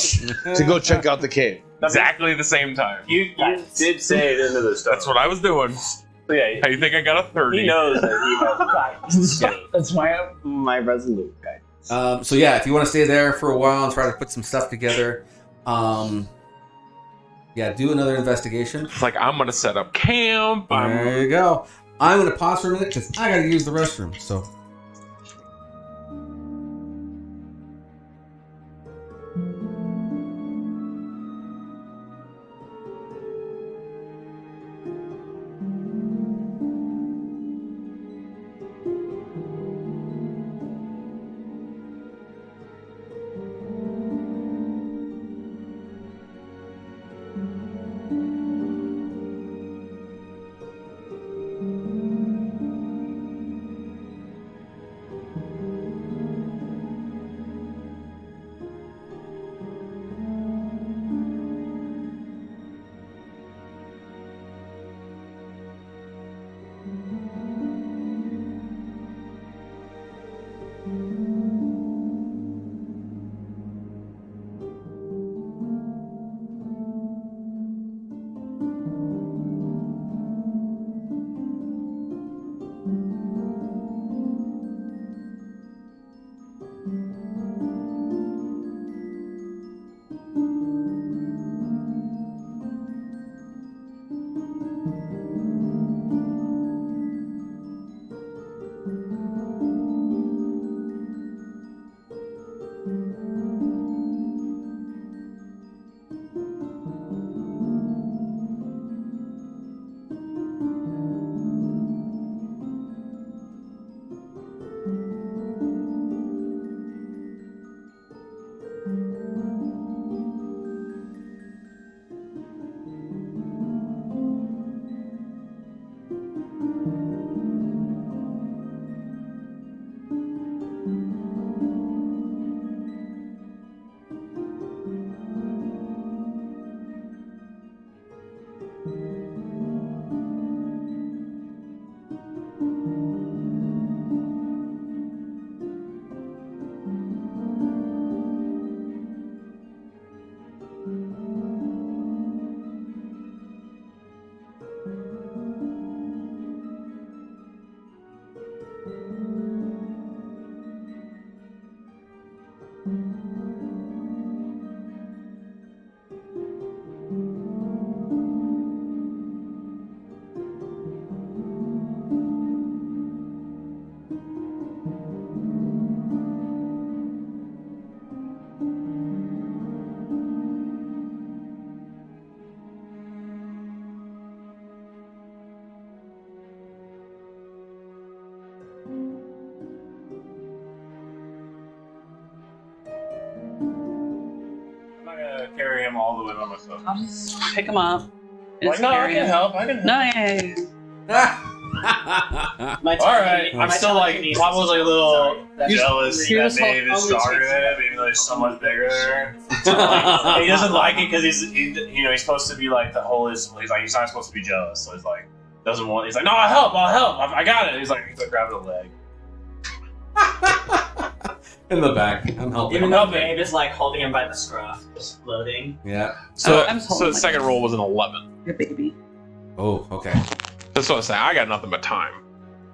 To go check out the cave. Exactly the same time. You did say it into the stuff. That's what I was doing. So yeah, How you think I got a 30? he knows that he has guidance. That's my resolute guidance. So yeah, if you want to stay there for a while and try to put some stuff together, yeah, do another investigation. It's like, I'm going to set up camp. There you go. I'm going to pause for a minute because I got to use the restroom. So. carry him all the way by myself. I'll just pick him up. And Like, just no, I carry can him. help. I can help. No, yeah. My All right, I'm still like telekinesis probably a is- little sorry. jealous You're that just Dave is only stronger takes than him, even though he's so much bigger. Like, he doesn't like it because he's supposed to be like the whole is. He's like he's not supposed to be jealous, so he's like doesn't want. He's like, no, I'll help. I got it. He's like grabbing a leg. In the back. I'm helping. Even though Babe is like holding him by the scruff, just floating. Yeah. So, I'm just so holding the my second gun. roll was an 11. Your baby. Oh, okay. That's what I'm saying. I got nothing but time.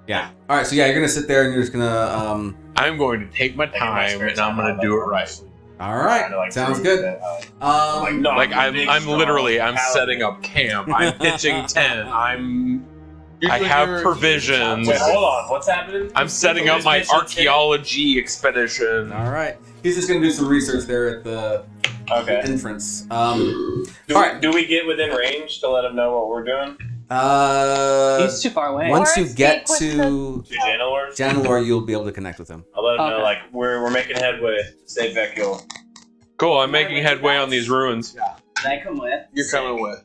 Yeah. All right. So yeah, you're gonna sit there and you're just gonna. I'm going to take my time and I'm going to do it right. All right. Sounds good. No, Like I'm big, literally strong I'm paladin. setting up camp. I'm pitching tent. I You're doing have your- provisions. Wait, hold on. What's happening? I'm setting up my Who's pitching archaeology expedition. All right. He's just gonna do some research there at the tent? Okay. entrance. Do, all right. do we get within range to let him know what we're doing? He's too far away. Once you Or get speak with to To Janelor? Janelor, you'll be able to connect with him. I'll let him know, Okay. like, we're making headway. Save Vecchio. Cool. I'm making headway on these ruins. Can I come with? You're coming with.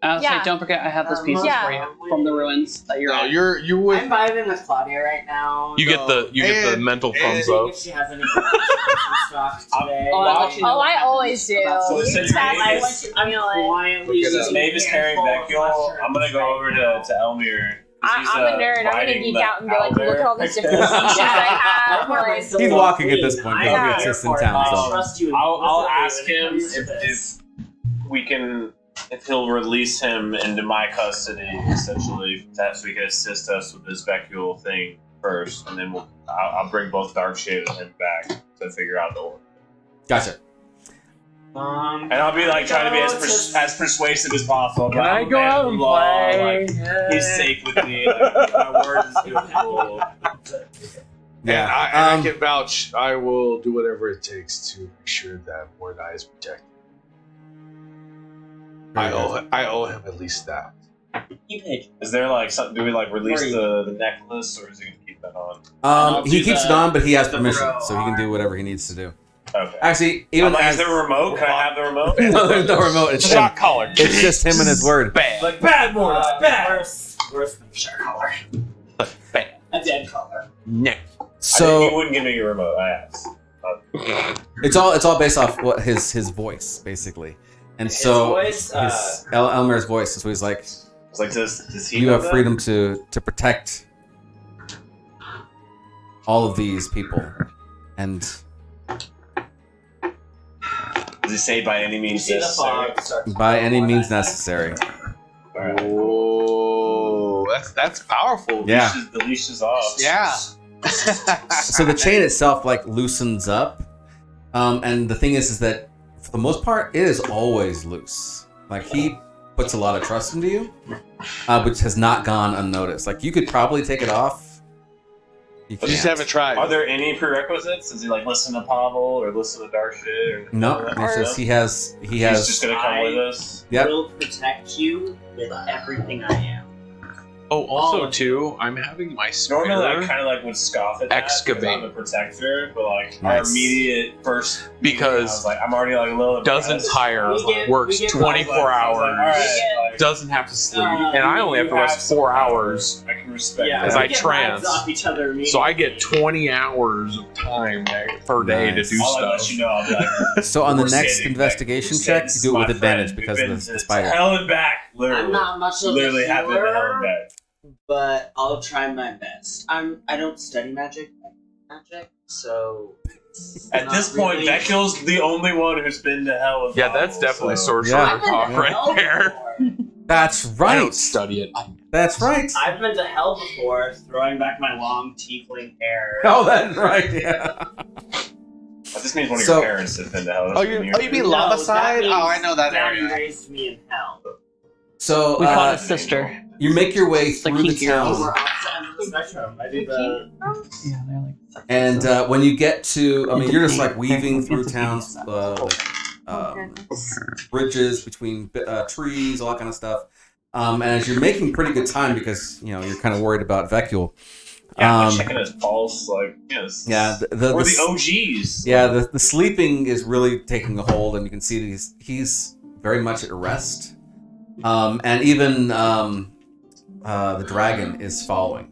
I was Yeah. like, don't forget, I have those pieces Yeah. for you from the ruins that you're No, at. you're with. I'm vibing with Claudia right now. You get the And- mental thumbs Seeing up. if she has any stock today. Oh, I'll let you know. Oh, I always do. So since That's Maeve what is- you I'm feel like. quietly Look it up. Since Maeve is carrying Vecchio, I'm gonna go over to Elmir. She's, I'm a nerd. I'm gonna riding geek the out and be like, look at all these different owlbear. species I have. Like, He's walking at this point, because it's just in town, so. Trust you I'll implicitly ask when it him comes to if this. we can, if he'll release him into my custody, essentially, so he can assist us with this Vecchio thing first, and then I'll bring both Darkshade and him back to figure out the order. Gotcha. And I'll be like trying to be as persuasive as possible. Can I go out and play? Like, he's safe with me. Like, my word is beautiful. Yeah. And I can vouch. I will do whatever it takes to make sure that Mordai is protected. I owe him at least that. Is there like something? Do we like release the necklace, or is he gonna keep that on? He keeps it on, but he has the permission, bro so he can do whatever he needs to do. Okay. Actually, I'm even like, as is there a remote? Can I have the remote? no, there's no remote. It's him. Shot collar. It's just him and his word. Bam. Like bad more, bad. Worse than shark color. Bam. A dead color. No. You So wouldn't give me your remote. I asked. it's all based off what his voice basically, and so voice, his Elmer's voice. So he's like, It's like, does he? you know have that? freedom to protect all of these people, and Does he say by any means See the necessary? fog start to by any roll means that. necessary. Alright. Oh, that's powerful. Yeah. The leash is off. Yeah. So the chain itself like loosens up, and the thing is that for the most part it is always loose. Like he puts a lot of trust into you, which has not gone unnoticed. Like you could probably take it off. You I just can't. haven't tried. Are there any prerequisites? Does he like listen to Pavel or listen to Darkshade? Or No, anything like it's that? just he has. He's just gonna come with us. Yep. Will protect you with everything I am. Oh, also too, I'm having my Normally, I spare kind of like would scoff at that 'cause Excavate. I'm the protector, but like our Nice. immediate first Because I was like, I'm already like a little doesn't impressed. tire, works we get 24 I was like, hours, alright, like, doesn't have to sleep, and I only have to you rest some 4 power. hours. I can respect Yeah, As that. I we get trance. vibes off each other So I get immediately. 20 hours of time per day Nice. to do I'll let stuff. you know. I'll be like, So on the we're next standing investigation back. check, This you do it is with my advantage friend. because We've of been the to spider. Hell and back, I'm literally. not much of Literally a have been to hell and healer, back. but I'll try my best. I don't study magic, so At not this point, really- Vecchio's the only one who's been to hell with Yeah, Pavel, that's definitely so. sorcerer Yeah. I've been talk to right hell there. before. That's I right. don't study it. That's right. I've been to hell before, throwing back my long tiefling hair. Oh, that's right. Yeah. That just means one of So- your parents has been to hell. Oh, you mean lava side? Oh, I know that Daddy area. raised me in hell. So We call it sister. you make your way like through the kinky Oh, girls. we're town, opposite ends of the spectrum. I do the. Yeah, they're like. and when you get to, I mean, you're just like weaving through towns, bridges between trees, all that kind of stuff. And as you're making pretty good time because you know you're kind of worried about Vecchio, Yeah, I'm checking his pulse. Like, yes. Yeah, We're the OGs. Yeah, the sleeping is really taking a hold, and you can see that he's very much at rest. And even the dragon is following.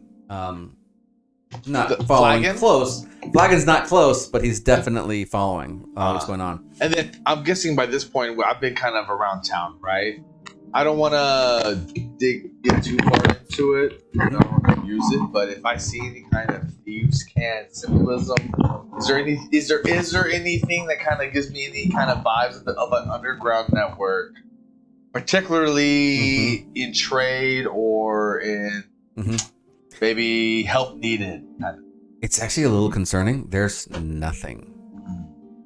Not The following flagon? close. Flagon's not close, but he's definitely following what's going on. And then I'm guessing by this point, I've been kind of around town, right? I don't want to get too far into it. I don't want to use it, but if I see any kind of thieves' can symbolism, is there anything that kind of gives me any kind of vibes of an underground network, particularly in trade or in maybe help needed? It's actually a little concerning. There's nothing,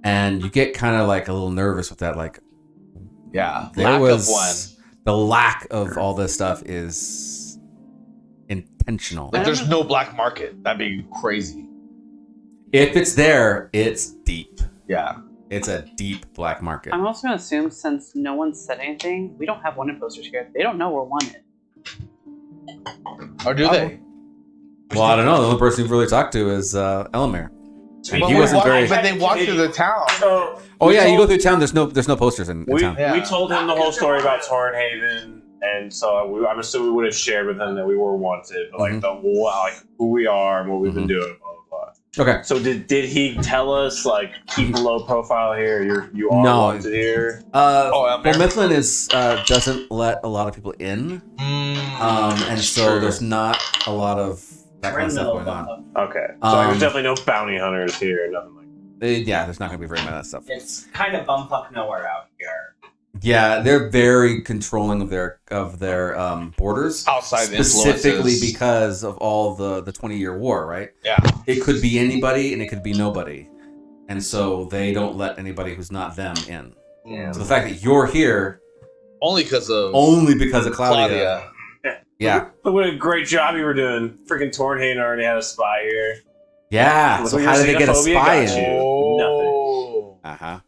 and you get kind of like a little nervous with that. Like, yeah, there lack was of one. the lack of all this stuff is intentional. Like, there's no black market. That'd be crazy. If it's there, it's deep. Yeah. It's a deep black market. I'm also going to assume since no one said anything, we don't have wanted posters here. They don't know we're wanted. Or do they? Well, I don't know. The only person you've really talked to is Elamir. And But he wasn't very. But they walk through the town. So, Oh yeah, you go through town. There's no posters in we, town. Yeah. we told him the whole story about Tornhaven, and so I'm assuming we would have shared with him that we were wanted, but like who we are and what we've been doing, blah blah blah. Okay. So did he tell us like keep a low profile here? You are No. wanted here. Formithlin is doesn't let a lot of people in, and so True. there's not a lot of that kind of stuff going on. Okay, so like, there's definitely no bounty hunters here, nothing like. Yeah, there's not going to be very much of that stuff. It's kind of bumfuck nowhere out here. Yeah, they're very controlling of their borders, Outside specifically influences. because of all the 20-year war, right? Yeah. It could be anybody and it could be nobody, and so they don't let anybody who's not them in. Yeah. So the fact that you're here Only because of Claudia. Yeah, But what a great job you were doing. Freaking Tornhaven already had a spy here. yeah. Look So what how your did they get a xenophobia spy got in? you. Oh. Uh-huh.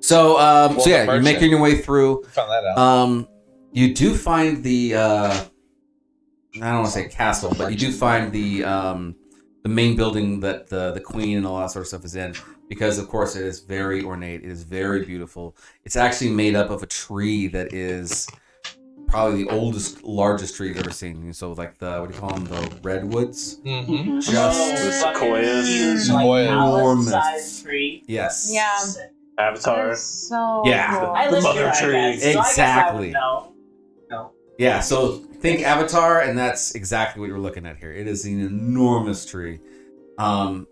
So, so yeah, you're making your way through. Found that out. You do find the I don't want to say castle, but you do find the main building that the queen and all that sort of stuff is in, because of course it is very ornate. It is very beautiful. It's actually made up of a tree that is probably the largest tree you've ever seen. So like what do you call them? The redwoods. Mm-hmm. Just The sequoias. Huge, Sequoia. Enormous. Palace-sized tree. yes. Yeah. Avatar. So Yeah. cool. I live mother here, I tree. guess, so I guess I Exactly. would know. No. Yeah, so think Avatar, and that's exactly what you're looking at here. It is an enormous tree. And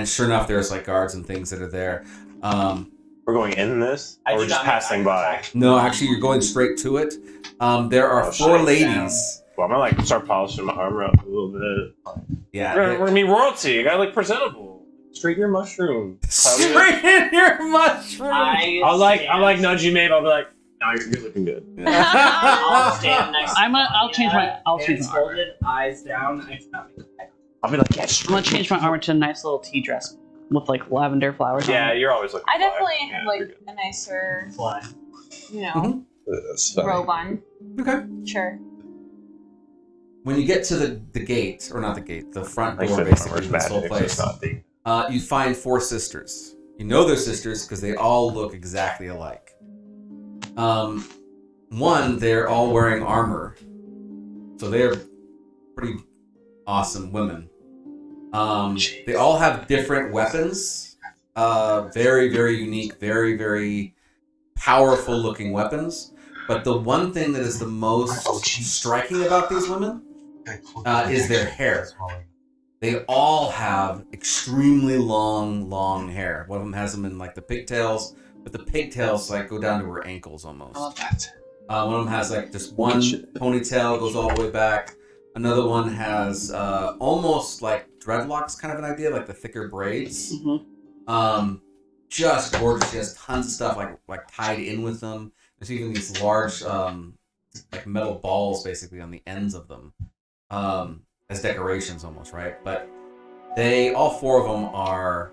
sure enough, there's like guards and things that are there. We're going in this, I or we're do just not passing make by. eye No, actually, you're going straight to it. There are Oh, four shit. ladies. Well, I'm gonna like start polishing my armor up a little bit. Yeah. We're gonna meet royalty. I got like presentable. Straighten your mushroom. Claudia. Straight in your mushroom. I'll like nudge you, maybe. I'll be like, no, you're looking good. I'll stand next to I'll change my armor. hands folded, eyes down. I do not make eye I'll be like, yes. I'm gonna change my armor to a nice little tea dress with like lavender flowers. Yeah, on it. you're always looking. I fly. definitely Yeah, have you're like good. a nicer, contact. you know, Mhm. That's funny. robe on. Okay. Sure. When you get to the gate, or not the gate, the front Like door, the basically, armor's of this whole magic, place, it's not deep. you find four sisters. You know they're sisters because they all look exactly alike. One, they're all wearing armor, so they're pretty awesome women. They all have different weapons, very, very unique, very, very powerful looking weapons. But the one thing that is the most striking about these women is their hair. They all have extremely long hair. One of them has them in like the pigtails, but the pigtails like go down to her ankles almost. I love that. One of them has like just one ponytail, goes all the way back. Another one has almost like dreadlocks, kind of an idea, like the thicker braids. Just gorgeous. She has tons of stuff like tied in with them. There's even these large like metal balls basically on the ends of them as decorations almost, right? But they, all four of them are,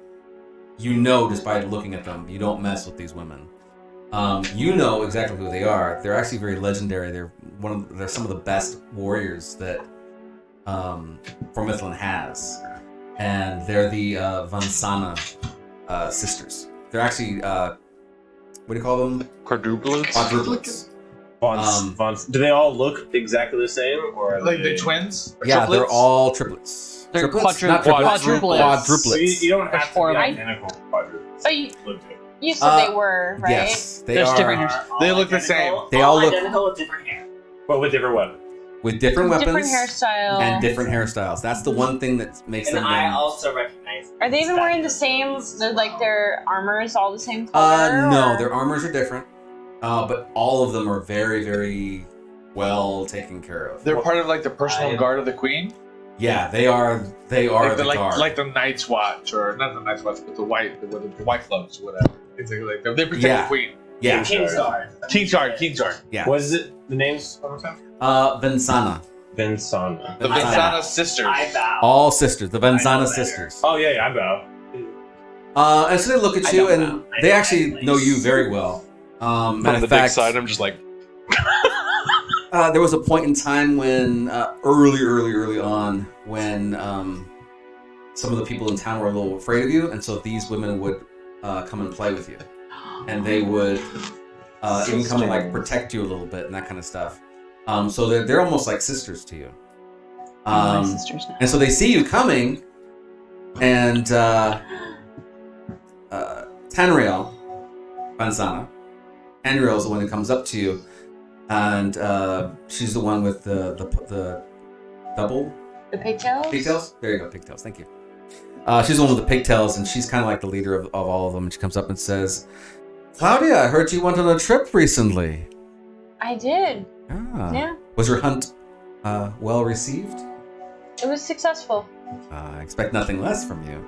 you know, just by looking at them, you don't mess with these women. You know exactly who they are. They're actually very legendary. They're some of the best warriors that Formithlin has, and they're the Vansana sisters. They're actually what do you call them? Quadruplets? Quadruplets. Do they all look exactly the same, or are Like they... the twins? Or Yeah, triplets? they're all triplets. They're Triplets? Not triplets. quadruplets. Quadruplets. You don't have to Four be of them. identical quadruplets. Oh, you said they were, right? Yes, they There's are different They look the same. They all look- identical with different hair. But with different weapons. with different weapons Different hairstyle. and different hairstyles. That's the one thing that makes And them. I also recognize. Are they even wearing the same? They're like their armors all the same color? No, or- their armors are different, but all of them are very, very well taken care of. They're part of like the personal guard of the queen. Yeah, they are. They are Like the the, guard. like the Night's Watch, or not the Night's Watch, but the white gloves, whatever. It's like they protect Yeah. the queen. yeah, King's Guard. King's Guard, King's Guard. yeah. What is it? The names one more time? Vansana. Vinsana. The Vansana. Vistana sisters. I bow. All sisters. The I know Vansana better. sisters. Oh yeah, I bow. And so they look at I you, don't and know. I they know actually my know place. you very well. Matter From of the fact, big side, I'm just like, there was a point in time when, early on, when some of the people in town were a little afraid of you, and so these women would come and play with you, and they would even come and like protect you a little bit and that kind of stuff. So they're almost like sisters to you. My sisters now. And so they see you coming, and Tanriel Vanzana. Tanriel is the one who comes up to you, and she's the one with the double The pigtails? pigtails. There you go, pigtails. Thank you. She's the one with the pigtails, and she's kind of like the leader of all of them. And she comes up and says, "Claudia, I heard you went on a trip recently. I did. Ah. Yeah. Was your hunt well received? It was successful. I expect nothing less from you.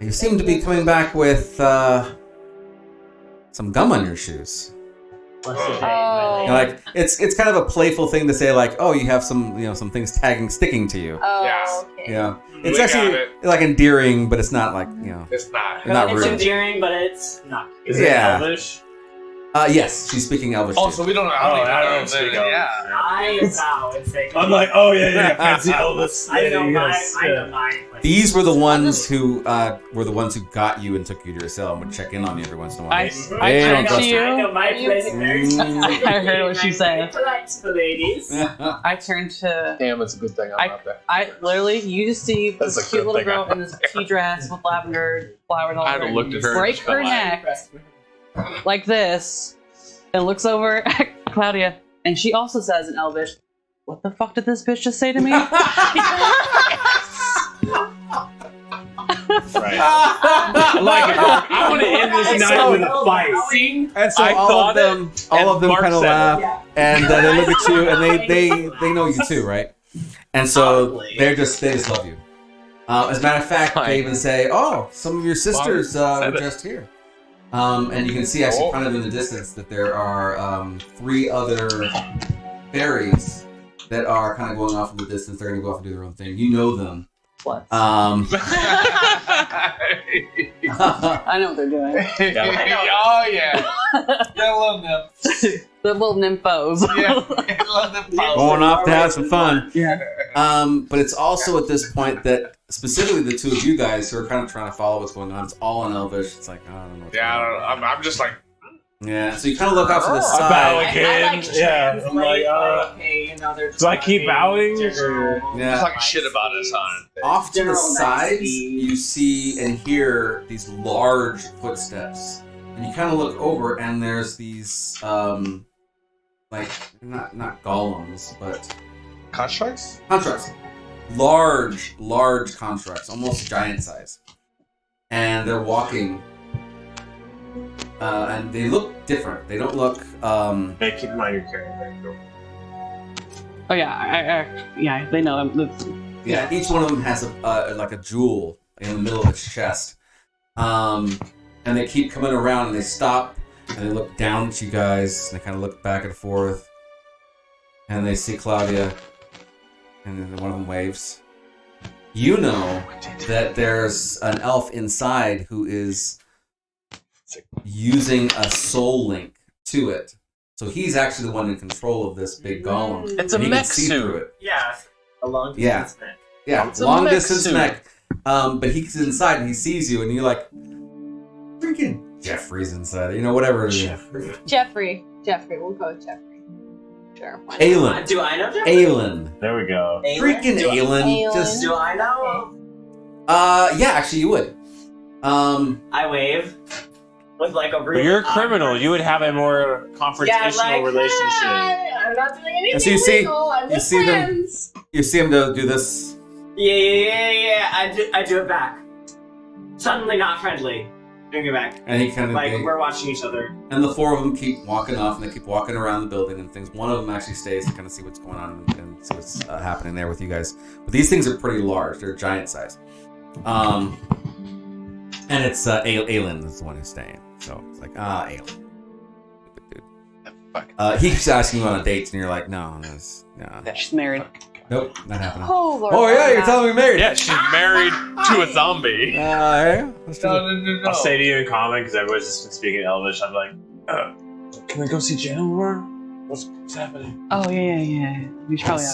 You seem to be coming back with some gum on your shoes. What's the thing? Oh. You know, like it's kind of a playful thing to say, like, oh, you have some things sticking to you. Oh, Yes. okay. Yeah, it's We actually got it. like endearing, but it's not like It's not. not It's rude. endearing, but it's not. Is Yeah. it Elvish? Yes, she's speaking Elvish. Oh, too. so we don't know. Oh, I don't know. speak Yeah. I bow and say. I'm like, oh yeah, fancy Elvis. I know Yeah, my. yes, I yeah. know my place. These were the ones who got you and took you to your cell and would check in on you every once in a while. I They don't turned trust to you. I you. know my place very. Mm. I heard what she said. Polite to the ladies. I turned to. Damn, it's a good thing I'm not there. I literally, you just see That's this a cute good little thing girl I'm in this tea dress with lavender flowers all I had over to it. look at her and Break just her go like- neck like this, and looks over at Claudia, and she also says in Elvish, "What the fuck did this bitch just say to me?" Right. I like it. I want to end this night with a fight. And so I all of thought them, it, all and of them Mark kind of said it. laugh, Yeah. and they look at you, and they know you too, right? And so Probably. they just love you. As a matter of fact, they even say, "Oh, some of your sisters were just here." And you can see actually kind of in the distance that there are 3 other fairies that are kind of going off in the distance. They're going to go off and do their own thing. You know them. What? I I know what they're doing. Oh yeah. I love them. The little nymphos. Yeah. I love them. Going off to have some fun. Yeah. But it's also at this point that specifically the 2 of you guys who are kind of trying to follow what's going on. It's all in Elvish. It's like, I don't know. What's Yeah, I going don't know. I'm just like, on. Yeah. So you kind of look off to the I side. bow I again. like Yeah. I'm translate, like, okay, you know, there's do I keep talking bowing, general or- Yeah. talking shit about us on it. Off to the General sides, nicety. you see and hear these large footsteps, and you kind of look over, and there's these like not golems, but Constructs? constructs, large constructs, almost giant size, and they're walking, and they look different. They don't look. Hey, keep in mind you're carrying that girl. Oh yeah, yeah. They know. Yeah, each one of them has like a jewel in the middle of its chest. And they keep coming around and they stop and they look down at you guys and they kind of look back and forth. And they see Claudia and then one of them waves. You know that there's an elf inside who is using a soul link to it. So he's actually the one in control of this big golem. It's a And he can mech see suit. through it. Yeah. A long Yeah. distance mech. Yeah, It's a long mech distance suit. mech. But he's inside and he sees you and you're like, freaking Jeffrey's inside. You know, whatever it is. Jeffrey. We'll go with Jeffrey. Sure. why not? Aelin. Do I know Jeffrey? Aelin. There we go. Freaking Aelin. Aelin. Just, Do I know? yeah, actually you would. I wave with like a But really you're a criminal. awkward- You would have a more confrontational relationship. I'm not doing anything And so you see- illegal. I'm you just see them- friends. you see him do this. Yeah. I do it back. Suddenly not friendly. Doing it back. And he kind of Like we're watching each other. and the four of them keep walking off, and they keep walking around the building and things. One of them actually stays to kind of see what's going on and see what's happening there with you guys. But these things are pretty large; they're giant size. And it's Aelin is the one who's staying. So it's like Aelin, stupid dude. He keeps asking you on dates, and you're like, no. She's married. Nope, not happening. Oh, Lord. Oh yeah, you're telling me married. Yeah, she's married to a zombie. Yeah. Let's do it. No. I'll say to you in common because everybody's just been speaking Elvish. I'm like, can we go see Jennifer? What's happening? Oh yeah. We should probably.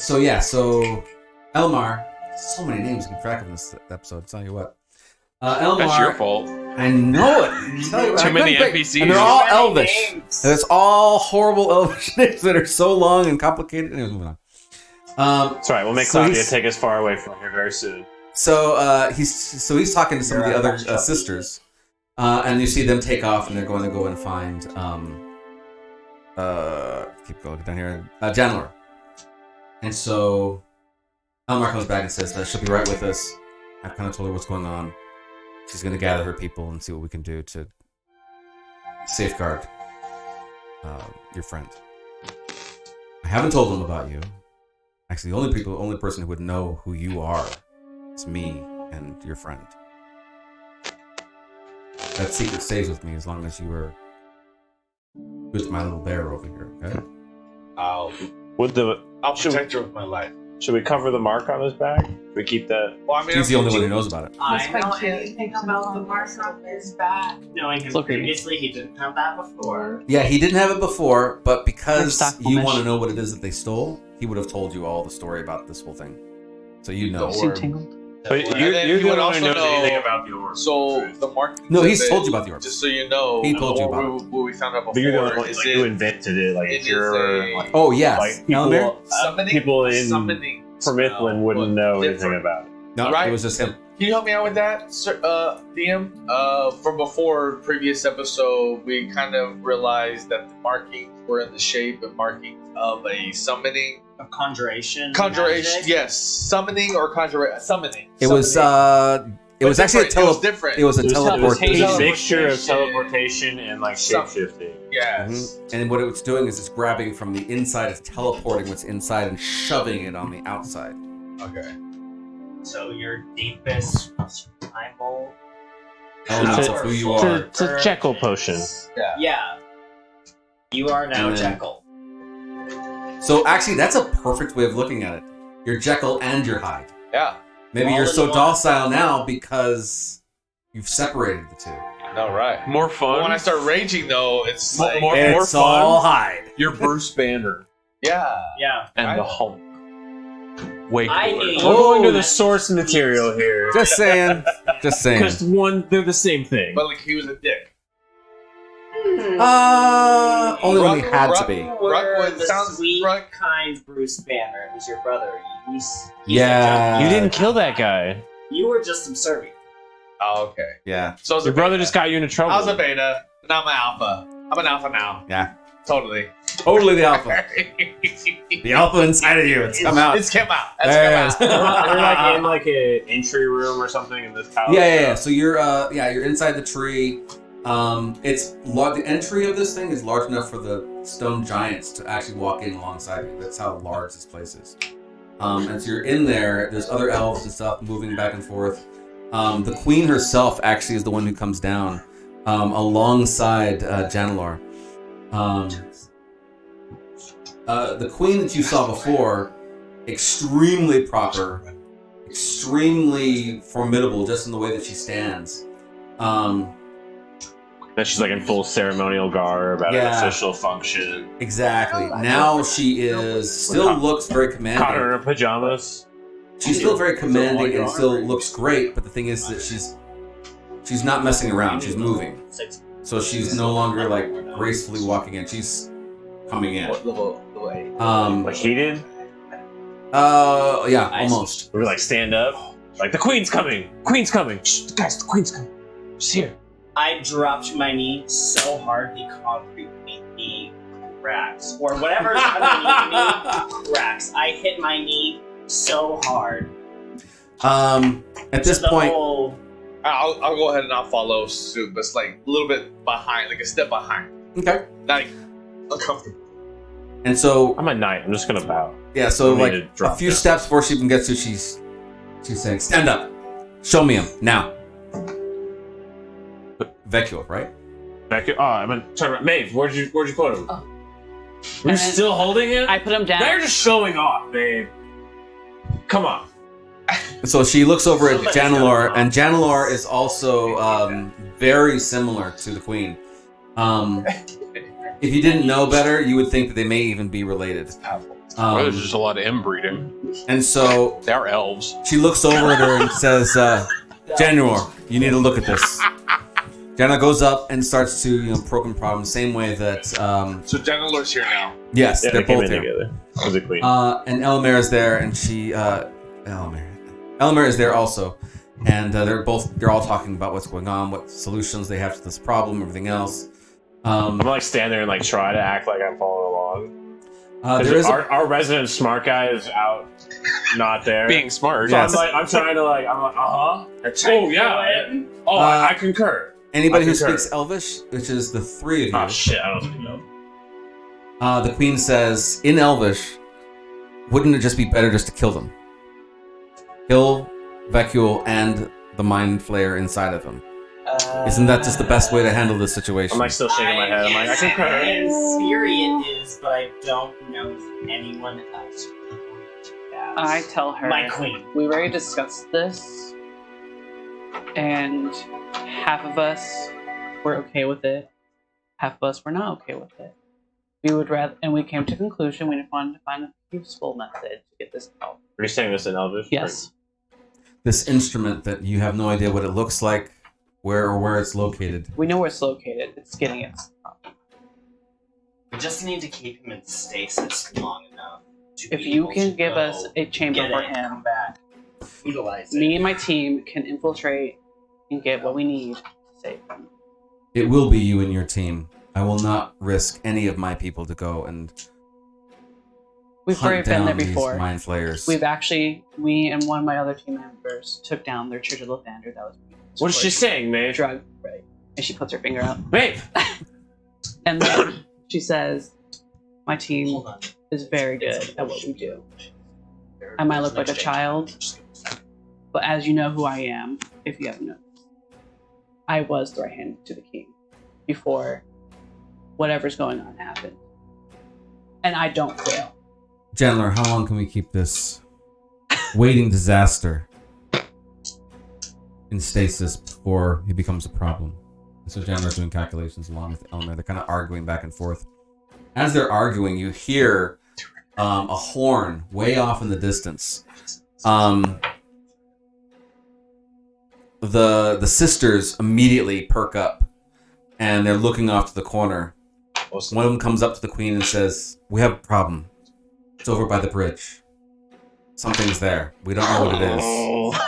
So Elmar. So many names to keep track of in this episode. I'll tell you what. Elmar. That's your fault. I know it. I tell you, Too I many couldn't NPCs. And they're all Many Elvish. names. And it's all horrible Elvish names that are so long and complicated. Anyways, moving on. It's all right. We'll make So Claudia he's- take us far away from here very soon. So he's talking to some of the other sisters, and you see them take off, and they're going to go and find keep going down here, Janelor. And so Elmar comes back and says that she'll be right with us. I've kind of told her what's going on. She's going to gather her people and see what we can do to safeguard your friend. I haven't told them about you. Actually, the only person who would know who you are is me and your friend. That secret stays with me as long as you are with my little bear over here. Okay. I'll Should protect her with my life. Should we cover the mark on his back? We keep that. Well, I mean, He's the only one who knows about it. I quite know cute. anything about the mark on his back. Knowing him So creepy. previously, he didn't have that before. Yeah, he didn't have it before, but because Stockholm you ish. want to know what it is that they stole, he would have told you all the story about this whole thing. So you know. Seem tingled. But And you're then the he would one who also knows know- anything about the orb. So the mark. No, he's told you about the orb. Just so you know, He told you the about orb what we found out But you're the before one is like, you it invented it. Like it if is you're a- like, Oh yes, like Elamir? summoning. people in summoning Formithlin wouldn't know anything about it. No, Right. it was just him. Can you help me out with that, sir, DM? From before previous episode, we kind of realized that the markings were in the shape and markings of a summoning. Of conjuration. Conjuration, magic. yes. Summoning or conjuration. Summoning. It was Summoning. it was actually a Different. It was different. It was a It was teleportation. a mixture of Teleportation. teleportation and like Some- shapeshifting. Yes. And what it was doing is it's grabbing from the inside, it's teleporting what's inside and shoving it on the outside. Okay. So your deepest primal. Elements It's of who you It's are. a, it's a Jekyll potion. Yeah. You are now And then- Jekyll. So actually, that's a perfect way of looking at it. You're Jekyll and you're Hyde. Yeah. Maybe All you're in so one. docile now because you've separated the two. No, right. More But fun. when I start raging, though, it's More- like, more- It's fun. all Hyde. You're Bruce Banner yeah. Yeah. and I- the Hulk. Way I cooler. need- We're going to Oh. the source material here. Just saying. Just saying. Because they're the same thing. But like he was a dick. Only when he had to Rock- be. You were Rockwood the sounds sweet, right. kind Bruce Banner. It was your brother. He's Yeah. You didn't kill that guy. You were just subservient. Oh, okay. Yeah. So I was Your a brother beta. just got you into trouble. I was a beta, and I'm an alpha. I'm an alpha now. Yeah. Totally. Totally the alpha. The alpha inside of you. It's come out. It's come out. There It's it come out. You're like in like an entry room or something in this house. Yeah. So you're you're inside the tree. The entry of this thing is large enough for the stone giants to actually walk in alongside you. That's how large this place is. And so you're in there. There's other elves and stuff moving back and forth. The queen herself actually is the one who comes down alongside Janelor. The queen that you saw before, extremely proper, extremely formidable, just in the way that she stands. Then she's like in full ceremonial garb at an official function. Exactly. Now she is still looks very commanding. Caught her in her pajamas. She's still very commanding and still looks great, but the thing is that she's not messing around. She's moving. So she's no longer like gracefully walking in. She's coming in. Level 8. Like heated? Yeah, almost. We like stand up. Like the queen's coming. Queen's coming. Shh, guys, the queen's coming. She's here. I dropped my knee so hard the concrete beneath me cracks. Or whatever's underneath me cracks. I hit my knee so hard. At this point, I'll go ahead and I'll follow suit, but it's like a little bit behind, like a step behind. okay. Like uncomfortable. And so I'm a knight. I'm just gonna bow. yeah, so I need like to drop a few down. steps before she even gets to, she's saying, "Stand up, show me him now." Vecchio, right? Back. Oh, I mean, sorry, Maeve. Where'd you put him? Oh. You're And still holding him? I put him down. They're just showing off, babe. Come on. So she looks over at Somebody's Janelor, got and Janelor is also very similar to the queen. If you didn't know better, you would think that they may even be related. There's just a lot of inbreeding. And so They're elves. she looks over at her and says, Janelor, you need to look at this. Janelor goes up and starts to poke and prod him, same way that So Janelor's here now. yes, Yeah, they're they came both in here. together. As a queen. And Elmer is there, and she Elmer is there also, and they're all talking about what's going on, what solutions they have to this problem, everything else. I'm like stand there and like try to act like I'm following along. There is Our resident smart guy is out, not there. Being smart. So Yes. I'm trying to like, oh yeah, I concur. anybody I who concur. speaks Elvish, which is the three of you. Oh shit, I don't speak no. The queen says in Elvish, wouldn't it just be better just to kill them? Kill Vecchio and the mind flayer inside of him. Isn't that just the best way to handle this situation? I'm like still shaking my head. I'm like, I concur. In theory it is, but I don't know if anyone else would want to do that. I tell her, My queen. we've already discussed this, and half of us were okay with it, half of us were not okay with it. We would rather, and we came to the conclusion we wanted to find a useful method to get this out. Are you saying this in Elvish? Yes. This instrument that you have no idea what it looks like, where it's located. We know where it's located. It's getting it. We just need to keep him in stasis long enough. To If be you able can to give go us a chamber get for it, him, come back, utilize it. me and my team can infiltrate and get what we need to save him. It will be you and your team. I will not risk any of my people to go and We've hunt already been there down these before. mind flayers. We've actually, me and one of my other team members took down their Church of Lathander that was What is she saying, Maeve? drug, right? And she puts her finger out. Maeve! And then she says, my team Hold on. is very good at what we do. I might look like a child, but as you know who I am, if you haven't noticed, I was the right hand to the king before whatever's going on happened. And I don't fail. Chandler, how long can we keep this waiting disaster in stasis before he becomes a problem? And so Chandler's doing calculations along with Elmer. They're kind of arguing back and forth. As they're arguing, you hear a horn way off in the distance. The sisters immediately perk up, and they're looking off to the corner. One of them comes up to the queen and says, "We have a problem. It's over by the bridge. Something's there. We don't know what it is."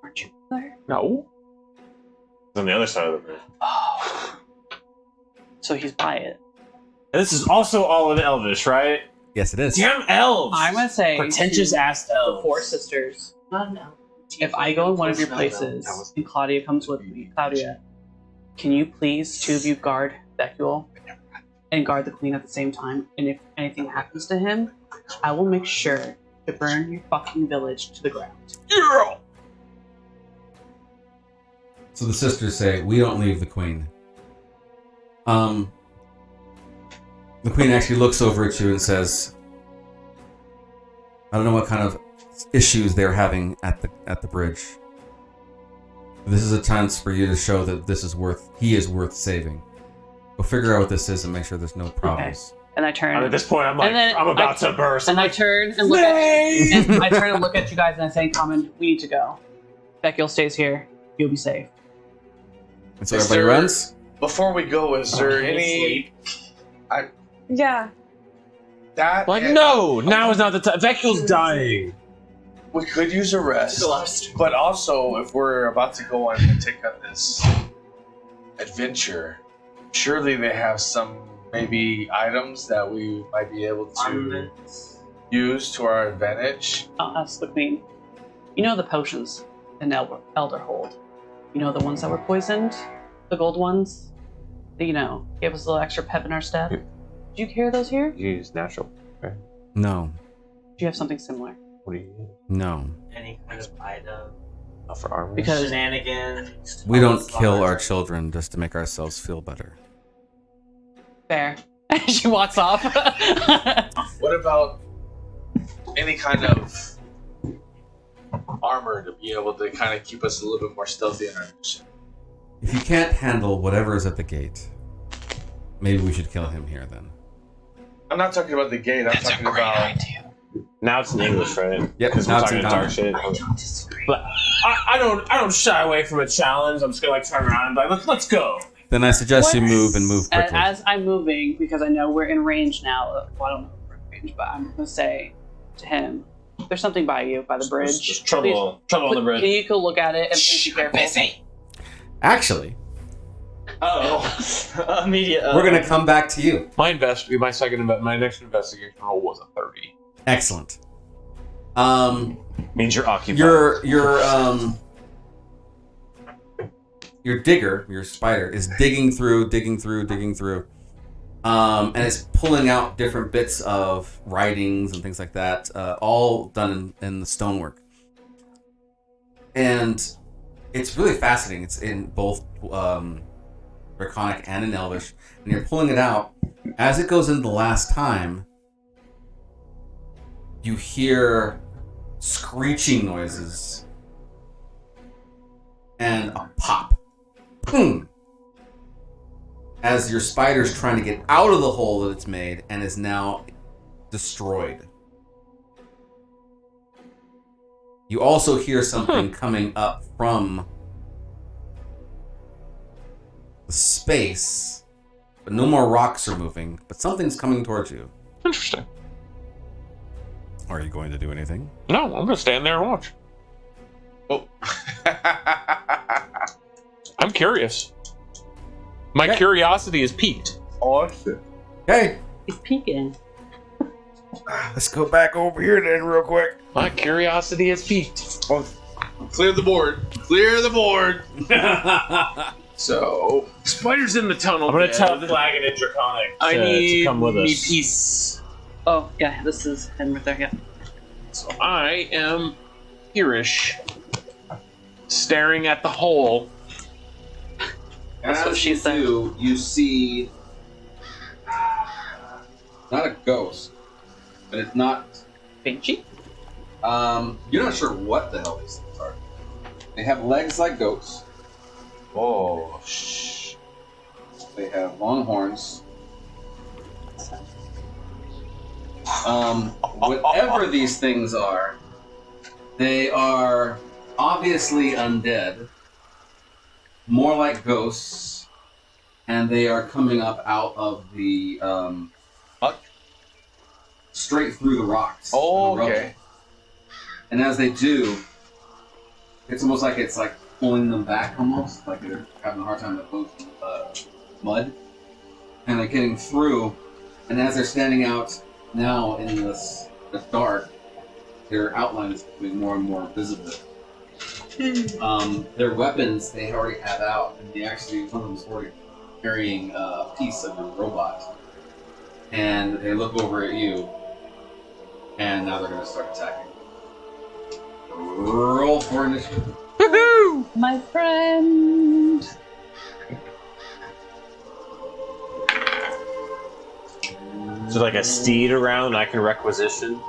Aren't you there? No. It's on the other side of the bridge. Oh. So he's by it. And this is also all in Elvish, right? Yes, it is. Damn elves! I'm gonna say Pretentious to ass the elves. four sisters, Not now. if I go in one of your places and Claudia comes with me, Claudia, can you please, two of you, guard Becul and guard the queen at the same time? And if anything happens to him, I will make sure to burn your fucking village to the ground. Yeah. So the sisters say, "We don't leave the queen." The queen actually looks over at you and says, "I don't know what kind of issues they're having at the bridge, This is a chance for you to show that he is worth saving. Go figure out what this is and make sure there's no problems. And I turn. At this point, I'm like, And then I'm about to burst. And I turn and look at you guys and I say in common, we need to go. Beckil stays here. You'll be safe. And so everybody runs? Before we go, is there any Yeah. that? Like, and- no, now is not the time. Vecchio's dying. We could use a rest, but also if we're about to go on and take on this adventure, surely they have some maybe items that we might be able to use to our advantage. I'll ask the queen. You know the potions in Elderhold? You know the ones that were poisoned? The gold ones? That, gave us a little extra pep in our step? Did you carry those here? You use natural. Okay. No. Do you have something similar? What do you use? No. Any kind of item. For armor? Because Shenanigans. We don't kill our children just to make ourselves feel better. fair. She walks off. What about any kind of armor to be able to kind of keep us a little bit more stealthy in our mission? If you can't handle whatever is at the gate, maybe we should kill him here then. I'm not talking about the gate. I'm talking about. Now it's in English, right? Yep, Because now we're it's talking in dark common. shit. But I don't shy away from a challenge. I'm just gonna turn around and be like, let's go. Then I suggest you move and move And quickly. as I'm moving, because I know we're in range now. Well, I don't know if we're in range, but I'm gonna say to him, "There's something by you, by the bridge. There's trouble on the bridge. Can you go look at it and please be careful?" Actually, Immediate. we're going to come back to you. My next investigation roll was a 30. Excellent. Means you're occupied. Your digger, your spider, is digging through, and it's pulling out different bits of writings and things like that, all done in the stonework. And it's really fascinating. It's in both Draconic and in Elvish, and you're pulling it out. As it goes in the last time, you hear screeching noises and a pop. Boom! As your spider's trying to get out of the hole that it's made and is now destroyed. You also hear something coming up from the space, but no more rocks are moving, but something's coming towards you. Interesting. Are you going to do anything? No, I'm gonna stand there and watch. Oh. I'm curious. My Okay. curiosity is piqued. Awesome. Okay, He's peeking. let's go back over here then real quick. My curiosity is piqued. Clear the board. Clear the board. So. Spider's in the tunnel. I'm gonna bed. tell Flagon and Draconic I to need come with me us. Peace. Oh yeah, this is him right there. Yeah. So I am hereish, staring at the hole. That's what she said. You see not a ghost, but it's not. Pinchy. You're not sure what the hell these things are. They have legs like goats. Oh, shh. They have long horns. Whatever these things are, they are obviously undead, more like ghosts, and they are coming up out of the Muck? straight through the rocks. Oh, the rubble. okay. And as they do, it's almost like it's like pulling them back, almost like they're having a hard time to move mud, and they're getting through. And as they're standing out now in this dark, their outline is becoming more and more visible. Their weapons they already have out, and they actually one of them is already carrying a piece of a robot. And they look over at you, and now they're going to start attacking. Roll for initiative. My friend. Is there like a steed around I can requisition?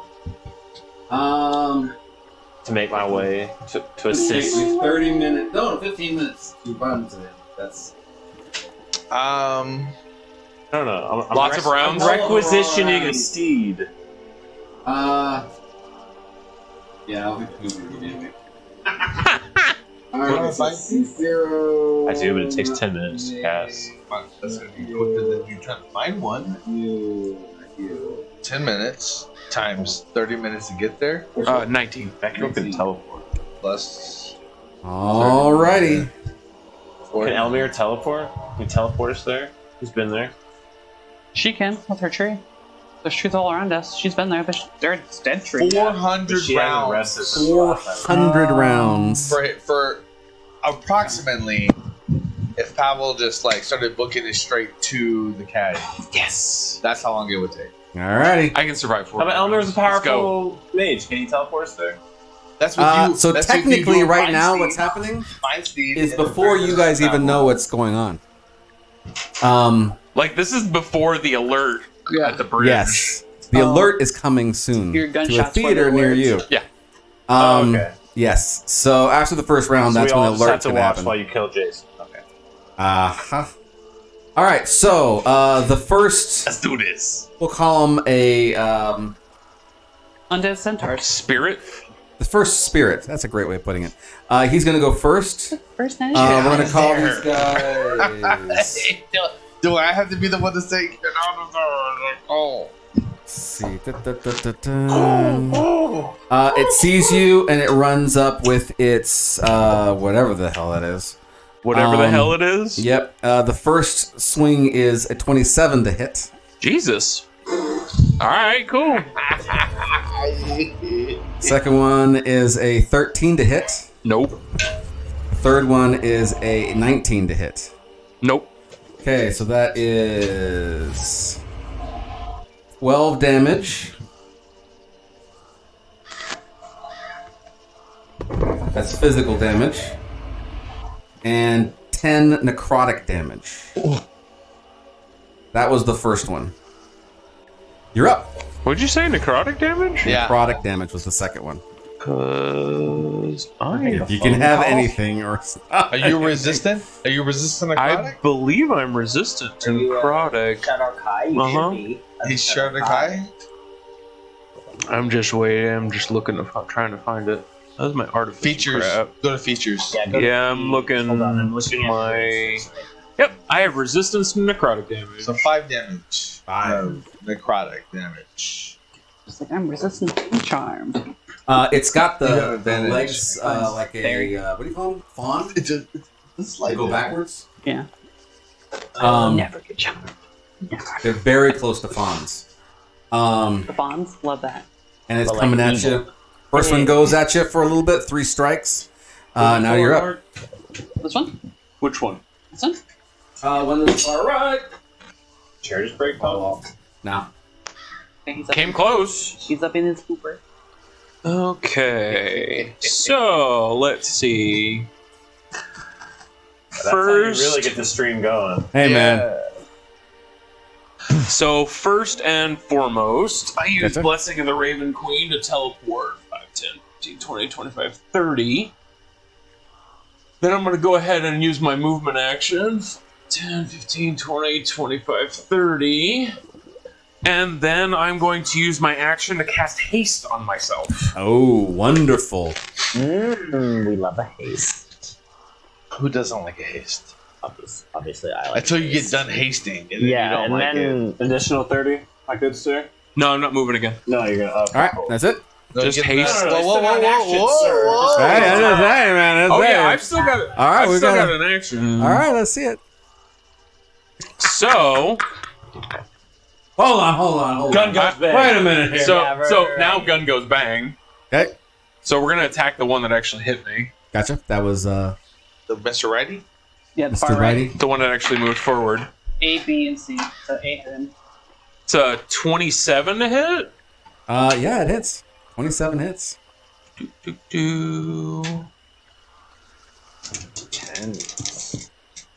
to make my way to It takes assist. me 30 minutes. No, 15 minutes to run to it. That's. I don't know. I'm Lots of rounds? I'm requisitioning a Rounds. steed. Yeah, I'll be Cooper anyway. Alright, so 0. I do, but it takes 10 minutes to cast. That's gonna be quicker than you trying to find one. You. 10 minutes times 30 minutes to get there, 19. Vecchio can teleport. plus Alrighty. Can Elmir teleport? Can you teleport us there? Who's been there? She can with her tree. There's truth all around us. She's been there. There's dead tree. 400 She hasn't rounds rested for 400 rounds. for approximately. If Pavel just like started booking it straight to the caddy, Yes. that's how long it would take. Alrighty. I can survive 4 How about Elmir's a Let's go. powerful mage? Can he teleport us there? That's what you. So that's what you technically, do, right find now, Steve, what's happening find Steve is and before then you guys Pavel. even know what's going on. Like, this is before the alert at the bridge. Yes, the alert is coming soon Your to a gunshots theater were the near you. words. Yeah. Okay. Yes. So after the first round, So that's we when all the just have alert to can watch happen. while you kill Jason. Okay. Uh-huh. All right. So the first, Let's do this. we'll call him a Undead centaurs. Spirit? the first spirit. That's a great way of putting it. He's gonna go first. First night. We're gonna call these guys. Do I have to be the one to say get out of there? Oh. Let's see. It sees you and it runs up with its whatever the hell that is. Whatever the hell it is? Yep. The first swing is a 27 to hit. Jesus. Alright, cool. Second one is a 13 to hit. Nope. Third one is a 19 to hit. Nope. Okay, so that is 12 damage. That's physical damage. And 10 necrotic damage. That was the first one. You're up. What'd you say? Necrotic damage? Yeah. Necrotic damage was the second one. Cause If you can have anything or Are you resistant? Are you resistant to I necrotic? believe I'm resistant to necrotic. Shadow Kai, you Uh-huh. should be. He's Shadow Kai? I'm just waiting. I'm just looking to trying to find it. That was my artificial Features. crap. Go to features. Go to Yeah, I'm the- looking Hold on, I'm looking at my- yours. Yep, I have resistance to necrotic damage. So 5 damage. 5. of necrotic damage. Just like I'm resistant and charmed. It's got You got the advantage. legs like a what do you call them? Fawn? It's They go backwards. Yeah. Never get charmed. They're very close to fawns. The bonds, love that. And it's But, like, coming at evil. you. First one goes at you for a little bit, 3 strikes. Now you're up. This one? Which one? This one? One is far right. Chair just break off. Now. Okay, he's up. Came close. He's up in his scooper. Okay, so let's see. That's First, how you really get the stream going. Hey man. so first and foremost, I use Gotcha. Blessing of the Raven Queen to teleport 5, 10, 15, 20, 25, 30. Then I'm going to go ahead and use my movement action. 10, 15, 20, 25, 30. And then I'm going to use my action to cast haste on myself. Oh, wonderful. We love a haste. Who doesn't like a haste? Obviously, I like Until you get haste. done hasting, and then you Yeah, don't and like it. then Additional 30, my good sir? No, I'm not moving again. No, you're gonna. All right, that's it. No, just you get- haste. No, no, no, Whoa, they still whoa, got an whoa, action, whoa, sir. whoa, Just- whoa. Hey, that's it, man. That's Oh it. yeah, I've still got it. All right, I've we still got got an action. All right, let's see it. So, Hold on. Gun goes bang. Wait a minute here. so, Yeah, right, so right, now right. gun goes bang. Okay, So we're gonna attack the one that actually hit me, gotcha. That was The Mr. Righty? Yeah, the Mr. far right. Righty. the one that actually moved forward. A, B, and C. So A hit him. It's a 27 to hit. Yeah, it hits. 27 hits. Do. 10.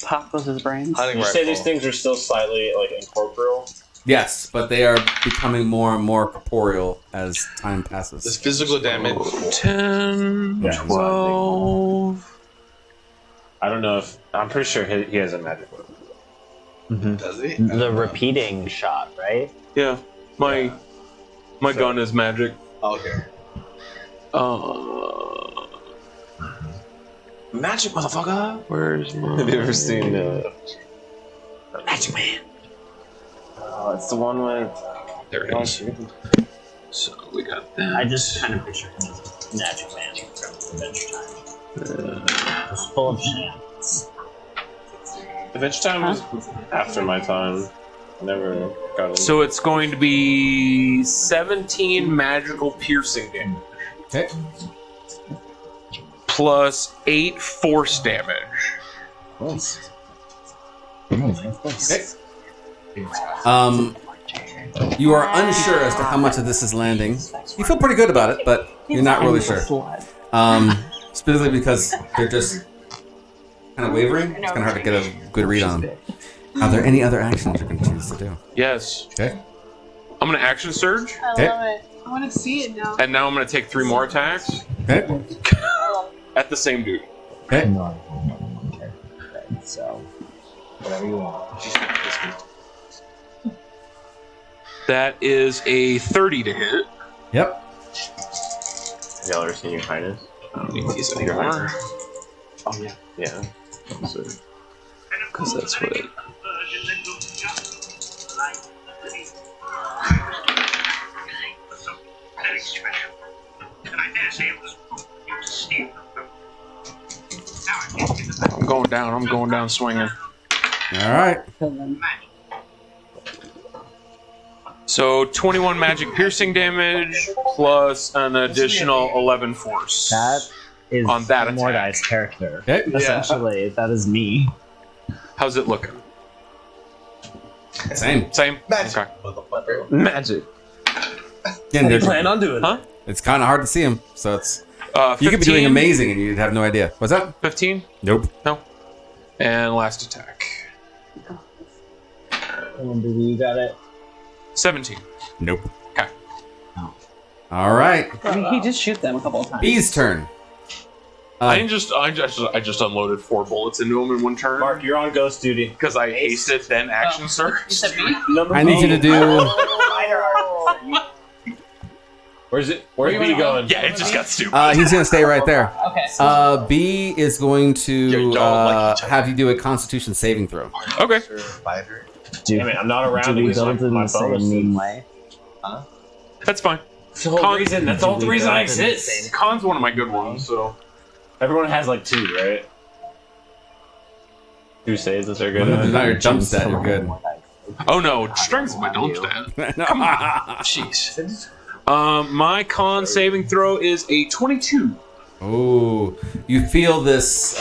Pop goes his brains. Hunting You rifle. say these things are still slightly like incorporeal? Yes, but they are becoming more and more corporeal as time This passes. physical damage. 10, Yeah, he's not 12. I don't know if I'm pretty sure he has a magic weapon. Does he? The repeating shot, right? Yeah, my gun is magic. Okay. Magic, motherfucker. Where's my... Have you ever seen Magic Man? Oh, it's the one with. There it is. So we got that. I just kind of picture him as a magic man from Adventure Time. It's full of shenanigans. Adventure Time was after my time. I never got into So it's going to be 17 magical piercing damage. Okay. Plus 8 force damage. Okay. You are unsure as to how much of this is landing. You feel pretty good about it, but you're not really sure. Specifically because they're just kind of wavering. It's kind of hard to get a good read on them. Are there any other actions you're going to choose to do? Yes. Okay. I'm going to action surge, I Okay. love it. I want to see it now. and now I'm going to take 3 more attacks Okay. at the same dude. Okay. So, whatever you want. That is a 30 to hit. Yep. Have y'all ever seen Your Highness? I don't need these anymore. Oh yeah. Yeah. Because that's what it... I'm going down swinging. All right. So 21 magic piercing damage plus an additional 11 force. That is On that attack. Mordai's character. Okay. Essentially, that is me. How's it looking? Same. Same? Magic. Okay. Motherfucker. Magic. Again, You plan on doing Huh? it's kind of hard to see him, so it's 15, you could be doing amazing and you'd have no idea. What's that? 15? Nope. No. And last attack. You got it. 17. Nope. Okay. All right. I mean, he did shoot them a couple of times. Bee's turn. I just unloaded 4 bullets into him in one turn. Mark, you're on ghost duty. Because I hasted, then action surge. You said me? I need you to do. Where's it? Where's B going? Yeah, it just got stupid. He's gonna stay right there. Okay. B is going Yeah, to y'all like each other. have you do a Constitution saving throw. Okay. Spider. Damn it, I'm not around. Do we because build it in my the same bonus. mean way? That's fine. That's the whole reason. That's the whole reason I exist. Con's one of my good ones, so. Everyone has like 2, right? 2 saves that they're good It's at. not your jump stat. You're good. Oh no, strength's my dump stat. Jeez. My con saving throw is a 22. Oh, you feel this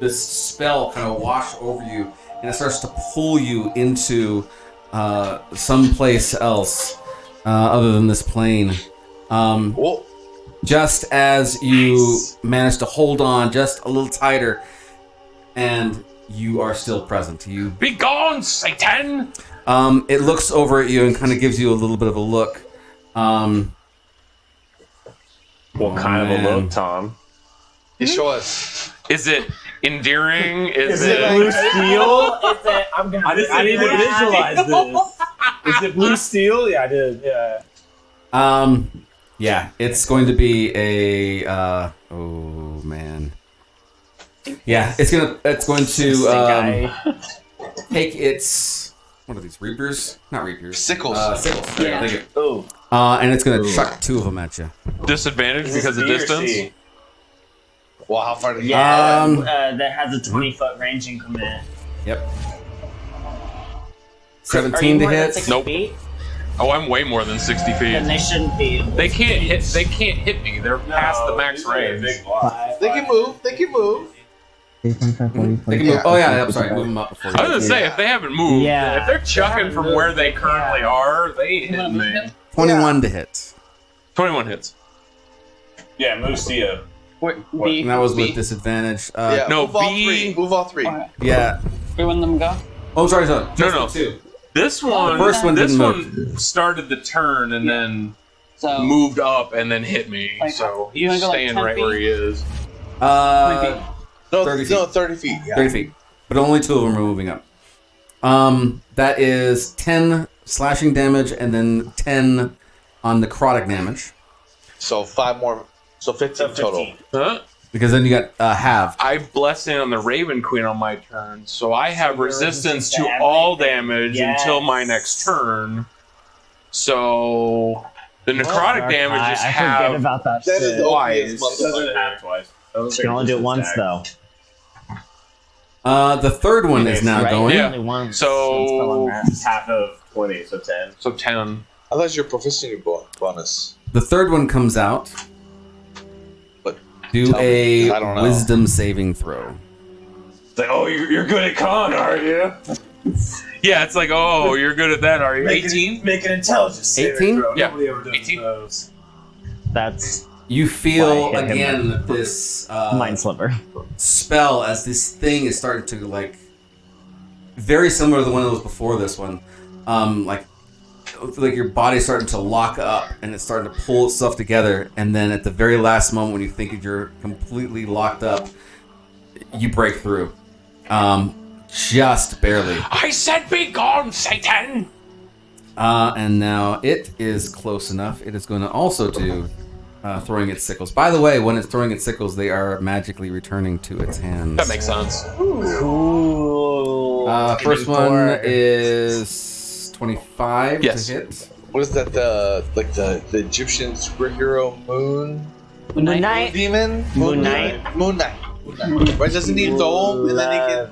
this spell kind of wash over you, and it starts to pull you into someplace else other than this plane. Whoa. Just as you manage to hold on just a little tighter, and you are still present. You Be gone, Satan! it looks over at you and kind of gives you a little bit of a look. What kind of a man. look, Tom? You show us. Is it endearing? Is it it blue steel? I need to visualize this. Is it blue steel? Yeah, I did. Yeah. Yeah, it's going to be a oh man. Yeah, it's going to take its what are these reapers? Not reapers. Sickles. Sickles. Yeah. Thank you. Oh. And it's going to chuck 2 of them at you. disadvantage because of B or distance? C? Well, how far did you That has a 20-foot range increment. Yep. Are 17 you to more than hit. 60 Nope. feet? Oh, I'm way more than 60 Then feet. they shouldn't be. They can't hit me. They're past the max range. They can move. They can move. They can move. Oh yeah, I'm sorry. Move them up before I was you. gonna say, if they haven't moved, Yeah. if they're chucking from where they currently are, they ain't hitting me. 21 to hit. 21 hits. Yeah, moves to you. B. And that was B. with disadvantage. Yeah, no, move all B- 3. Move all 3. Okay. Yeah. We want them to go. Oh, sorry. Just No. the 2. This one, first one this didn't one started the turn and then So moved up and then hit me. Like, So you wanna he's go, like, staying 10 right where he is. Uh, No, 30 feet. no, 30 feet. Yeah. 30 feet. But only 2 of them are moving up. That is 10 slashing damage and then 10 on necrotic damage. So 5 more. So 15 total. Huh? Because then you got halved. I blessing on the Raven Queen on my turn, so I have you're resistance resistant to to all everything. damage Yes. until my next turn. So the necrotic damage is I forget half. about that That is shit. the Twice. OPS motherfucker. Half twice. You can only do it once, though. The third one is now Right? going. Yeah. Only once. So- Once spell on that. It's half of 20, so 10. So 10. I thought you were proficiency bonus. The third one comes out. But Do tell me. a I don't know. wisdom saving throw. It's like, oh, you're good at con, are you? Yeah, it's like, oh, you're good at that, are you? 18? Make an intelligence saving 18? throw. Yeah. Nobody ever does 18. those. That's You feel Why hit him? again this mind slipper. spell as this thing is starting to like very similar to the one that was before this one. Like your body's starting to lock up and it's starting to pull itself together, and then at the very last moment when you think you're completely locked up, you break through. Just barely. I said be gone, Satan! And now it is close enough. It is going to also do throwing its sickles. By the way, when it's throwing its sickles, they are magically returning to its hands. That makes sense. Cool. First one is 25 Yes. to hit. What is that? The Egyptian superhero Moon Moon Knight. demon? Moon Knight. Moon Knight. Right? Doesn't he dome and then he can?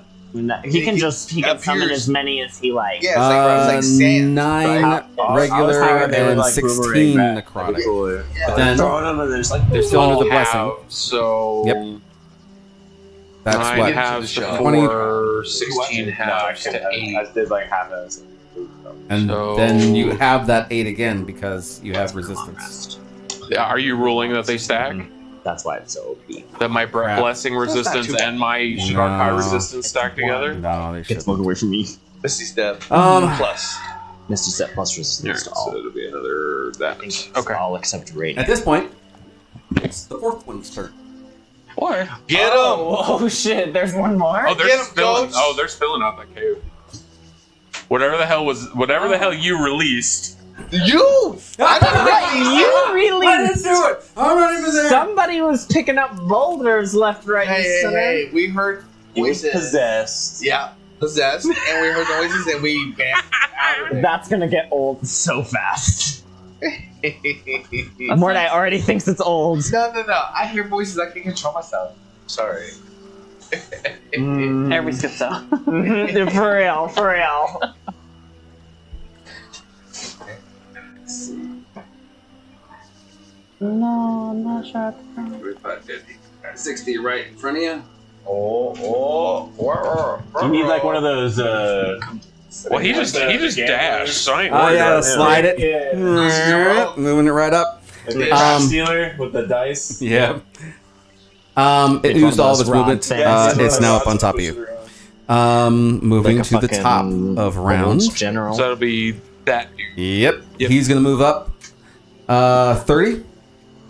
He can summon appears- as many as he likes. Yeah, it's like sand. 9 right? regular thinking they would, and like, 16 boomerang necrotic. Yeah. But then Throwing them and there's like, they're still under the blessing. Half, so Yep. That's I what? have the before 16 No, halves to 8. I did like half as. And So- then you have that 8 again because you have resistance. Are you ruling that they stack? That's why it's so OP. That my Crap. blessing resistance too bad. and my dark high No. resistance stack together? No, they Get should. smoke away from me. Misty Step Um, plus. Misty Step plus Yeah, resistance to so all. it'll be another I think that. it's Okay. all except rate. At this point, it's the fourth one's turn. What? Get him! Oh shit! There's one more. Oh, they're Get 'em, spilling. Coach. Oh, they're spilling out that cave. Whatever the hell you released. You! I didn't release You really? do it! I'm not even there! Somebody was picking up boulders left, right, and Hey, center. hey, we heard He was voices. possessed. Yeah, possessed, and we heard noises, and we bam out of there. That's gonna get old so fast. Mordai already thinks it's old. No. I hear voices. I can't control myself. Sorry. There we skipped out. For real, for real. No, I'm not sure. 45, 50. 60 right in front of you. You need like one of those. Well, he just dashed. So I ain't Oh worried yeah, about him. slide it. Yeah. Moving it right up. Like the trap stealer with the dice. Yeah. It used all of its movement. It's now up on top of you. Moving to the top of round. General. So that'll be that dude. Yep. Yep. He's gonna move up. 30.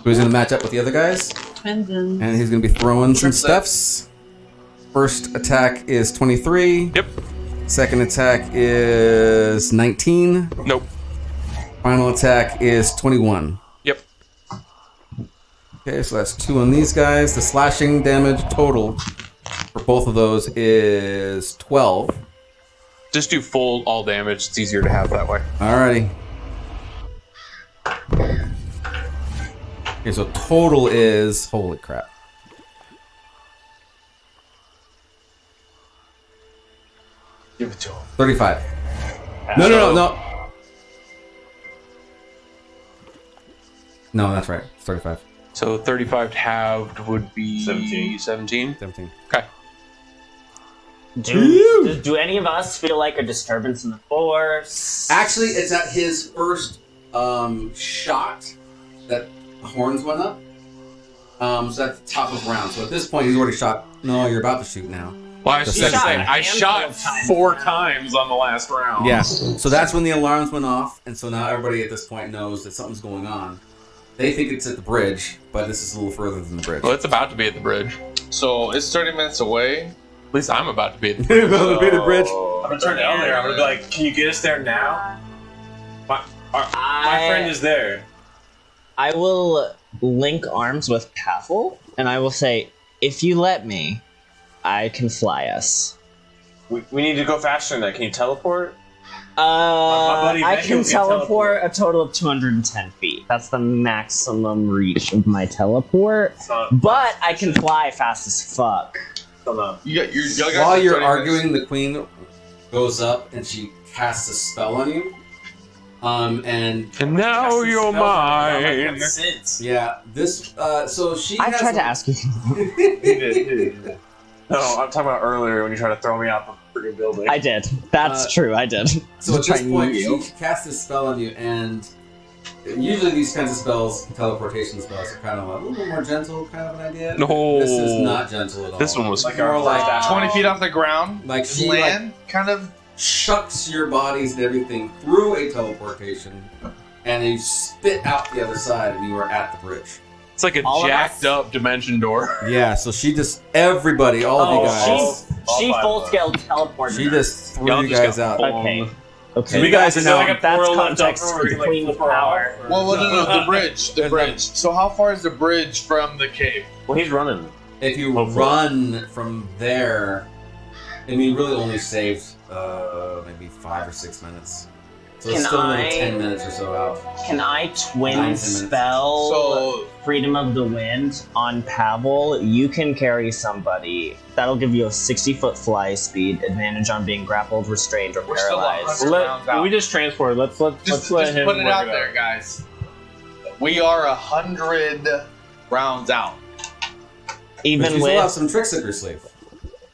Who's gonna match up with the other guys? Tendon. And he's gonna be throwing some stuffs. First attack is 23. Yep. Second attack is 19. Nope. Final attack is 21. Yep. Okay, so that's 2 on these guys. The slashing damage total for both of those is 12. Just do full all damage. It's easier to have that way. Alrighty. Okay, so total is... Holy crap. Give it to him. 35. No. No, that's right. It's 35. So 35 halved would be 17. 17. Okay. Do any of us feel like a disturbance in the force? Actually, it's at his first shot that the horns went up. So that's the top of round. So at this point, he's already shot. No, you're about to shoot now. Well, I was The just second saying, time. I shot 4 times on the last round. Yeah. So that's when the alarms went off, and so now everybody at this point knows that something's going on. They think it's at the bridge, but this is a little further than the bridge. Well, it's about to be at the bridge. So it's 30 minutes away. At least I'm about to be at the bridge. About to be the bridge. I'm gonna turn to Elder. I'm gonna be like, "Can you get us there now?" My friend is there. I will link arms with Pavel, and I will say, if you let me, I can fly us. We need to go faster than that. Can you teleport? buddy I Becky can will get teleport a total of 210 feet. That's the maximum reach of my teleport. But I can fly fast as fuck. While you're arguing, the queen goes up and she casts a spell on you. And now you're mine. Yeah, this. So she. I tried to ask you. No, I'm talking about earlier when you tried to throw me out the freaking building. I did. That's true. I did. So at this point, she casts this spell on you, and usually these kinds of spells, teleportation spells, are kind of a little bit more gentle, kind of an idea. No, this is not gentle at all. This one was like more like 20 feet off the ground. Like she land, kind of shucks your bodies and everything through a teleportation, and you spit out the other side, and you are at the bridge. It's like a jacked up dimension door. Yeah, so she just everybody, all of you guys. She full scale teleported. She just threw you guys out. Okay. So you guys are now. That's context for the Queen's power. Well, no, the bridge. The bridge. So how far is the bridge from the cave? Well, he's running. If you run from there, I mean, really only saved maybe 5 or 6 minutes. So it's still another 10 minutes or so out. Can I twin spell Freedom of the Wind on Pavel? You can carry somebody. That'll give you a 60-foot fly speed, advantage on being grappled, restrained, or paralyzed. We just transport. Let's let Just him put it work out there, guys. We are 100 rounds out. But you still have some tricks up your sleeve.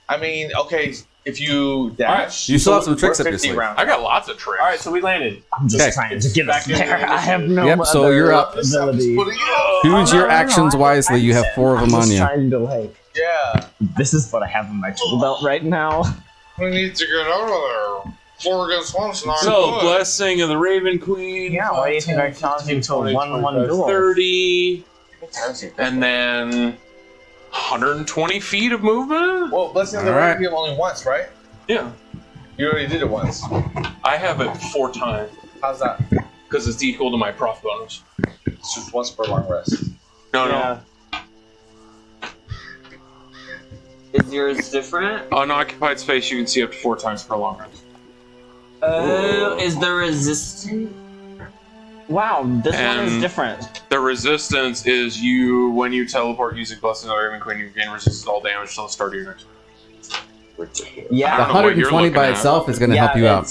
I mean, okay, if you dash, you still have some tricks up your sleeve. I got lots of tricks. All right, so we landed. I'm just trying to get us there. I have no Yep, so you're up. ability. Use your actions wisely. You have 4 of them on you. Trying to yeah. This is what I have in my tool belt right now. We need to get out of there. 4 against 1's not So, good. Blessing of the Raven Queen. Yeah, why do you think I challenged you to a 1-1 duel? 30. And then 120 feet of movement? Well, Blessing of the Raven Queen only once, right? Yeah. You already did it once. I have it 4 times. How's that? Because it's equal to my prof bonus. It's just once per long rest. No. Is yours different? Unoccupied space, you can see up to 4 times per long rest. Is the resistance? Wow, this one is different. The resistance is you, when you teleport using Blessing of the Raven Queen, you gain resistance to all damage till the start of your next turn. Yeah, The 120 by itself is going to help you out.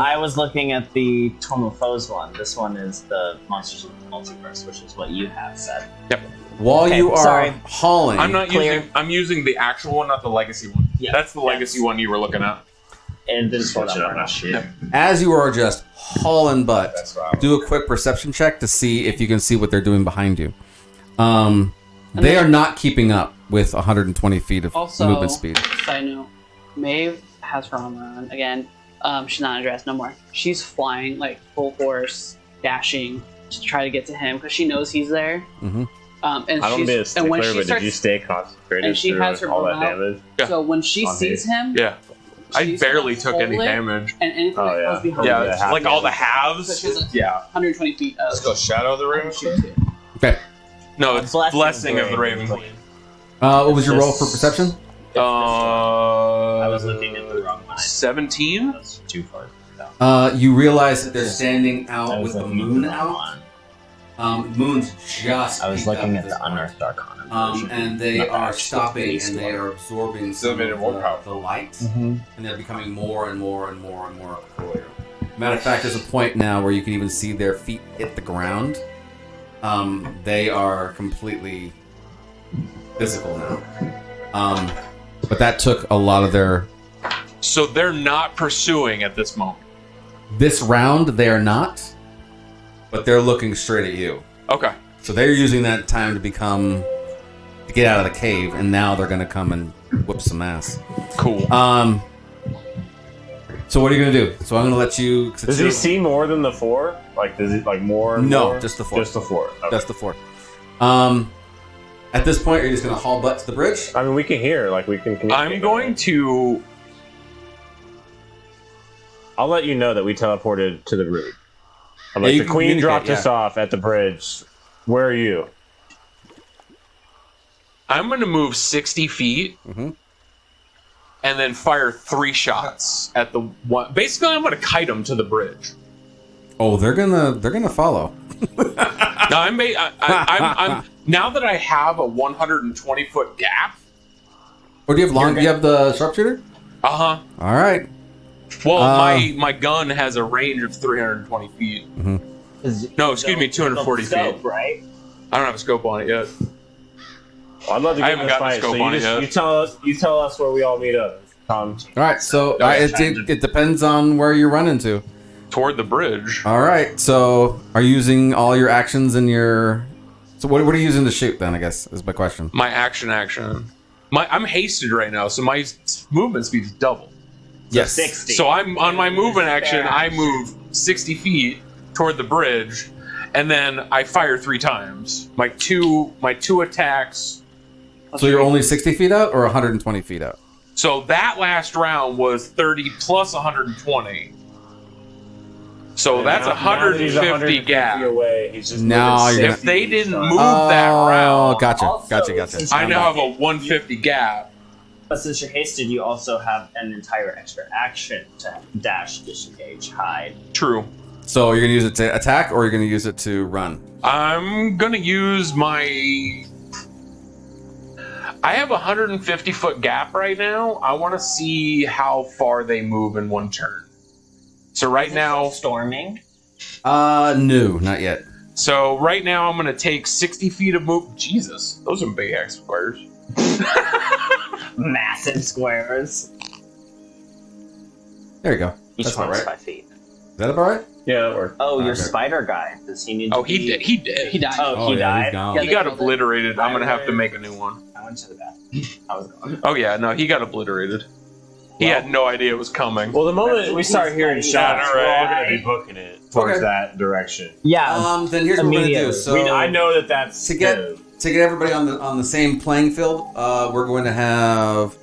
I was looking at the Tome of Foes one. This one is the Monsters of the Multiverse, which is what you have said. Yep. While you are hauling, I'm not using. I'm using the actual one, not the legacy one. Yeah. That's the legacy one you were looking at. And this one I'm not sure. As you are just hauling butt, do a quick perception check to see if you can see what they're doing behind you. They are not keeping up with 120 feet of movement speed. Side note, Maeve has her armor on again. She's not addressed no more. She's flying like full force, dashing to try to get to him because she knows he's there. Mm-hmm. And I don't be a and stickler, when she but starts, did you stay concentrated and she through has her all that bow out. damage? Yeah. So when she sees him, Yeah. I she's barely gonna took any hold it, damage. and anything that goes behind Yeah, her, it's like all the so halves. she's like Yeah. 120 feet up. Let's go Shadow of the Raven Queen. Okay. No, it's Blessing of the Raven Queen. What was your roll for perception? I was looking at the wrong one. 17? That's too far. You realize that they're standing out with the moon out. Moon's just. I was peeked looking up at this the Unearthed Arcana. and they are stopping and they are absorbing some of the light, and they're becoming more and more and more and more clear. Matter of fact, there's a point now where you can even see their feet hit the ground. They are completely physical now. But that took a lot of their. So they're not pursuing at this moment. This round, they are not, but they're looking straight at you. Okay. So they're using that time to get out of the cave, and now they're going to come and whoop some ass. Cool. So what are you gonna do? So I'm gonna let you. Does he see more than the 4? Like, does he like more? And No, more? just the 4. Just the 4. Okay. Just the 4. At this point, are you just gonna haul butt to the bridge? I mean, we can hear. Like, we can. I'm going to. I'll let you know that we teleported to the route. I'm Yeah, like, you the can queen dropped communicate, us off at the bridge. Where are you? I'm going to move 60 feet Mm-hmm. and then fire 3 shots at the one. Basically, I'm going to kite them to the bridge. Oh, they're gonna follow. Now I'm now that I have a 120-foot gap. Or do you have long? Do you have the sharpshooter? Uh huh. All right. Well, my gun has a range of 320 feet. No, excuse me, 240 Scope, feet. right? I don't have a scope on it yet. Well, I'd love to I get haven't this gotten a fight. scope So on it yet. you tell us where we all meet up. Tom. All right. So yeah, it depends on where you're running to. Toward the bridge. All right. So are you using all your actions in your? So what are you using to shoot then? I guess is my question. My action. I'm hasted right now, so my movement speed is double. Yes. 60. So I'm on my movement action. I move 60 feet toward the bridge, and then I fire 3 times. My two attacks. So you're only 60 feet out or 120 feet out? So that last round was 30 plus 120. So that's Now that he's 150 gap. away, he's just Now moving you're- If they didn't move Oh, that round, gotcha. Also, since I now have a 150 gap. But since you're hasted, you also have an entire extra action to dash, disengage, hide. True. So you're gonna use it to attack or you're gonna use it to run? I'm gonna use my. I have a 150-foot gap right now. I want to see how far they move in one turn. So right now, Storming. No, not yet. so right now I'm gonna take 60 feet of move. Jesus, those are big axe squares. Massive squares. There you go. Each That's about one's right. 5 feet. Is that about right? Yeah, that worked. Oh, your Okay. spider guy. Does he need Oh, to he be... did. He did. He died. Oh, he yeah, died? he's gone. Yeah, He they got killed it. obliterated. I'm gonna have to make a new one. I went to the bathroom. I was gone. Oh yeah, no, he got obliterated. He had no idea it was coming. Well, the moment we start hearing shots, Yeah, we're all right. going to be booking it towards Okay. that direction. Yeah. Then here's what we're gonna do. So I know that's to get good. to get everybody on the same playing field, we're going to have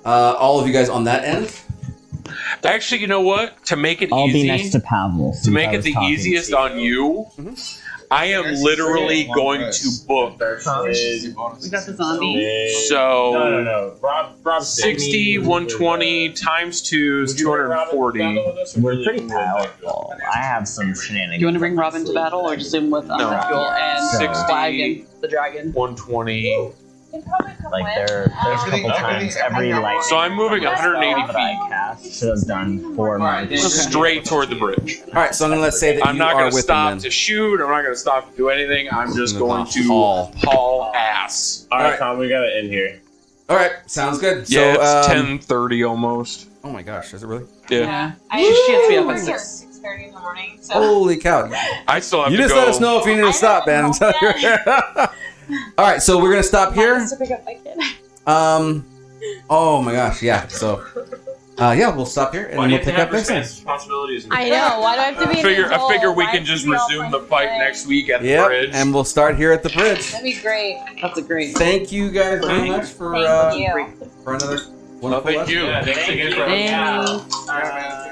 all of you guys on that end. Actually, you know what? To make it I'll easy, be next to Pavel. to make it the easiest on you, I am literally going to book. We got the zombie. So No. Rob 60, 120 times 2 is 240. We're pretty powerful. I have some shenanigans. Do you want to bring Robin to battle or just him with No. Ezekiel and 60. Wagon, the dragon? 120. Like there's a couple times every lightning. So I'm moving spell 180 that I cast should have done 4 months. Straight toward the bridge. All right, so I'm gonna say that I'm you not are going to with stop them to shoot. I'm not going to stop to do anything. I'm just You're going gonna to haul. haul ass. All Alright. right, Tom, we got to end here. All right, sounds good. Yeah, so, it's 10:30 almost. Oh my gosh, is it really? Yeah. She has to be up at I'm here at 6. 6:30 in the morning. So Holy cow! I still have You to just go. let us know if you need to stop, man. I'm telling you. All right, so we're gonna stop here. to pick up my kid. Oh my gosh, yeah. So, yeah, we'll stop here and we'll pick up next time. Responsibilities. I know. Why do I have to be? I figure we Why can does just he all resume the fucking fight play? next week at the Yep, bridge. and we'll start here at the bridge. That'd be great. That's a great. Thank you guys very much for Thank you. another wonderful thank lesson. you. Yeah, thanks again for Thanks. Yeah.